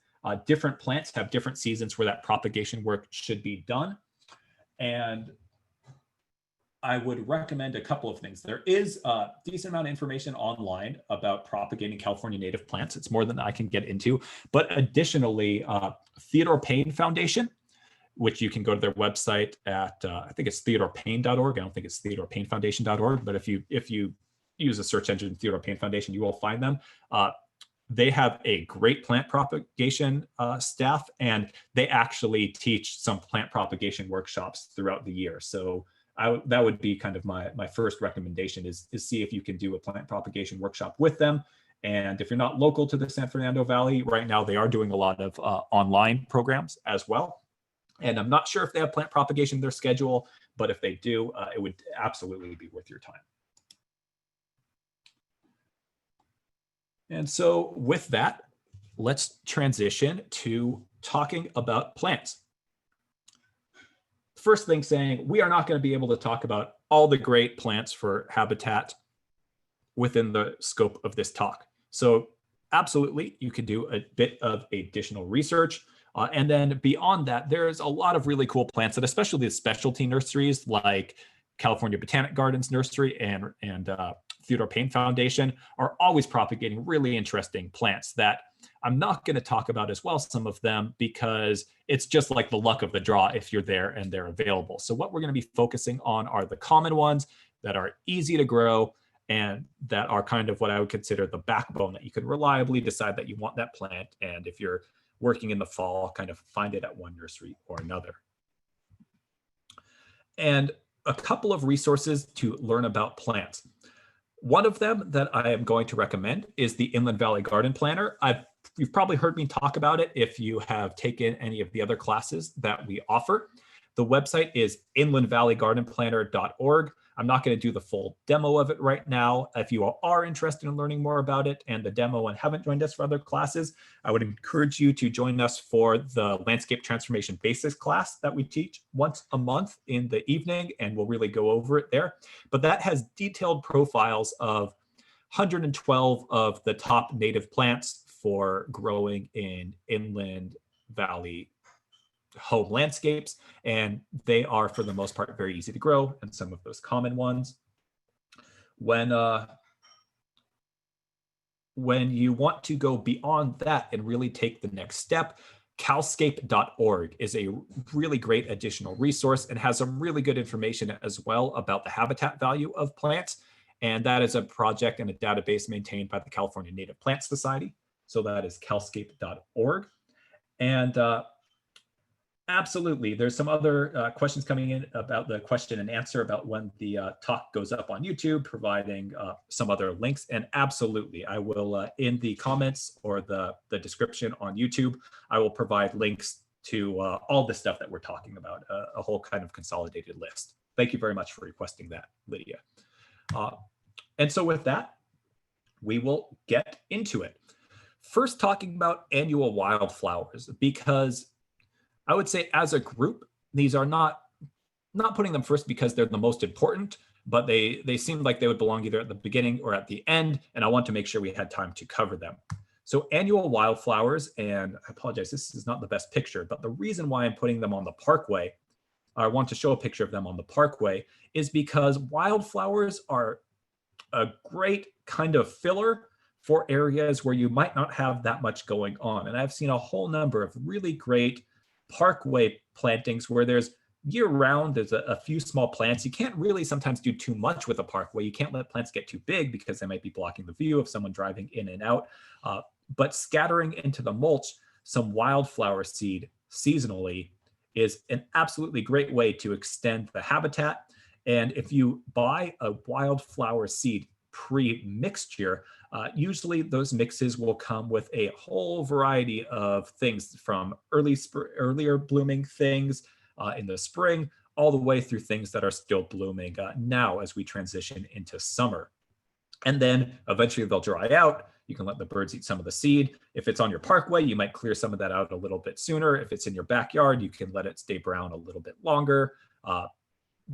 Different plants have different seasons where that propagation work should be done. And I would recommend a couple of things. There is a decent amount of information online about propagating California native plants. It's more than I can get into. But additionally, Theodore Payne Foundation, which you can go to their website at, I think it's theodorepayne.org. I don't think it's theodorepaynefoundation.org, but if you use a search engine, Theodore Payne Foundation, you will find them. They have a great plant propagation staff, and they actually teach some plant propagation workshops throughout the year. So that would be kind of my first recommendation is see if you can do a plant propagation workshop with them. And if you're not local to the San Fernando Valley, right now they are doing a lot of online programs as well. And I'm not sure if they have plant propagation in their schedule, but if they do, it would absolutely be worth your time. And so with that, let's transition to talking about plants. First thing saying, we are not going to be able to talk about all the great plants for habitat within the scope of this talk. So absolutely, you could do a bit of additional research. And then beyond that, there's a lot of really cool plants that especially the specialty nurseries like California Botanic Gardens Nursery and Theodore Payne Foundation are always propagating really interesting plants that I'm not going to talk about as well, some of them, because it's just like the luck of the draw if you're there and they're available. So what we're going to be focusing on are the common ones that are easy to grow and that are kind of what I would consider the backbone that you can reliably decide that you want that plant. And if you're working in the fall, kind of find it at one nursery or another. And a couple of resources to learn about plants. One of them that I am going to recommend is the Inland Valley Garden Planner. You've probably heard me talk about it if you have taken any of the other classes that we offer. The website is inlandvalleygardenplanner.org. I'm not going to do the full demo of it right now. If you are interested in learning more about it and the demo and haven't joined us for other classes, I would encourage you to join us for the Landscape Transformation Basics class that we teach once a month in the evening, and we'll really go over it there. But that has detailed profiles of 112 of the top native plants for growing in inland valley home landscapes, and they are for the most part very easy to grow, and some of those common ones. When you want to go beyond that and really take the next step, calscape.org is a really great additional resource and has some really good information as well about the habitat value of plants. And that is a project and a database maintained by the California Native Plant Society. So that is calscape.org. And absolutely, there's some other questions coming in about the question and answer about when the talk goes up on YouTube, providing some other links. And absolutely, I will, in the comments or the description on YouTube, I will provide links to all the stuff that we're talking about, a whole kind of consolidated list. Thank you very much for requesting that, Lydia. And so with that, we will get into it. First, talking about annual wildflowers, because I would say as a group, these are not putting them first because they're the most important, but they seem like they would belong either at the beginning or at the end, and I want to make sure we had time to cover them. So annual wildflowers, and I apologize, this is not the best picture, but the reason why I'm putting them on the parkway, I want to show a picture of them on the parkway, is because wildflowers are a great kind of filler for areas where you might not have that much going on. And I've seen a whole number of really great parkway plantings where there's year round, there's a few small plants. You can't really sometimes do too much with a parkway. You can't let plants get too big because they might be blocking the view of someone driving in and out. But scattering into the mulch some wildflower seed seasonally is an absolutely great way to extend the habitat. And if you buy a wildflower seed pre-mixture, usually those mixes will come with a whole variety of things from earlier blooming things in the spring, all the way through things that are still blooming now as we transition into summer. And then eventually they'll dry out. You can let the birds eat some of the seed. If it's on your parkway, you might clear some of that out a little bit sooner. If it's in your backyard, you can let it stay brown a little bit longer.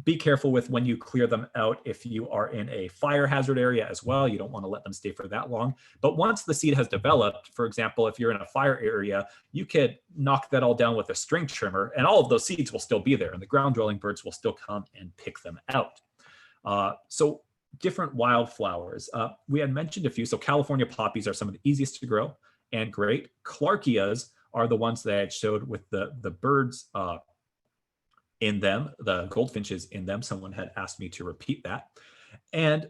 Be careful with when you clear them out if you are in a fire hazard area as well. You don't want to let them stay for that long. But once the seed has developed, for example, if you're in a fire area, you could knock that all down with a string trimmer and all of those seeds will still be there and the ground dwelling birds will still come and pick them out. So different wildflowers. We had mentioned a few. So California poppies are some of the easiest to grow and great. Clarkias are the ones that I had showed with the birds in them, the goldfinches in them. Someone had asked me to repeat that. And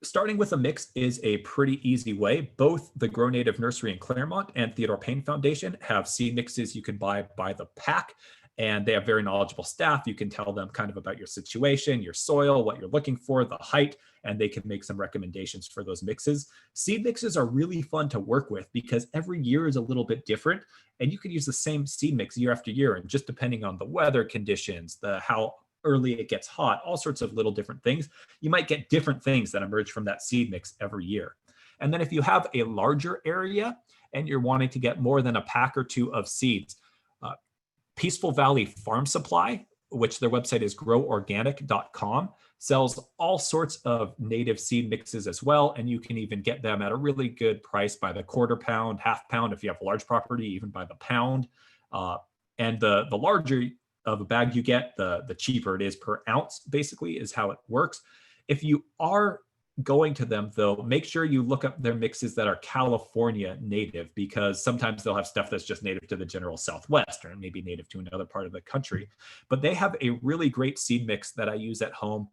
starting with a mix is a pretty easy way. Both the Grow Native Nursery in Claremont and Theodore Payne Foundation have seed mixes you can buy by the pack, and they have very knowledgeable staff. You can tell them kind of about your situation, your soil, what you're looking for, the height, and they can make some recommendations for those mixes. Seed mixes are really fun to work with because every year is a little bit different, and you can use the same seed mix year after year, and just depending on the weather conditions, how early it gets hot, all sorts of little different things, you might get different things that emerge from that seed mix every year. And then if you have a larger area and you're wanting to get more than a pack or two of seeds, Peaceful Valley Farm Supply, which their website is groworganic.com, sells all sorts of native seed mixes as well. And you can even get them at a really good price by the quarter pound, half pound. If you have a large property, even by the pound. And the larger of a bag you get, the cheaper it is per ounce, basically, is how it works. If you are going to them, though, make sure you look up their mixes that are California native, because sometimes they'll have stuff that's just native to the general Southwest or maybe native to another part of the country. But they have a really great seed mix that I use at home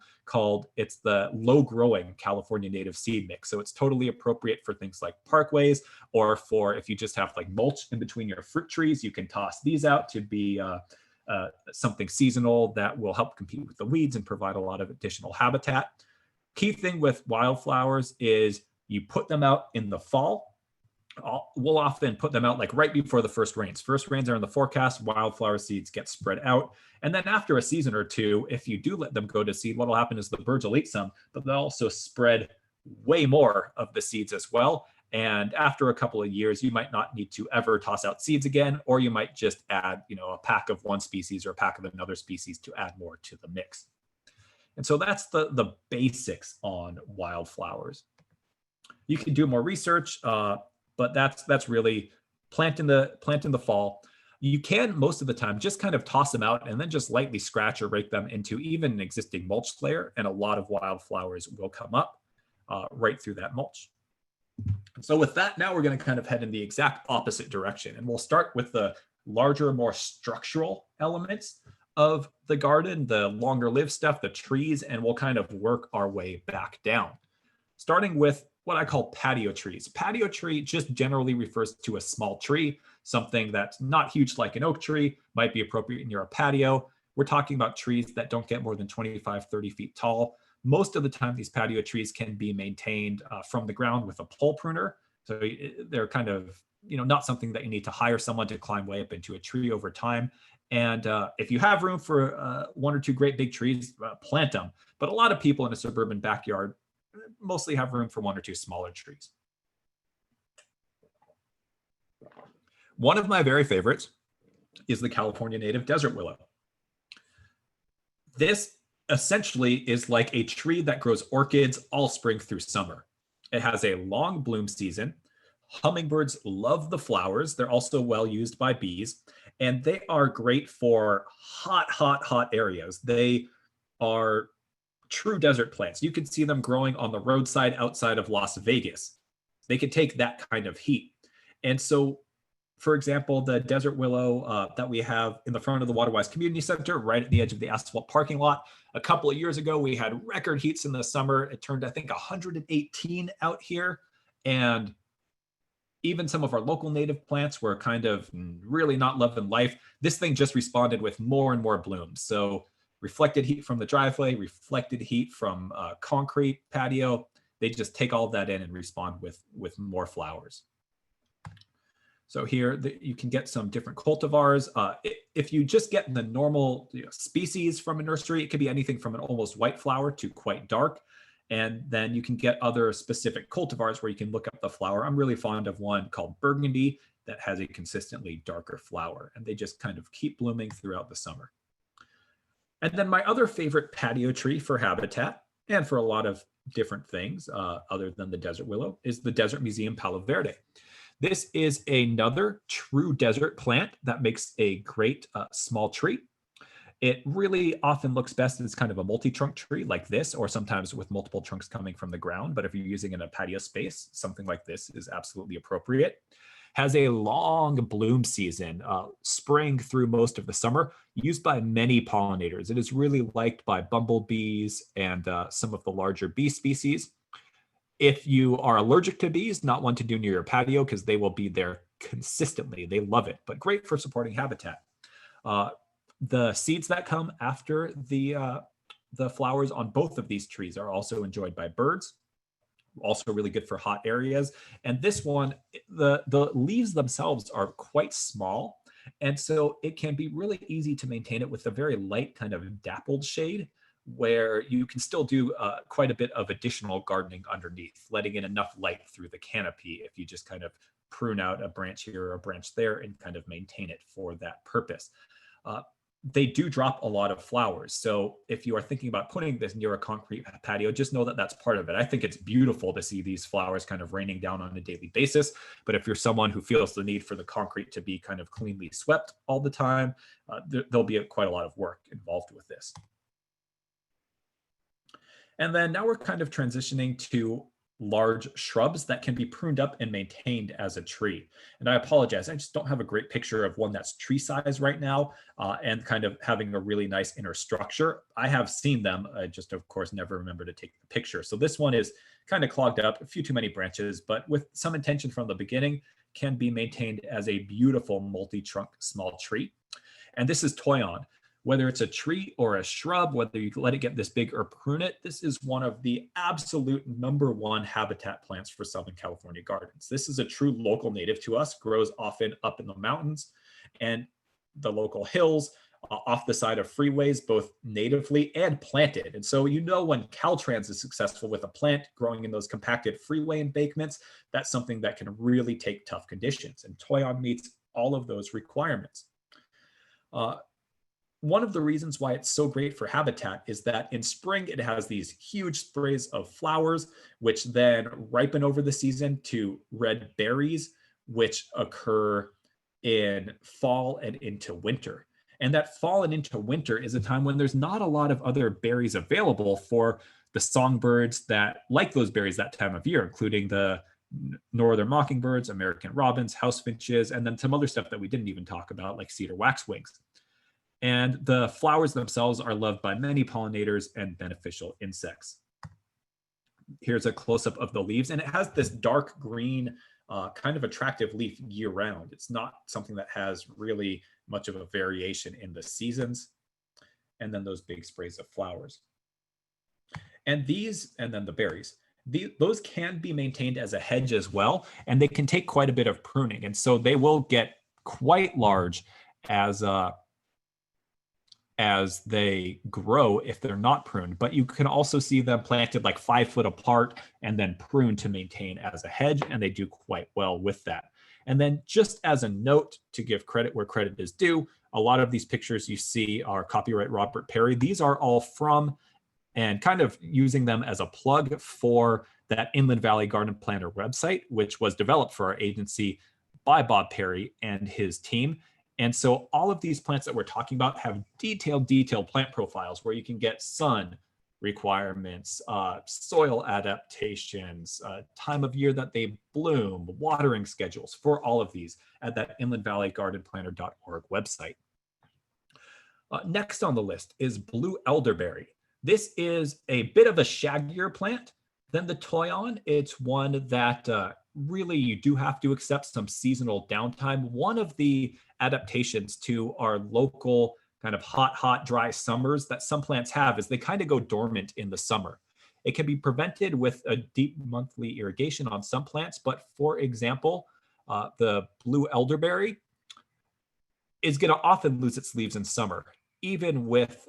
it's the low growing California native seed mix. So it's totally appropriate for things like parkways, or for if you just have like mulch in between your fruit trees, you can toss these out to be something seasonal that will help compete with the weeds and provide a lot of additional habitat. Key thing with wildflowers is you put them out in the fall. We'll often put them out like right before the first rains. First rains are in the forecast, wildflower seeds get spread out. And then after a season or two, if you do let them go to seed, what will happen is the birds will eat some, but they'll also spread way more of the seeds as well. And after a couple of years, you might not need to ever toss out seeds again, or you might just add, a pack of one species or a pack of another species to add more to the mix. And so that's the basics on wildflowers. You can do more research, but that's really plant in the fall. You can most of the time just kind of toss them out and then just lightly scratch or rake them into even an existing mulch layer, and a lot of wildflowers will come up right through that mulch. So with that, now we're going to kind of head in the exact opposite direction, and we'll start with the larger, more structural elements of the garden, the longer lived stuff, the trees, and we'll kind of work our way back down. Starting with what I call patio trees. Patio tree just generally refers to a small tree, something that's not huge like an oak tree, might be appropriate near a patio. We're talking about trees that don't get more than 25, 30 feet tall. Most of the time, these patio trees can be maintained from the ground with a pole pruner. So they're kind of, not something that you need to hire someone to climb way up into a tree over time. And if you have room for one or two great big trees, plant them. But a lot of people in a suburban backyard mostly have room for one or two smaller trees. One of my very favorites is the California native desert willow. This essentially is like a tree that grows orchids all spring through summer. It has a long bloom season. Hummingbirds love the flowers. They're also well used by bees. And they are great for hot areas. They are true desert plants. You can see them growing on the roadside outside of Las Vegas. They can take that kind of heat. And so, for example, the desert willow that we have in the front of the Waterwise Community Center, right at the edge of the asphalt parking lot. A couple of years ago, we had record heats in the summer. It turned, I think, 118 out here. And even some of our local native plants were kind of really not loving life. This thing just responded with more and more blooms. So reflected heat from the driveway, reflected heat from concrete patio, they just take all of that in and respond with more flowers. So here you can get some different cultivars. If you just get the normal species from a nursery, it could be anything from an almost white flower to quite dark. And then you can get other specific cultivars where you can look up the flower. I'm really fond of one called Burgundy that has a consistently darker flower, and they just kind of keep blooming throughout the summer. And then my other favorite patio tree for habitat and for a lot of different things other than the desert willow is the Desert Museum Palo Verde. This is another true desert plant that makes a great small tree. It really often looks best as kind of a multi-trunk tree like this, or sometimes with multiple trunks coming from the ground. But if you're using it in a patio space, something like this is absolutely appropriate. Has a long bloom season, spring through most of the summer, used by many pollinators. It is really liked by bumblebees and some of the larger bee species. If you are allergic to bees, not one to do near your patio because they will be there consistently. They love it, but great for supporting habitat. The seeds that come after the flowers on both of these trees are also enjoyed by birds. Also really good for hot areas. And this one, the leaves themselves are quite small. And so it can be really easy to maintain it with a very light kind of dappled shade where you can still do quite a bit of additional gardening underneath, letting in enough light through the canopy if you just kind of prune out a branch here or a branch there and kind of maintain it for that purpose. They do drop a lot of flowers. So if you are thinking about putting this near a concrete patio, just know that that's part of it. I think it's beautiful to see these flowers kind of raining down on a daily basis. But if you're someone who feels the need for the concrete to be kind of cleanly swept all the time, there'll be quite a lot of work involved with this. And then now we're kind of transitioning to large shrubs that can be pruned up and maintained as a tree. And I apologize, I just don't have a great picture of one that's tree size right now and kind of having a really nice inner structure. I have seen them, I just of course never remember to take the picture. So this one is kind of clogged up, a few too many branches, but with some intention from the beginning can be maintained as a beautiful multi-trunk small tree. And this is Toyon. Whether it's a tree or a shrub, whether you let it get this big or prune it, this is one of the absolute #1 habitat plants for Southern California gardens. This is a true local native to us, grows often up in the mountains and the local hills, off the side of freeways, both natively and planted. And so when Caltrans is successful with a plant growing in those compacted freeway embankments, that's something that can really take tough conditions. And Toyon meets all of those requirements. One of the reasons why it's so great for habitat is that in spring, it has these huge sprays of flowers, which then ripen over the season to red berries, which occur in fall and into winter. And that fall and into winter is a time when there's not a lot of other berries available for the songbirds that like those berries that time of year, including the northern mockingbirds, American robins, house finches, and then some other stuff that we didn't even talk about, like cedar waxwings. And the flowers themselves are loved by many pollinators and beneficial insects. Here's a close-up of the leaves, and it has this dark green, kind of attractive leaf year-round. It's not something that has really much of a variation in the seasons. And then those big sprays of flowers. And then the berries. Those can be maintained as a hedge as well, and they can take quite a bit of pruning. And so they will get quite large as they grow if they're not pruned, but you can also see them planted like 5 foot apart and then pruned to maintain as a hedge, and they do quite well with that. And then just as a note to give credit where credit is due, a lot of these pictures you see are copyright Robert Perry. These are all from and kind of using them as a plug for that Inland Valley Garden Planner website, which was developed for our agency by Bob Perry and his team. And so all of these plants that we're talking about have detailed plant profiles where you can get sun requirements, soil adaptations, time of year that they bloom, watering schedules for all of these at that inlandvalleygardenplanner.org website. Next on the list is blue elderberry. This is a bit of a shaggier plant than the Toyon. It's one that really you do have to accept some seasonal downtime. One of the adaptations to our local kind of hot, dry summers that some plants have is they kind of go dormant in the summer. It can be prevented with a deep monthly irrigation on some plants, but for example, the blue elderberry is going to often lose its leaves in summer, even with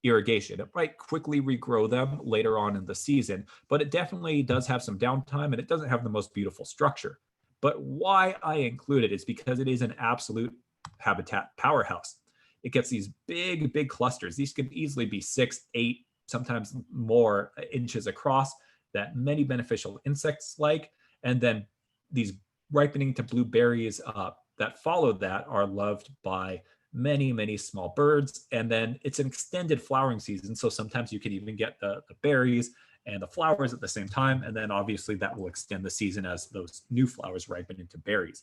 irrigation. It might quickly regrow them later on in the season, but it definitely does have some downtime and it doesn't have the most beautiful structure. But why I include it is because it is an absolute habitat powerhouse. It gets these big clusters. These could easily be 6, 8, sometimes more inches across that many beneficial insects like. And then these ripening to blue berries that follow that are loved by many small birds. And then it's an extended flowering season. So sometimes you can even get the berries and the flowers at the same time. And then obviously that will extend the season as those new flowers ripen into berries.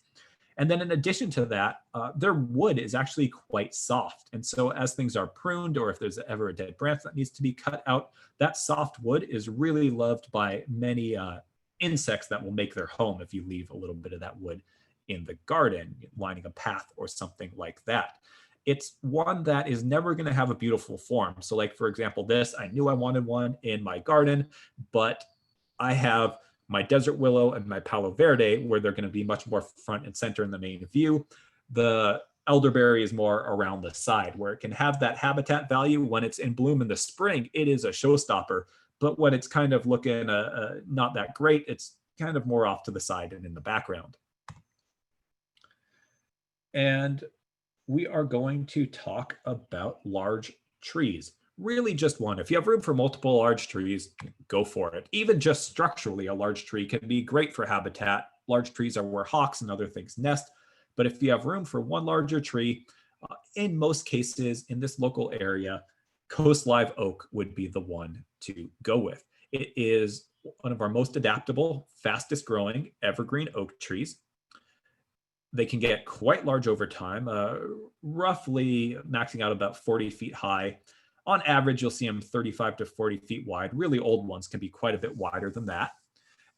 And then in addition to that, their wood is actually quite soft. And so as things are pruned, or if there's ever a dead branch that needs to be cut out, that soft wood is really loved by many insects that will make their home if you leave a little bit of that wood in the garden, lining a path or something like that. It's one that is never going to have a beautiful form. So like, for example, this, I knew I wanted one in my garden, but I have my desert willow and my palo verde where they're going to be much more front and center in the main view. The elderberry is more around the side, where it can have that habitat value. When it's in bloom in the spring, it is a showstopper. But when it's kind of looking not that great, it's kind of more off to the side and in the background. And we are going to talk about large trees. Really just one. If you have room for multiple large trees, go for it. Even just structurally, a large tree can be great for habitat. Large trees are where hawks and other things nest. But if you have room for one larger tree, in most cases in this local area, coast live oak would be the one to go with. It is one of our most adaptable, fastest growing evergreen oak trees. They can get quite large over time, roughly maxing out about 40 feet high. On average, you'll see them 35 to 40 feet wide. Really old ones can be quite a bit wider than that.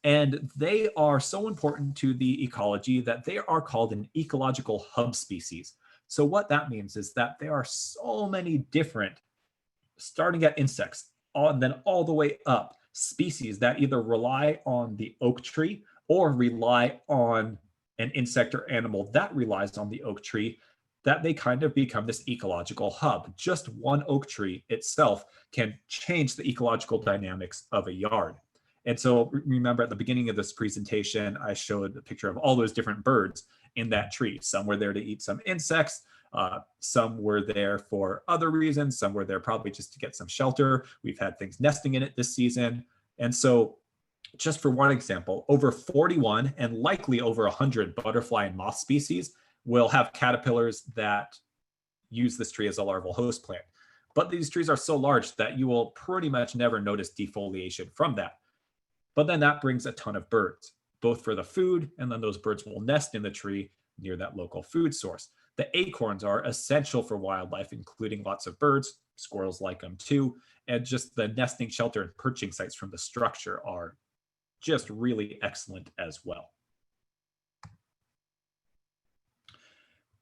And they are so important to the ecology that they are called an ecological hub species. So what that means is that there are so many different, starting at insects, and then all the way up, species that either rely on the oak tree or rely on an insect or animal that relies on the oak tree, that they kind of become this ecological hub. Just one oak tree itself can change the ecological dynamics of a yard. And so remember at the beginning of this presentation, I showed a picture of all those different birds in that tree. Some were there to eat some insects. Some were there for other reasons. Some were there probably just to get some shelter. We've had things nesting in it this season. And so just for one example, over 41 and likely over 100 butterfly and moth species will have caterpillars that use this tree as a larval host plant. But these trees are so large that you will pretty much never notice defoliation from that. But then that brings a ton of birds, both for the food, and then those birds will nest in the tree near that local food source. The acorns are essential for wildlife, including lots of birds. Squirrels like them too. And just the nesting shelter and perching sites from the structure are just really excellent as well.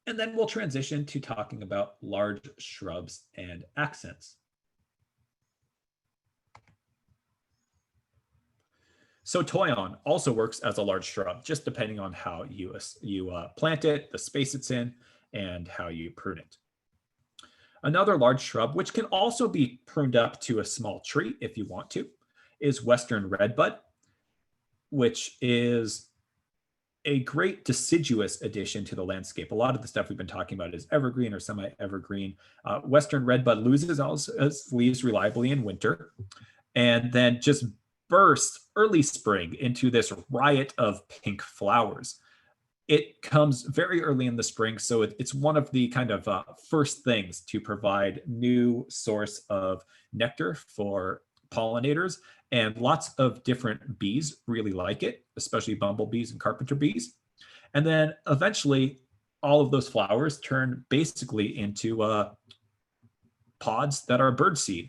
And then we'll transition to talking about large shrubs and accents. So toyon also works as a large shrub, just depending on how you plant it, the space it's in, and how you prune it. Another large shrub, which can also be pruned up to a small tree if you want to, is western redbud, which is a great deciduous addition to the landscape. A lot of the stuff we've been talking about is evergreen or semi-evergreen. Western redbud loses all its leaves reliably in winter, and then just bursts early spring into this riot of pink flowers. It comes very early in the spring, so it's one of the kind of first things to provide new source of nectar for pollinators, and lots of different bees really like it, especially bumblebees and carpenter bees. And then eventually all of those flowers turn basically into pods that are birdseed.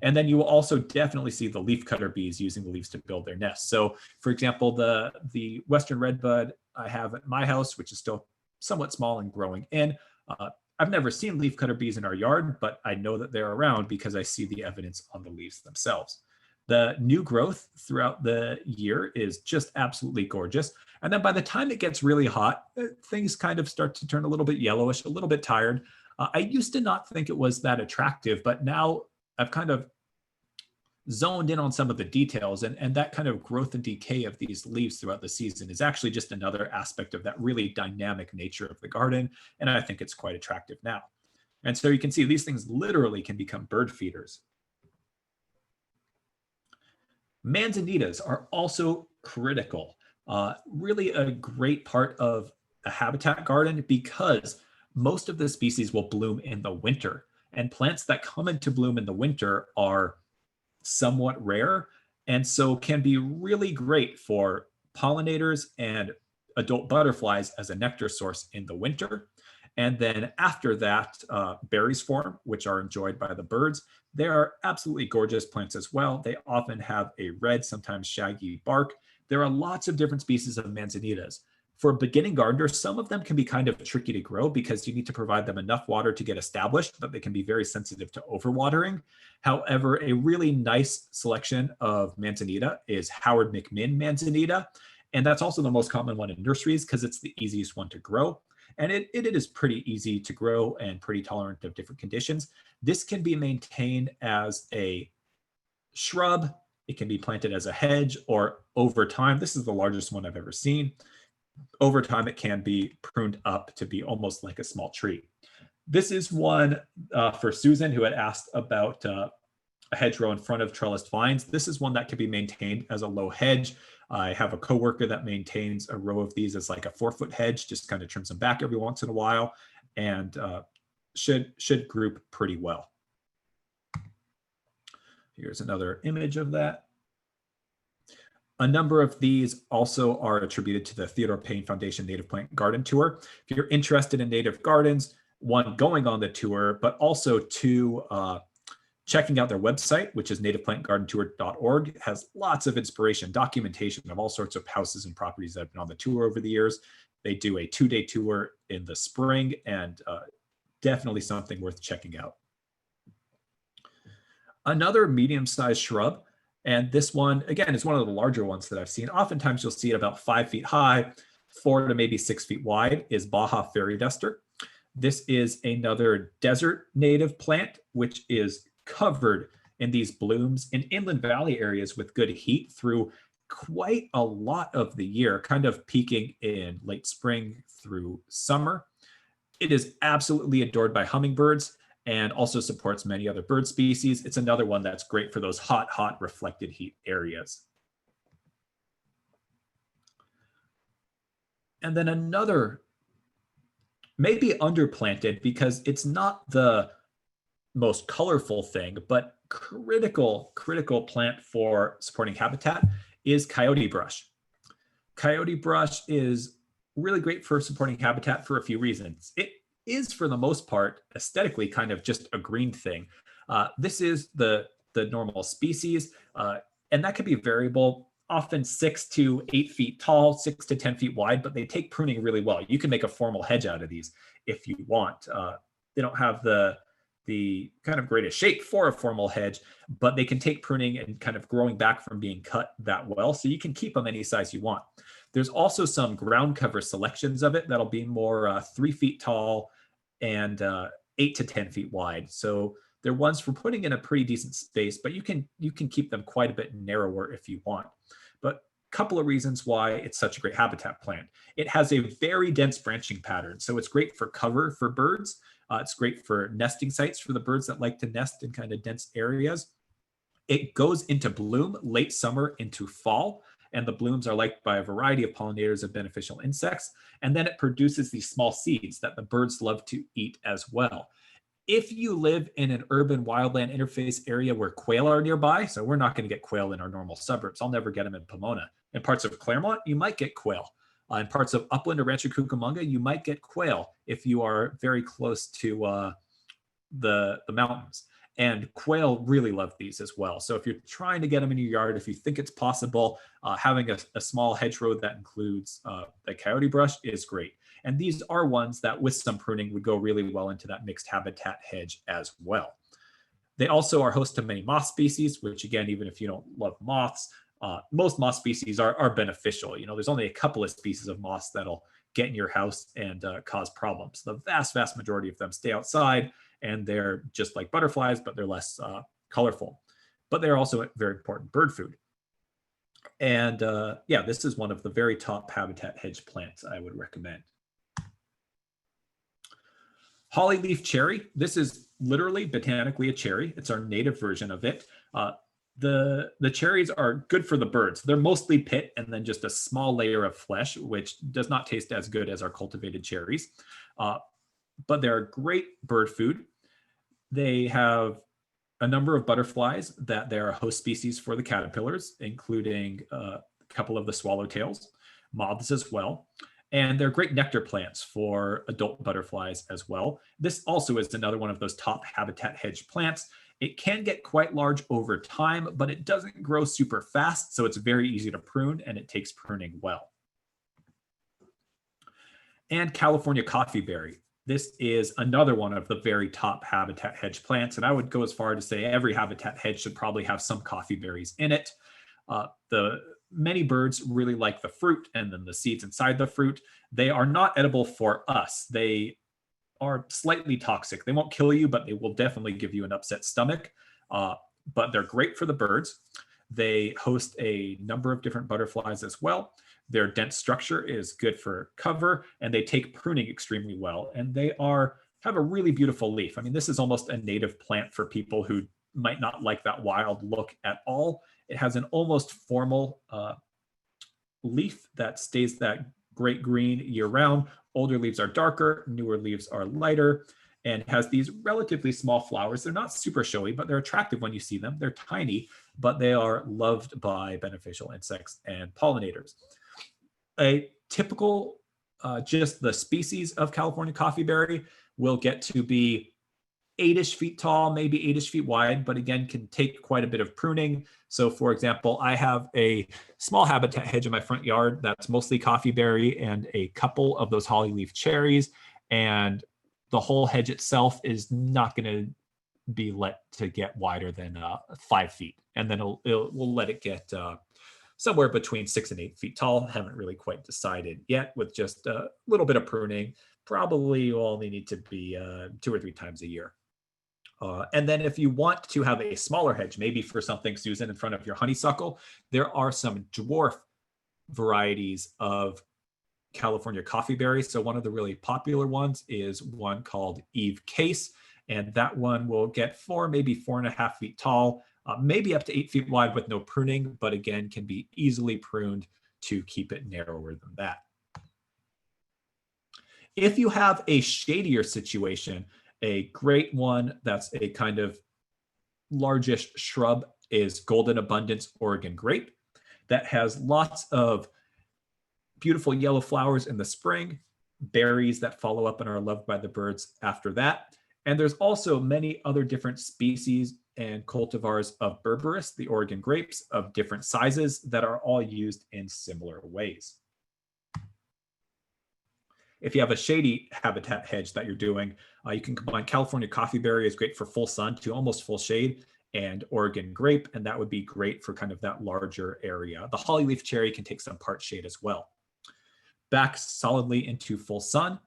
And then you will also definitely see the leafcutter bees using the leaves to build their nests. So for example, the western redbud I have at my house, which is still somewhat small and growing in, I've never seen leafcutter bees in our yard, but I know that they're around because I see the evidence on the leaves themselves. The new growth throughout the year is just absolutely gorgeous. And then by the time it gets really hot, things kind of start to turn a little bit yellowish, a little bit tired. I used to not think it was that attractive, but now I've kind of zoned in on some of the details, and that kind of growth and decay of these leaves throughout the season is actually just another aspect of that really dynamic nature of the garden. And I think it's quite attractive now. And so you can see these things literally can become bird feeders. Manzanitas are also critical, really a great part of a habitat garden because most of the species will bloom in the winter, and plants that come into bloom in the winter are somewhat rare, and so can be really great for pollinators and adult butterflies as a nectar source in the winter. And then after that, berries form, which are enjoyed by the birds. They are absolutely gorgeous plants as well. They often have a red, sometimes shaggy bark. There are lots of different species of manzanitas. For beginning gardeners, some of them can be kind of tricky to grow because you need to provide them enough water to get established, but they can be very sensitive to overwatering. However, a really nice selection of manzanita is Howard McMinn manzanita. And that's also the most common one in nurseries because it's the easiest one to grow. and it is pretty easy to grow and pretty tolerant of different conditions. This can be maintained as a shrub. It can be planted as a hedge, or over time, this is the largest one I've ever seen. Over time, it can be pruned up to be almost like a small tree. This is one for Susan, who had asked about a hedgerow in front of trellised vines. This is one that can be maintained as a low hedge. I have a coworker that maintains a row of these as like a 4-foot hedge, just kind of trims them back every once in a while, and should group pretty well. Here's another image of that. A number of these also are attributed to the Theodore Payne Foundation Native Plant Garden Tour. If you're interested in native gardens, one, going on the tour, but also two, checking out their website, which is nativeplantgardentour.org. It has lots of inspiration, documentation of all sorts of houses and properties that have been on the tour over the years. They do a 2-day tour in the spring, and definitely something worth checking out. Another medium-sized shrub, and this one, again, is one of the larger ones that I've seen. Oftentimes you'll see it about 5 feet high, 4 to maybe 6 feet wide, is Baja fairy duster. This is another desert native plant, which is covered in these blooms in inland valley areas with good heat through quite a lot of the year, kind of peaking in late spring through summer. It is absolutely adored by hummingbirds and also supports many other bird species. It's another one that's great for those hot reflected heat areas. And then another, maybe underplanted because it's not the most colorful thing, but critical plant for supporting habitat is coyote brush. Coyote brush is really great for supporting habitat for a few reasons. It is, for the most part, aesthetically kind of just a green thing. This is the normal species, and that can be variable, often 6 to 8 feet tall, 6 to 10 feet wide, but they take pruning really well. You can make a formal hedge out of these if you want. They don't have the kind of greatest shape for a formal hedge, but they can take pruning and kind of growing back from being cut that well. So you can keep them any size you want. There's also some ground cover selections of it that'll be more 3 feet tall and 8 to 10 feet wide. So they're ones for putting in a pretty decent space, but you can keep them quite a bit narrower if you want. But a couple of reasons why it's such a great habitat plant. It has a very dense branching pattern. So it's great for cover for birds. It's great for nesting sites for the birds that like to nest in kind of dense areas. It goes into bloom late summer into fall, and the blooms are liked by a variety of pollinators and beneficial insects. And then it produces these small seeds that the birds love to eat as well. If you live in an urban wildland interface area where quail are nearby, so we're not going to get quail in our normal suburbs. I'll never get them in Pomona. In parts of Claremont, you might get quail. In parts of Upland or Rancho Cucamonga, you might get quail if you are very close to the mountains. And quail really love these as well. So if you're trying to get them in your yard, if you think it's possible, having a small hedgerow that includes the coyote brush is great. And these are ones that with some pruning would go really well into that mixed habitat hedge as well. They also are host to many moth species, which again, even if you don't love moths, most moth species are beneficial. You know, there's only a couple of species of moths that'll get in your house and cause problems. The vast majority of them stay outside, and they're just like butterflies, but they're less colorful. But they're also a very important bird food. And yeah, this is one of the very top habitat hedge plants I would recommend. Hollyleaf cherry. This is literally botanically a cherry. It's our native version of it. The cherries are good for the birds. They're mostly pit and then just a small layer of flesh, which does not taste as good as our cultivated cherries. But they're a great bird food. They have a number of butterflies that they're a host species for the caterpillars, including a couple of the swallowtails, moths as well. And they're great nectar plants for adult butterflies as well. This also is another one of those top habitat hedge plants. It can get quite large over time, but it doesn't grow super fast, so it's very easy to prune, and it takes pruning well. And California coffeeberry. This is another one of the very top habitat hedge plants, and I would go as far to say every habitat hedge should probably have some coffee berries in it. many birds really like the fruit and then the seeds inside the fruit. They are not edible for us. They are slightly toxic. They won't kill you, but they will definitely give you an upset stomach. But they're great for the birds. They host a number of different butterflies as well. Their dense structure is good for cover, and they take pruning extremely well. And they have a really beautiful leaf. I mean, this is almost a native plant for people who might not like that wild look at all. It has an almost formal leaf that stays that great green year round. Older leaves are darker, newer leaves are lighter, and has these relatively small flowers. They're not super showy, but they're attractive when you see them. They're tiny, but they are loved by beneficial insects and pollinators. A typical, just the species of California coffeeberry will get to be 8-ish feet tall, maybe 8-ish feet wide, but again, can take quite a bit of pruning. So for example, I have a small habitat hedge in my front yard that's mostly coffeeberry and a couple of those hollyleaf cherries. And the whole hedge itself is not going to be let to get wider than 5 feet. And then we'll let it get somewhere between 6 and 8 feet tall. Haven't really quite decided yet, with just a little bit of pruning. Probably will only need to be 2 or 3 times a year. And then if you want to have a smaller hedge, maybe for something, Susan, in front of your honeysuckle, there are some dwarf varieties of California coffeeberry. So one of the really popular ones is one called Eve Case, and that one will get 4, maybe 4.5 feet tall, maybe up to 8 feet wide with no pruning, but again, can be easily pruned to keep it narrower than that. If you have a shadier situation, a great one that's a kind of largish shrub is Golden Abundance Oregon grape. That has lots of beautiful yellow flowers in the spring, berries that follow up and are loved by the birds after that. And there's also many other different species and cultivars of Berberis, the Oregon grapes, of different sizes that are all used in similar ways. If you have a shady habitat hedge that you're doing, you can combine California coffeeberry, is great for full sun to almost full shade, and Oregon grape, and that would be great for kind of that larger area. The hollyleaf cherry can take some part shade as well. Back solidly into full sun,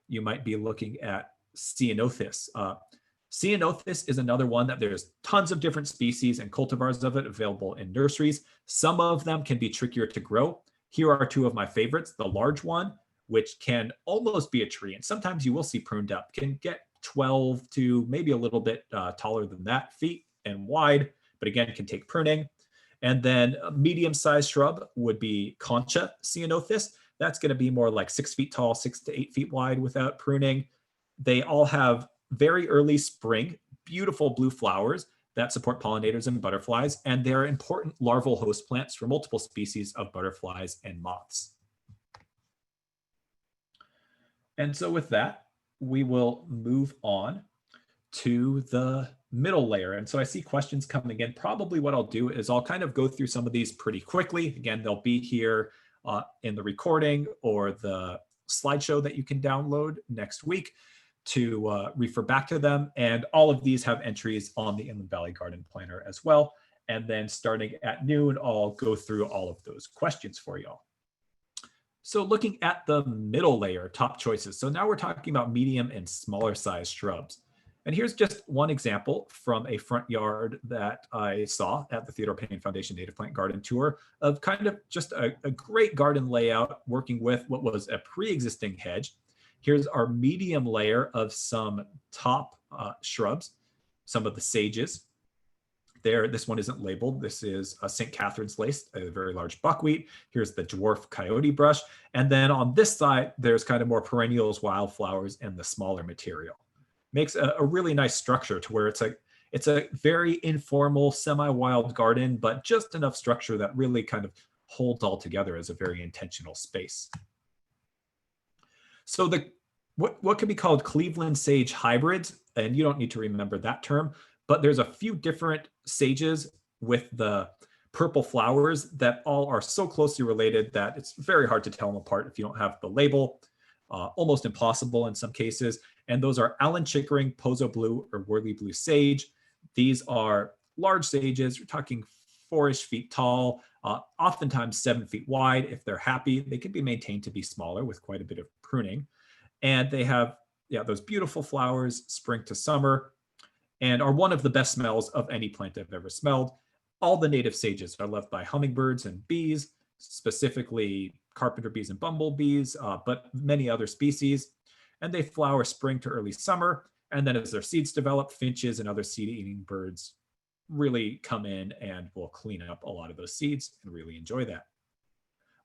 you might be looking at Ceanothus. Ceanothus is another one that there's tons of different species and cultivars of it available in nurseries. Some of them can be trickier to grow. Here are 2 of my favorites. The large one, which can almost be a tree, and sometimes you will see pruned up, can get 12 to maybe a little bit taller than that feet and wide, but again, can take pruning. And then a medium-sized shrub would be Concha Ceanothus. That's going to be more like 6 feet tall, 6 to 8 feet wide without pruning. They all have very early spring, beautiful blue flowers that support pollinators and butterflies, and they're important larval host plants for multiple species of butterflies and moths. And so with that, we will move on to the middle layer. And so I see questions coming in. Probably what I'll do is I'll kind of go through some of these pretty quickly. Again, they'll be here in the recording or the slideshow that you can download next week to refer back to them. And all of these have entries on the Inland Valley Garden Planner as well. And then starting at noon, I'll go through all of those questions for y'all. So looking at the middle layer, top choices. So now we're talking about medium and smaller size shrubs. And here's just one example from a front yard that I saw at the Theodore Payne Foundation Native Plant Garden Tour of kind of just a great garden layout working with what was a pre-existing hedge. Here's our medium layer of some top shrubs, some of the sages. This one isn't labeled. This is a St. Catherine's lace, a very large buckwheat. Here's the dwarf coyote brush. And then on this side, there's kind of more perennials, wildflowers, and the smaller material. Makes a really nice structure to where it's a very informal, semi-wild garden, but just enough structure that really kind of holds all together as a very intentional space. So what could be called Cleveland sage hybrids, and you don't need to remember that term, but there's a few different sages with the purple flowers that all are so closely related that it's very hard to tell them apart if you don't have the label, almost impossible in some cases. And those are Allen Chickering, Pozo Blue, or Whirly Blue Sage. These are large sages. We're talking 4-ish feet tall, oftentimes 7 feet wide. If they're happy, they can be maintained to be smaller with quite a bit of pruning. And they have those beautiful flowers spring to summer and are one of the best smells of any plant I've ever smelled. All the native sages are loved by hummingbirds and bees, specifically carpenter bees and bumblebees, but many other species. And they flower spring to early summer. And then as their seeds develop, finches and other seed-eating birds really come in and will clean up a lot of those seeds and really enjoy that.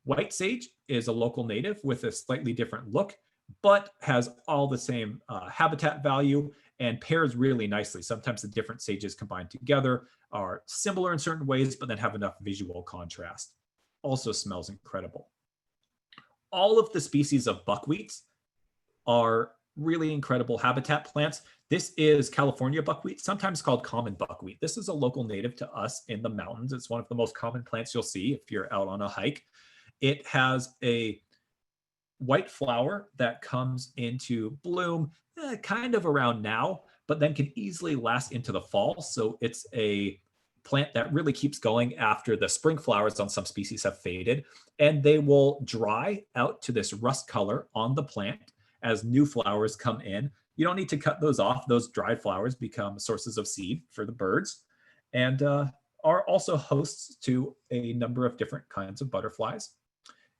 White sage is a local native with a slightly different look, but has all the same habitat value and pairs really nicely. Sometimes the different sages combined together are similar in certain ways, but then have enough visual contrast. Also smells incredible. All of the species of buckwheats are really incredible habitat plants. This is California buckwheat, sometimes called common buckwheat. This is a local native to us in the mountains. It's one of the most common plants you'll see if you're out on a hike. It has a white flower that comes into bloom kind of around now, but then can easily last into the fall. So it's a plant that really keeps going after the spring flowers on some species have faded, and they will dry out to this rust color on the plant as new flowers come in. You don't need to cut those off. Those dried flowers become sources of seed for the birds and are also hosts to a number of different kinds of butterflies.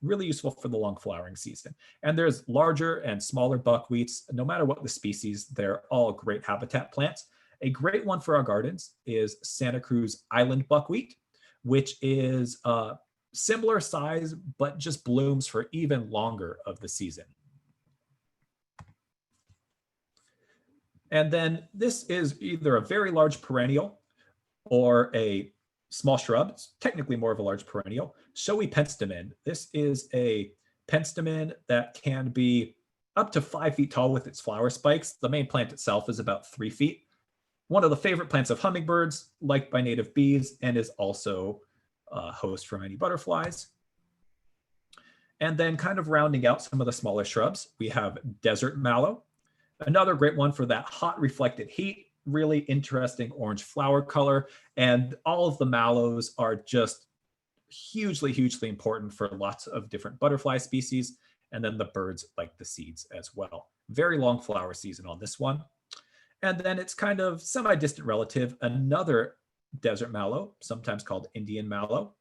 Really useful for the long flowering season. And there's larger and smaller buckwheats. No matter what the species, they're all great habitat plants. A great one for our gardens is Santa Cruz Island buckwheat, which is similar size, but just blooms for even longer of the season. And then this is either a very large perennial or a small shrub. It's technically more of a large perennial. Showy penstemon. This is a penstemon that can be up to 5 feet tall with its flower spikes. The main plant itself is about 3 feet. One of the favorite plants of hummingbirds, liked by native bees, and is also a host for many butterflies. And then kind of rounding out some of the smaller shrubs, we have desert mallow. Another great one for that hot reflected heat, really interesting orange flower color. And all of the mallows are just hugely, hugely important for lots of different butterfly species. And then the birds like the seeds as well. Very long flower season on this one. And then it's kind of semi-distant relative. Another desert mallow, sometimes called Indian mallow,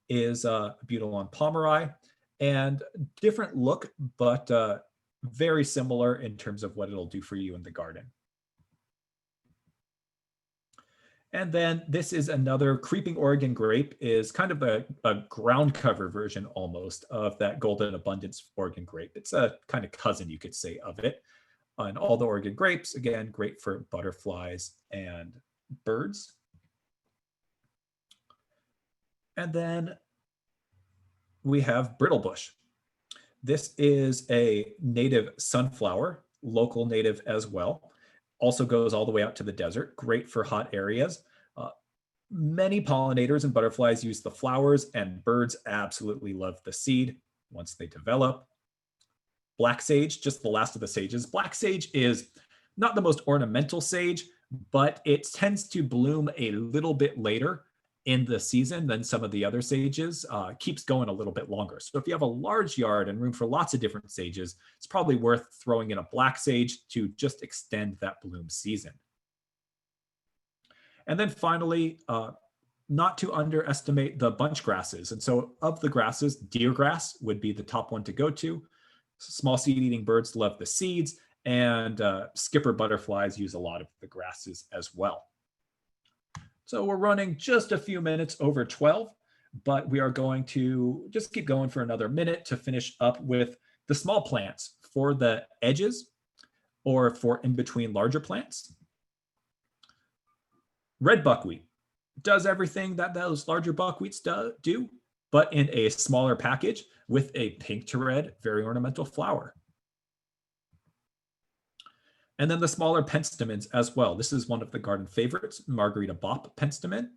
is Butylon pomeri. And different look, but very similar in terms of what it'll do for you in the garden. And then this is another creeping Oregon grape, is kind of a ground cover version almost of that golden abundance Oregon grape. It's a kind of cousin, you could say, of it. And all the Oregon grapes, again, great for butterflies and birds. And then we have brittlebush. This is a native sunflower, local native as well. Also goes all the way out to the desert, great for hot areas. Many pollinators and butterflies use the flowers, and birds absolutely love the seed once they develop. Black sage, just the last of the sages. Black sage is not the most ornamental sage, but it tends to bloom a little bit later in the season than some of the other sages. Keeps going a little bit longer. So if you have a large yard and room for lots of different sages, it's probably worth throwing in a black sage to just extend that bloom season. And then finally, not to underestimate the bunch grasses. And so of the grasses, deer grass would be the top one to go to. Small seed-eating birds love the seeds, and skipper butterflies use a lot of the grasses as well. So we're running just a few minutes over 12, but we are going to just keep going for another minute to finish up with the small plants for the edges or for in between larger plants. Red buckwheat does everything that those larger buckwheats do, but in a smaller package with a pink to red, very ornamental flower. And then the smaller penstemons as well. This is one of the garden favorites, Margarita Bop penstemon.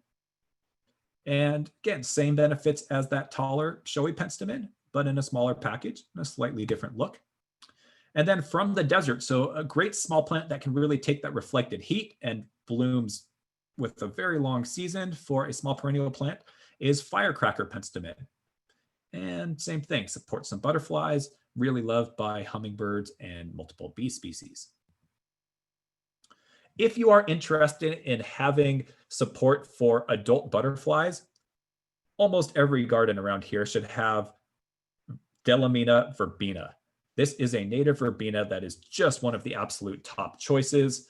And again, same benefits as that taller showy penstemon, but in a smaller package, a slightly different look. And then from the desert, so a great small plant that can really take that reflected heat and blooms with a very long season for a small perennial plant is firecracker penstemon. And same thing, supports some butterflies, really loved by hummingbirds and multiple bee species. If you are interested in having support for adult butterflies, almost every garden around here should have Delamina verbena. This is a native verbena that is just one of the absolute top choices.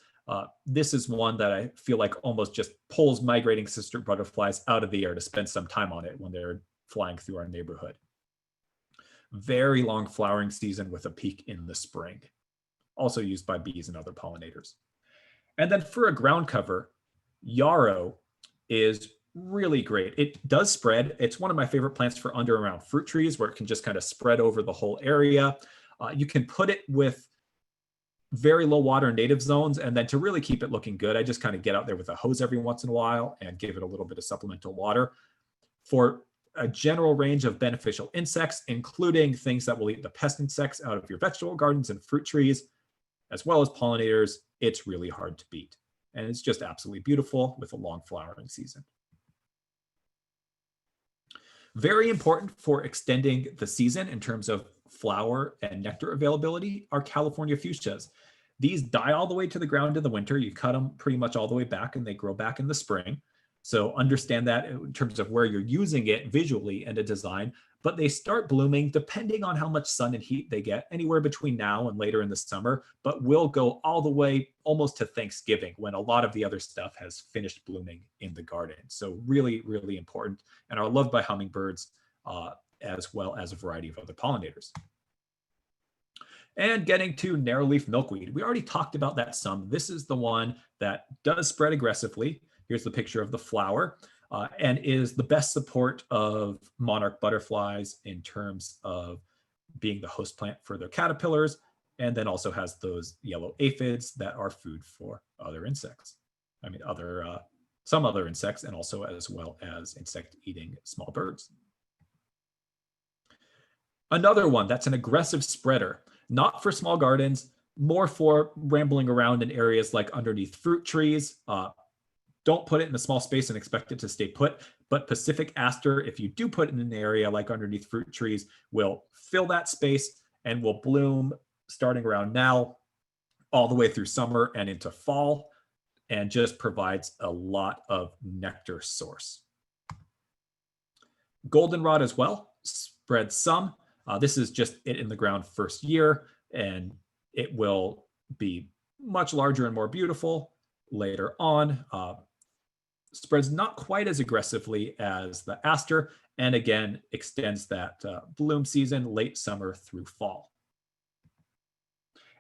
This is one that I feel like almost just pulls migrating sister butterflies out of the air to spend some time on it when they're flying through our neighborhood. Very long flowering season with a peak in the spring. Also used by bees and other pollinators. And then for a ground cover, yarrow is really great. It does spread. It's one of my favorite plants for under and around fruit trees where it can just kind of spread over the whole area. You can put it with very low water native zones, and then to really keep it looking good, I just kind of get out there with a hose every once in a while and give it a little bit of supplemental water. For a general range of beneficial insects, including things that will eat the pest insects out of your vegetable gardens and fruit trees, as well as pollinators, it's really hard to beat. And it's just absolutely beautiful with a long flowering season. Very important for extending the season in terms of flower and nectar availability are California fuchsias. These die all the way to the ground in the winter. You cut them pretty much all the way back and they grow back in the spring. So understand that in terms of where you're using it visually in a design, but they start blooming depending on how much sun and heat they get anywhere between now and later in the summer, but will go all the way almost to Thanksgiving when a lot of the other stuff has finished blooming in the garden. So really, really important and are loved by hummingbirds as well as a variety of other pollinators. And getting to narrowleaf milkweed. We already talked about that some. This is the one that does spread aggressively. Here's the picture of the flower and is the best support of monarch butterflies in terms of being the host plant for their caterpillars, and then also has those yellow aphids that are food for other insects. I mean, some other insects, and also as well as insect-eating small birds. Another one that's an aggressive spreader, not for small gardens, more for rambling around in areas like underneath fruit trees. Don't put it in a small space and expect it to stay put, but Pacific aster, if you do put it in an area like underneath fruit trees, will fill that space and will bloom starting around now all the way through summer and into fall, and just provides a lot of nectar source. Goldenrod as well, spreads some. This is just it in the ground first year, and it will be much larger and more beautiful later on. Spreads not quite as aggressively as the aster, and again, extends that bloom season late summer through fall.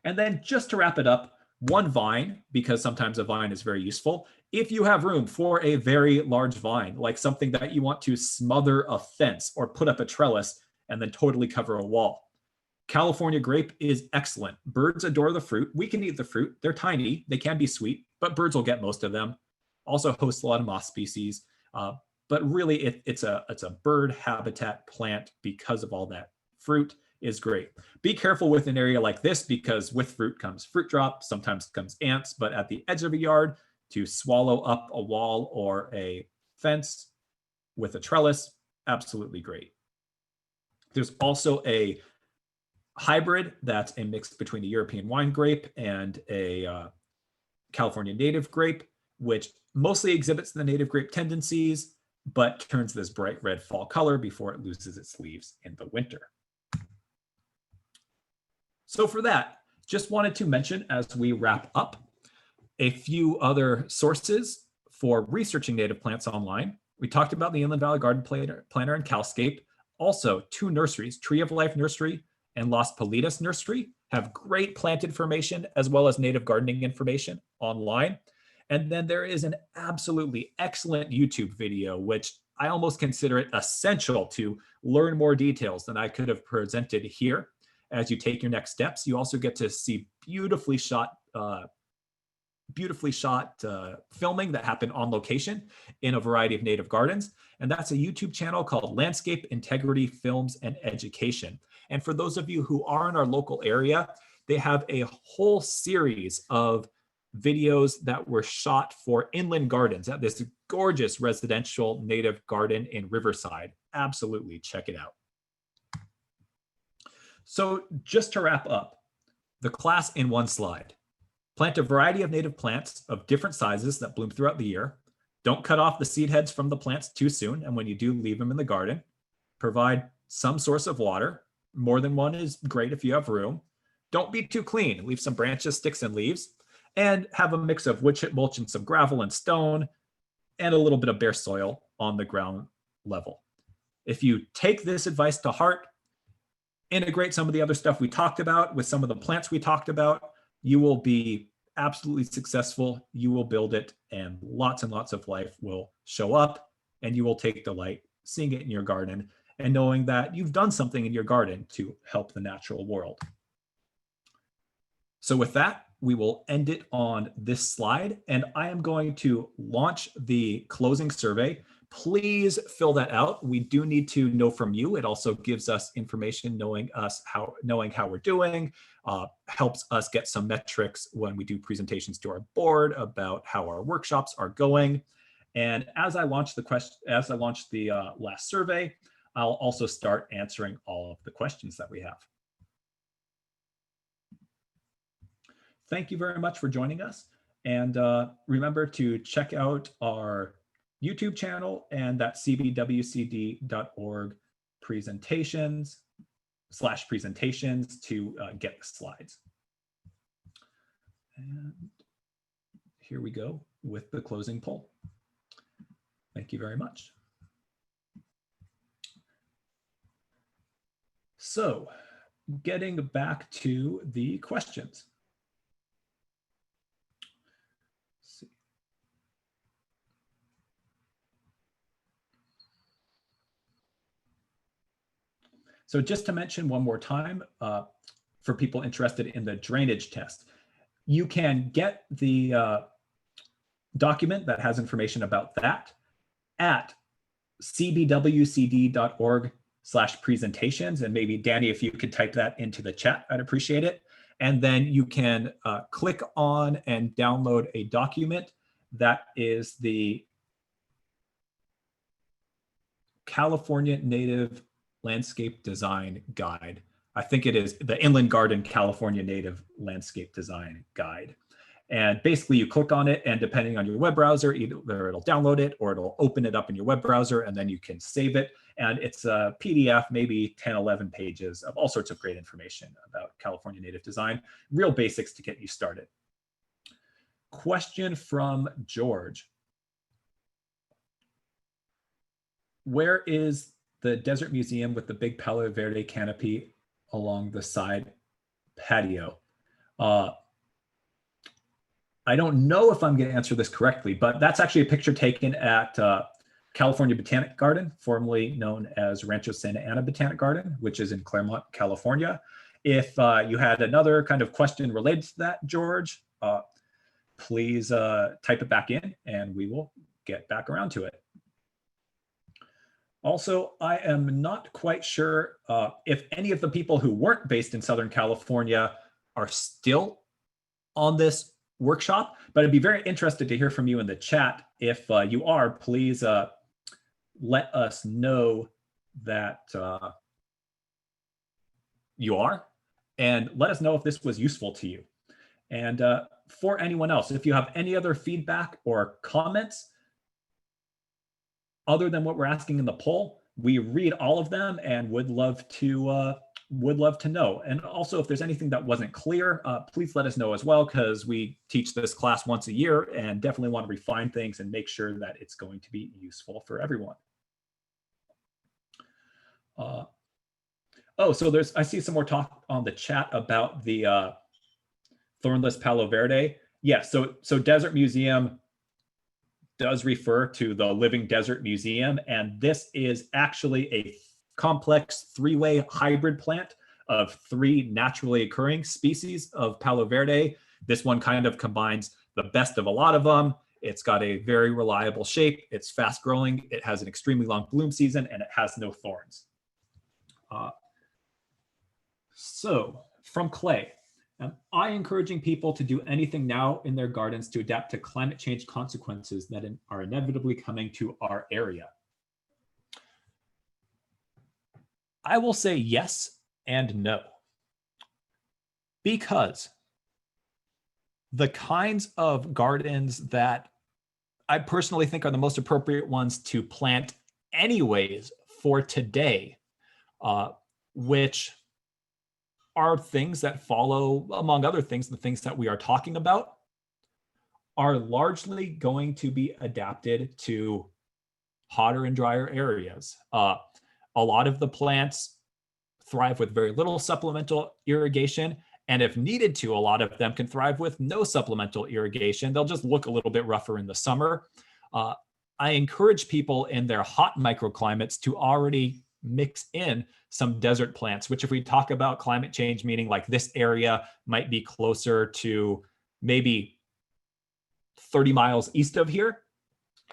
And then just to wrap it up, one vine, because sometimes a vine is very useful. If you have room for a very large vine, like something that you want to smother a fence or put up a trellis and then totally cover a wall, California grape is excellent. Birds adore the fruit. We can eat the fruit. They're tiny. They can be sweet, but birds will get most of them. Also hosts a lot of moth species. But really, it's a bird habitat plant because of all that fruit is great. Be careful with an area like this because with fruit comes fruit drop, sometimes comes ants, but at the edge of a yard to swallow up a wall or a fence with a trellis, absolutely great. There's also a hybrid that's a mix between a European wine grape and a California native grape, which mostly exhibits the native grape tendencies, but turns this bright red fall color before it loses its leaves in the winter. So for that, just wanted to mention as we wrap up a few other sources for researching native plants online. We talked about the Inland Valley Garden Planner and Calscape. Also, two nurseries, Tree of Life Nursery and Las Politas Nursery, have great plant information as well as native gardening information online. And then there is an absolutely excellent YouTube video, which I almost consider it essential to learn more details than I could have presented here. As you take your next steps, you also get to see beautifully shot filming that happened on location in a variety of native gardens. And that's a YouTube channel called Landscape Integrity Films and Education. And for those of you who are in our local area, they have a whole series of videos that were shot for Inland Gardens at this gorgeous residential native garden in Riverside. Absolutely check it out. So just to wrap up, the class in one slide. Plant a variety of native plants of different sizes that bloom throughout the year. Don't cut off the seed heads from the plants too soon, and when you do, leave them in the garden. Provide some source of water. More than one is great if you have room. Don't be too clean. Leave some branches, sticks, and leaves. And have a mix of wood chip mulch and some gravel and stone, and a little bit of bare soil on the ground level. If you take this advice to heart, integrate some of the other stuff we talked about with some of the plants we talked about, you will be absolutely successful. You will build it, and lots of life will show up, and you will take delight seeing it in your garden and knowing that you've done something in your garden to help the natural world. So with that, we will end it on this slide, and I am going to launch the closing survey. Please fill that out. We do need to know from you. It also gives us information knowing how we're doing, helps us get some metrics when we do presentations to our board about how our workshops are going. And as I launch the last survey, I'll also start answering all of the questions that we have. Thank you very much for joining us. And remember to check out our YouTube channel and that cbwcd.org presentations to get the slides. And here we go with the closing poll. Thank you very much. So getting back to the questions. So just to mention one more time, for people interested in the drainage test, you can get the document that has information about that at cbwcd.org/presentations. And maybe Danny, if you could type that into the chat, I'd appreciate it. And then you can click on and download a document that is the California Native Landscape Design Guide. I think it is the Inland Garden California Native Landscape Design Guide. And basically you click on it, and depending on your web browser, either it'll download it or it'll open it up in your web browser, and then you can save it. And it's a PDF, maybe 10, 11 pages of all sorts of great information about California native design, real basics to get you started. Question from George. Where is the Desert Museum with the big Palo Verde canopy along the side patio? I don't know if I'm going to answer this correctly, but that's actually a picture taken at California Botanic Garden, formerly known as Rancho Santa Ana Botanic Garden, which is in Claremont, California. If you had another kind of question related to that, George, please type it back in and we will get back around to it. Also, I am not quite sure if any of the people who weren't based in Southern California are still on this workshop, but I'd be very interested to hear from you in the chat. If you are, please let us know that you are, and let us know if this was useful to you. And for anyone else, if you have any other feedback or comments other than what we're asking in the poll, we read all of them and would love to know. And also, if there's anything that wasn't clear, please let us know as well, because we teach this class once a year and definitely want to refine things and make sure that it's going to be useful for everyone. So I see some more talk on the chat about the thornless Palo Verde. Yeah, so Desert Museum does refer to the Living Desert Museum, and this is actually a complex three-way hybrid plant of 3 naturally occurring species of Palo Verde. This one kind of combines the best of a lot of them. It's got a very reliable shape. It's fast growing. It has an extremely long bloom season, and it has no thorns. So from Clay, Am I encouraging people to do anything now in their gardens to adapt to climate change consequences that are inevitably coming to our area? I will say yes and no, because the kinds of gardens that I personally think are the most appropriate ones to plant anyways for today, which are things that follow, among other things, the things that we are talking about, are largely going to be adapted to hotter and drier areas. A lot of the plants thrive with very little supplemental irrigation. And if needed to, a lot of them can thrive with no supplemental irrigation. They'll just look a little bit rougher in the summer. I encourage people in their hot microclimates to already mix in some desert plants, which if we talk about climate change, meaning like this area might be closer to maybe 30 miles east of here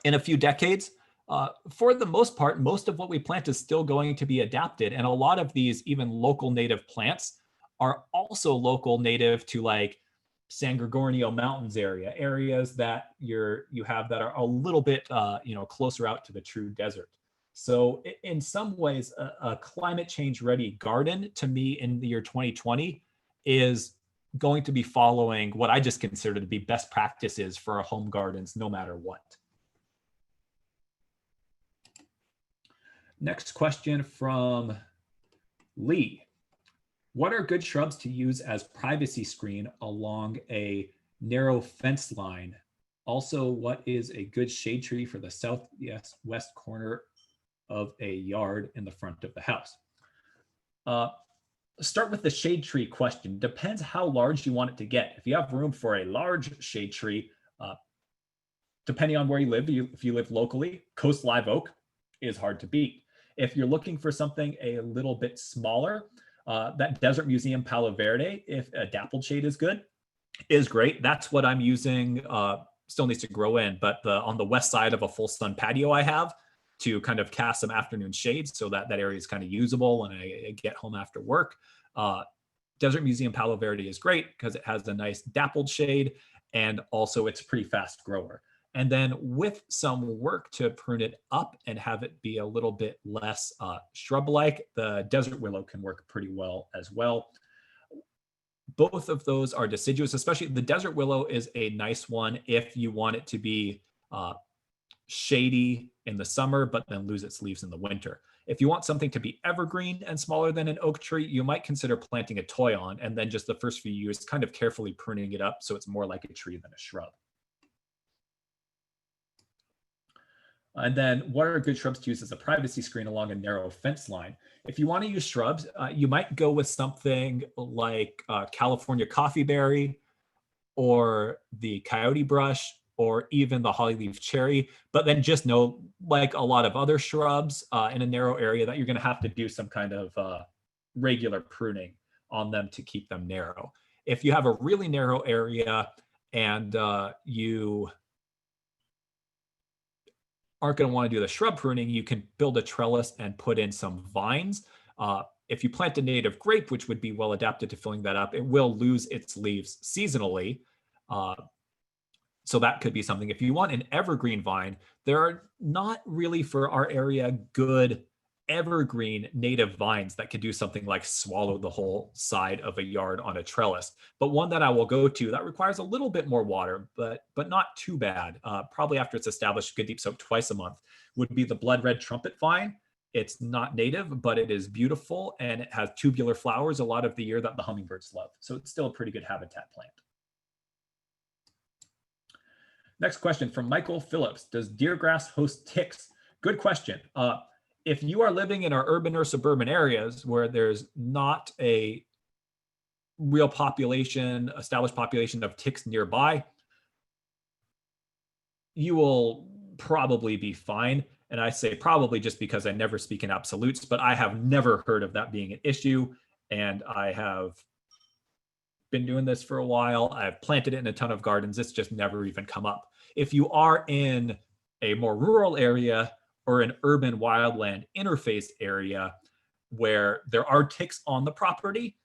in a few decades, for the most part, most of what we plant is still going to be adapted. And a lot of these even local native plants are also local native to like San Gorgonio Mountains areas that you have that are a little bit closer out to the true desert. So in some ways, a climate change ready garden to me in the year 2020 is going to be following what I just consider to be best practices for our home gardens, no matter what. Next question from Lee. What are good shrubs to use as privacy screen along a narrow fence line? Also, what is a good shade tree for the southwest corner of a yard in the front of the house? Start with the shade tree question. Depends how large you want it to get. If you have room for a large shade tree, depending on where you live, if you live locally, Coast Live Oak is hard to beat. If you're looking for something a little bit smaller, that Desert Museum Palo Verde, if a dappled shade is good, is great. That's what I'm using. Still needs to grow in, but on the west side of a full sun patio I have to kind of cast some afternoon shade so that area is kind of usable when I get home after work. Desert Museum Palo Verde is great because it has a nice dappled shade and also it's a pretty fast grower. And then with some work to prune it up and have it be a little bit less shrub-like, the desert willow can work pretty well as well. Both of those are deciduous, especially the desert willow is a nice one if you want it to be shady in the summer, but then lose its leaves in the winter. If you want something to be evergreen and smaller than an oak tree, you might consider planting a toy on and then just the first few years kind of carefully pruning it up so it's more like a tree than a shrub. And then what are good shrubs to use as a privacy screen along a narrow fence line? If you want to use shrubs, you might go with something like California coffeeberry or the coyote brush or even the hollyleaf cherry. But then just know, like a lot of other shrubs in a narrow area, that you're going to have to do some kind of regular pruning on them to keep them narrow. If you have a really narrow area and you aren't going to want to do the shrub pruning, you can build a trellis and put in some vines. If you plant a native grape, which would be well adapted to filling that up, it will lose its leaves seasonally. So that could be something. If you want an evergreen vine, there are not really for our area good evergreen native vines that could do something like swallow the whole side of a yard on a trellis. But one that I will go to that requires a little bit more water, but not too bad, probably after it's established, good deep soak twice a month, would be the blood red trumpet vine. It's not native, but it is beautiful and it has tubular flowers a lot of the year that the hummingbirds love. So it's still a pretty good habitat plant. Next question from Michael Phillips. Does deer grass host ticks? Good question. If you are living in our urban or suburban areas where there's not a real population, established population of ticks nearby, you will probably be fine. And I say probably just because I never speak in absolutes, but I have never heard of that being an issue. And I have been doing this for a while. I've planted it in a ton of gardens. It's just never even come up. If you are in a more rural area or an urban wildland interface area where there are ticks on the property,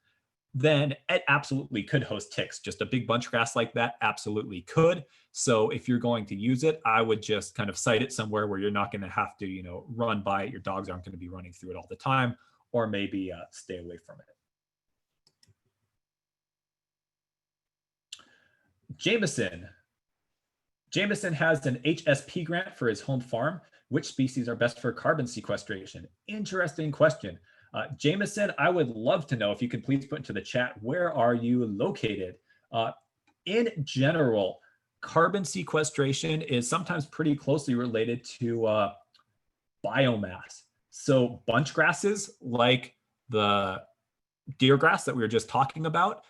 then it absolutely could host ticks. Just a big bunch grass like that absolutely could. So if you're going to use it, I would just kind of site it somewhere where you're not going to have to, run by it. Your dogs aren't going to be running through it all the time, or maybe stay away from it. Jameson. Jameson has an HSP grant for his home farm. Which species are best for carbon sequestration? Interesting question. Jameson, I would love to know if you could please put into the chat, where are you located? In general, carbon sequestration is sometimes pretty closely related to biomass. So bunch grasses like the deer grass that we were just talking about.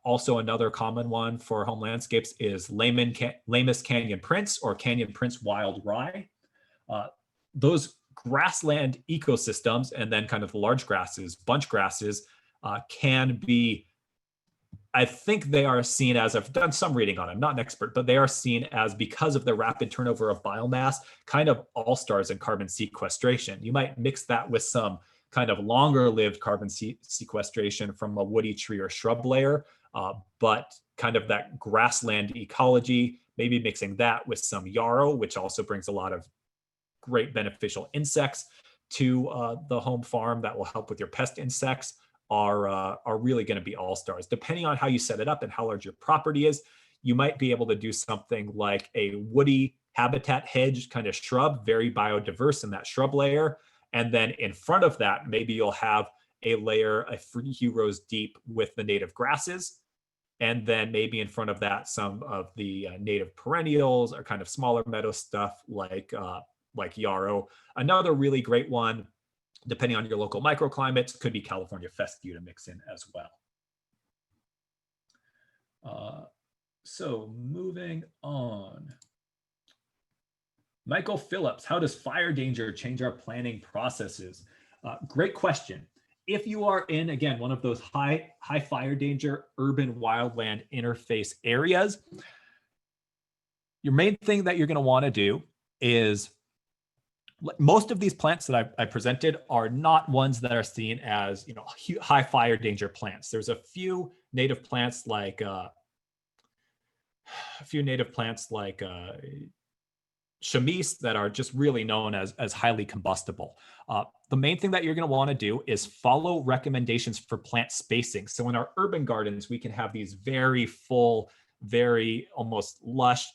Also, another common one for home landscapes is Lama's Canyon Prince or Canyon Prince Wild Rye. Those grassland ecosystems and then kind of the large grasses, bunch grasses, can be, I think they are seen as, I've done some reading on it, I'm not an expert, but they are seen as, because of the rapid turnover of biomass, kind of all-stars in carbon sequestration. You might mix that with some kind of longer lived carbon sequestration from a woody tree or shrub layer, but kind of that grassland ecology, maybe mixing that with some yarrow, which also brings a lot of great beneficial insects to the home farm that will help with your pest insects, are really going to be all stars. Depending on how you set it up and how large your property is, you might be able to do something like a woody habitat hedge kind of shrub, very biodiverse in that shrub layer. And then in front of that, maybe you'll have a layer a few rows deep with the native grasses. And then maybe in front of that, some of the native perennials or kind of smaller meadow stuff like yarrow. Another really great one, depending on your local microclimates, could be California fescue to mix in as well. So moving on. Michael Phillips, how does fire danger change our planning processes? Great question. If you are in, again, one of those high fire danger urban wildland interface areas, your main thing that you're going to want to do is, most of these plants that I presented are not ones that are seen as, high fire danger plants. There's a few native plants like chamise that are just really known as highly combustible. The main thing that you're going to want to do is follow recommendations for plant spacing. So in our urban gardens, we can have these very full, very almost lush,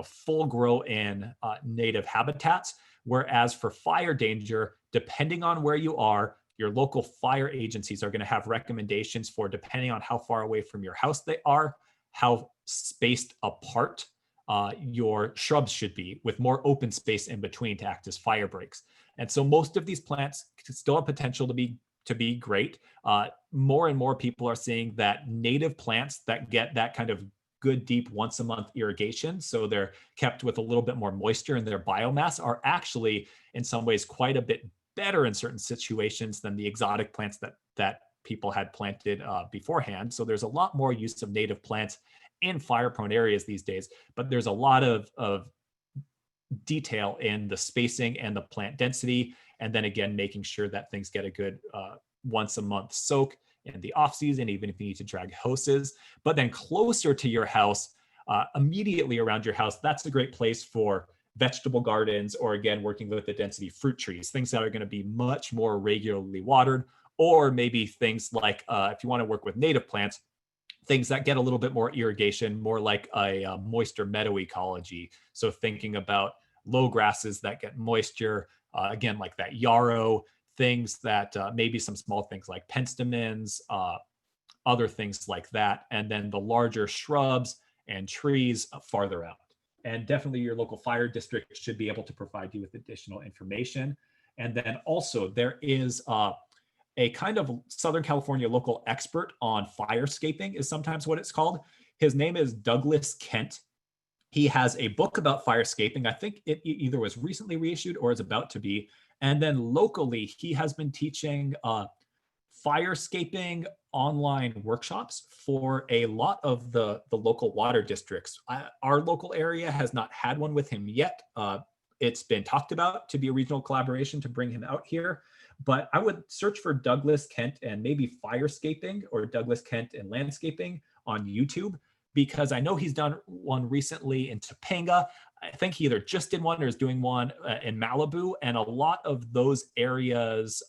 full grow in native habitats. Whereas for fire danger, depending on where you are, your local fire agencies are going to have recommendations for, depending on how far away from your house they are, how spaced apart your shrubs should be, with more open space in between to act as fire breaks. And so most of these plants still have potential to be great. More and more people are seeing that native plants that get that kind of good deep once a month irrigation, so they're kept with a little bit more moisture in their biomass, are actually in some ways quite a bit better in certain situations than the exotic plants that people had planted beforehand. So there's a lot more use of native plants in fire-prone areas these days, but there's a lot of detail in the spacing and the plant density, and then again making sure that things get a good once a month soak in the off season, even if you need to drag hoses. But then closer to your house, immediately around your house, that's a great place for vegetable gardens, or again, working with the density fruit trees, things that are going to be much more regularly watered, or maybe things like, if you want to work with native plants, things that get a little bit more irrigation, more like a moisture meadow ecology. So thinking about low grasses that get moisture, again, like that yarrow, things that maybe some small things like penstemons, other things like that, and then the larger shrubs and trees farther out. And definitely your local fire district should be able to provide you with additional information. And then also there is a kind of Southern California local expert on firescaping, is sometimes what it's called. His name is Douglas Kent. He has a book about firescaping. I think it either was recently reissued or is about to be. And then locally, he has been teaching firescaping online workshops for a lot of the local water districts. Our local area has not had one with him yet. it's been talked about to be a regional collaboration to bring him out here. But I would search for Douglas Kent and maybe Firescaping or Douglas Kent and Landscaping on YouTube, because I know he's done one recently in Topanga. I think he either just did one or is doing one in Malibu. And a lot of those areas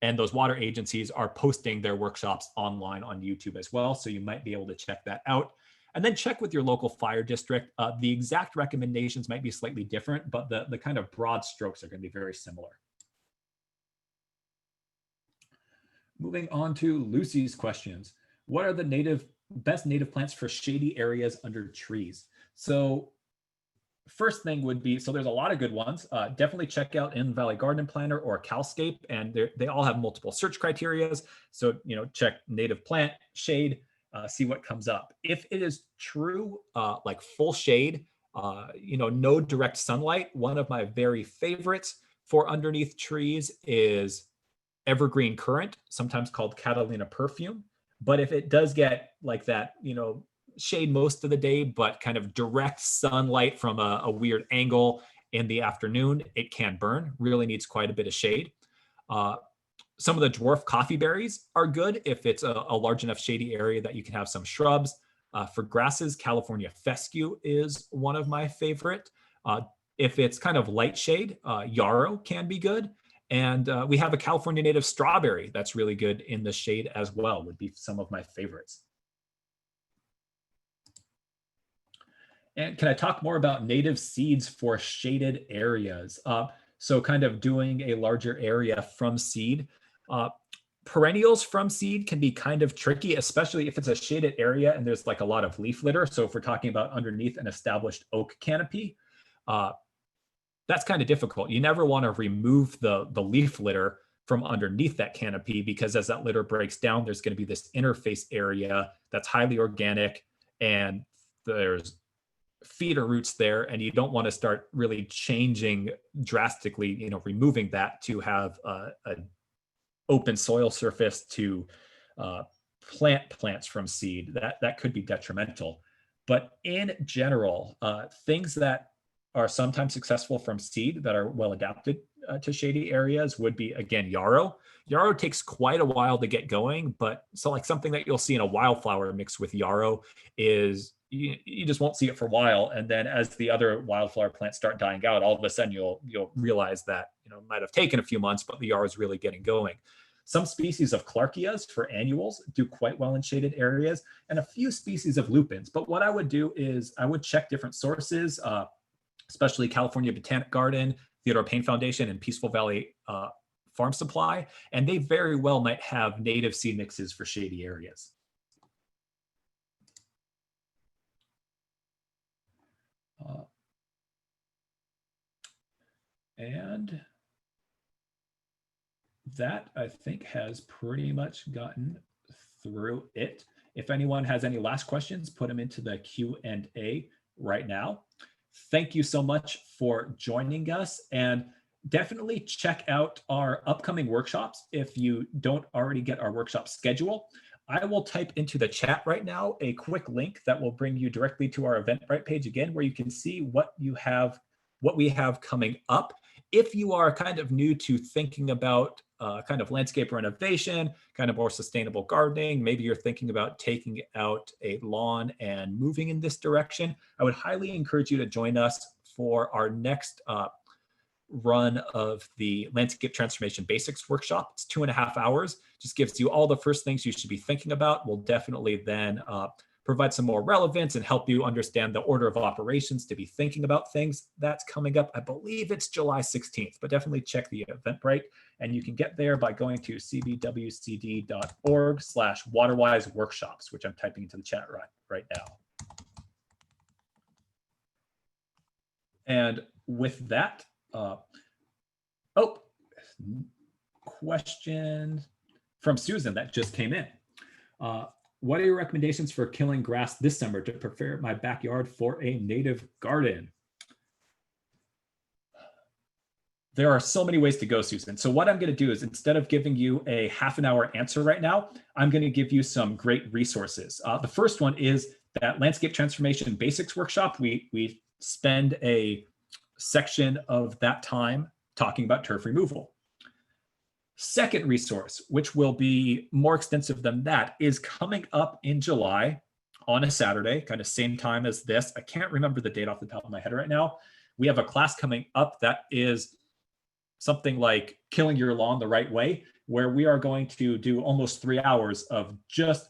and those water agencies are posting their workshops online on YouTube as well. So you might be able to check that out. And then check with your local fire district. The exact recommendations might be slightly different, but the kind of broad strokes are going to be very similar. Moving on to Lucy's questions. What are the best native plants for shady areas under trees? So first thing would be, so there's a lot of good ones. Definitely check out In Valley Garden Planner or Calscape, and they all have multiple search criterias. So, check native plant, shade, see what comes up. If it is true, like full shade, no direct sunlight, one of my very favorites for underneath trees is evergreen currant, sometimes called Catalina perfume. But if it does get like that, shade most of the day, but kind of direct sunlight from a weird angle in the afternoon, it can burn. Really needs quite a bit of shade. Some of the dwarf coffee berries are good if it's a large enough shady area that you can have some shrubs. For grasses, California fescue is one of my favorite. If it's kind of light shade, yarrow can be good. And we have a California native strawberry that's really good in the shade as well, would be some of my favorites. And can I talk more about native seeds for shaded areas? So kind of doing a larger area from seed. Perennials from seed can be kind of tricky, especially if it's a shaded area and there's like a lot of leaf litter. So if we're talking about underneath an established oak canopy, that's kind of difficult. You never want to remove the leaf litter from underneath that canopy, because as that litter breaks down, there's going to be this interface area that's highly organic, and there's feeder roots there, and you don't want to start really changing drastically, removing that to have an open soil surface to plant plants from seed. That could be detrimental. But in general, things that are sometimes successful from seed that are well adapted to shady areas would be, again, yarrow. Yarrow takes quite a while to get going, but so like something that you'll see in a wildflower mixed with yarrow is you just won't see it for a while. And then as the other wildflower plants start dying out, all of a sudden you'll realize that, it might have taken a few months, but the yarrow is really getting going. Some species of Clarkias for annuals do quite well in shaded areas, and a few species of lupins. But what I would do is I would check different sources, especially California Botanic Garden, Theodore Payne Foundation, and Peaceful Valley Farm Supply, and they very well might have native seed mixes for shady areas. And that, I think, has pretty much gotten through it. If anyone has any last questions, put them into the Q&A right now. Thank you so much for joining us, and definitely check out our upcoming workshops if you don't already get our workshop schedule. I will type into the chat right now a quick link that will bring you directly to our Eventbrite page again, where you can see what we have coming up. If you are kind of new to thinking about kind of landscape renovation, kind of more sustainable gardening, maybe you're thinking about taking out a lawn and moving in this direction, I would highly encourage you to join us for our next run of the Landscape Transformation Basics workshop. It's 2.5 hours, just gives you all the first things you should be thinking about. We'll definitely then provide some more relevance and help you understand the order of operations to be thinking about things. That's coming up. I believe it's July 16th, but definitely check the Eventbrite. And you can get there by going to cbwcd.org/waterwise workshops, which I'm typing into the chat right now. And with that, question from Susan that just came in. What are your recommendations for killing grass this summer to prepare my backyard for a native garden? There are so many ways to go, Susan. So what I'm going to do is, instead of giving you a half-an-hour answer right now, I'm going to give you some great resources. The first one is that Landscape Transformation Basics workshop. We spend a section of that time talking about turf removal. Second resource, which will be more extensive than that, is coming up in July on a Saturday, kind of same time as this. I can't remember the date off the top of my head right now. We have a class coming up that is something like Killing Your Lawn the Right Way, where we are going to do almost 3 hours of just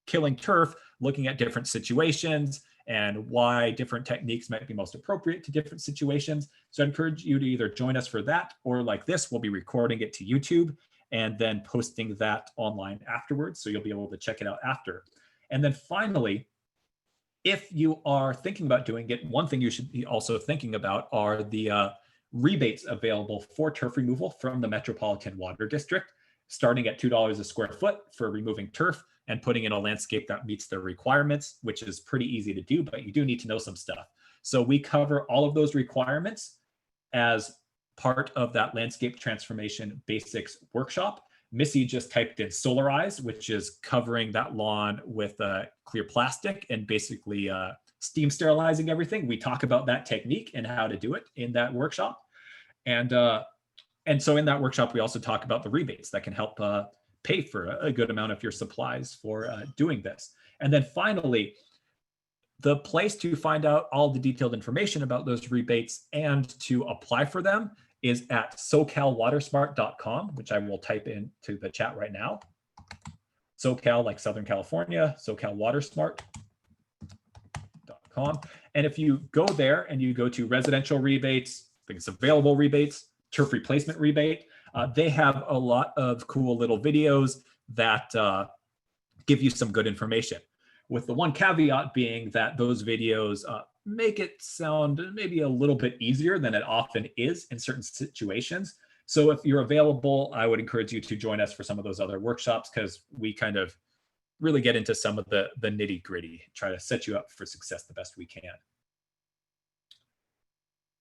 killing turf, looking at different situations and why different techniques might be most appropriate to different situations. So I encourage you to either join us for that, or like this, we'll be recording it to YouTube and then posting that online afterwards. So you'll be able to check it out after. And then finally, if you are thinking about doing it, one thing you should be also thinking about are the rebates available for turf removal from the Metropolitan Water District, starting at $2 a square foot for removing turf and putting in a landscape that meets their requirements, which is pretty easy to do, but you do need to know some stuff. So we cover all of those requirements as part of that landscape transformation basics workshop. Missy just typed in solarize, which is covering that lawn with clear plastic and basically steam sterilizing everything. We talk about that technique and how to do it in that workshop. And so in that workshop, we also talk about the rebates that can help pay for a good amount of your supplies for doing this. And then finally, the place to find out all the detailed information about those rebates and to apply for them is at socalwatersmart.com, which I will type into the chat right now. SoCal, like Southern California, socalwatersmart.com. And if you go there and you go to residential rebates, I think it's available rebates, turf replacement rebate, they have a lot of cool little videos that give you some good information, with the one caveat being that those videos make it sound maybe a little bit easier than it often is in certain situations. So if you're available, I would encourage you to join us for some of those other workshops, because we kind of really get into some of the nitty gritty, try to set you up for success the best we can.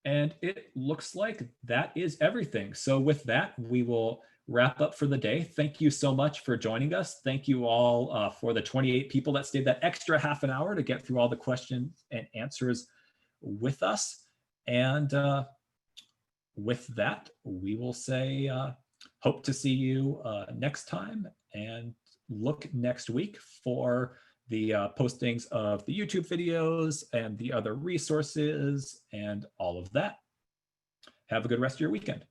And it looks like that is everything. So with that, we will wrap up for the day. Thank you so much for joining us. Thank you all for the 28 people that stayed that extra half an hour to get through all the questions and answers with us. And with that, we will say, hope to see you next time, and look next week for the postings of the YouTube videos and the other resources and all of that. Have a good rest of your weekend.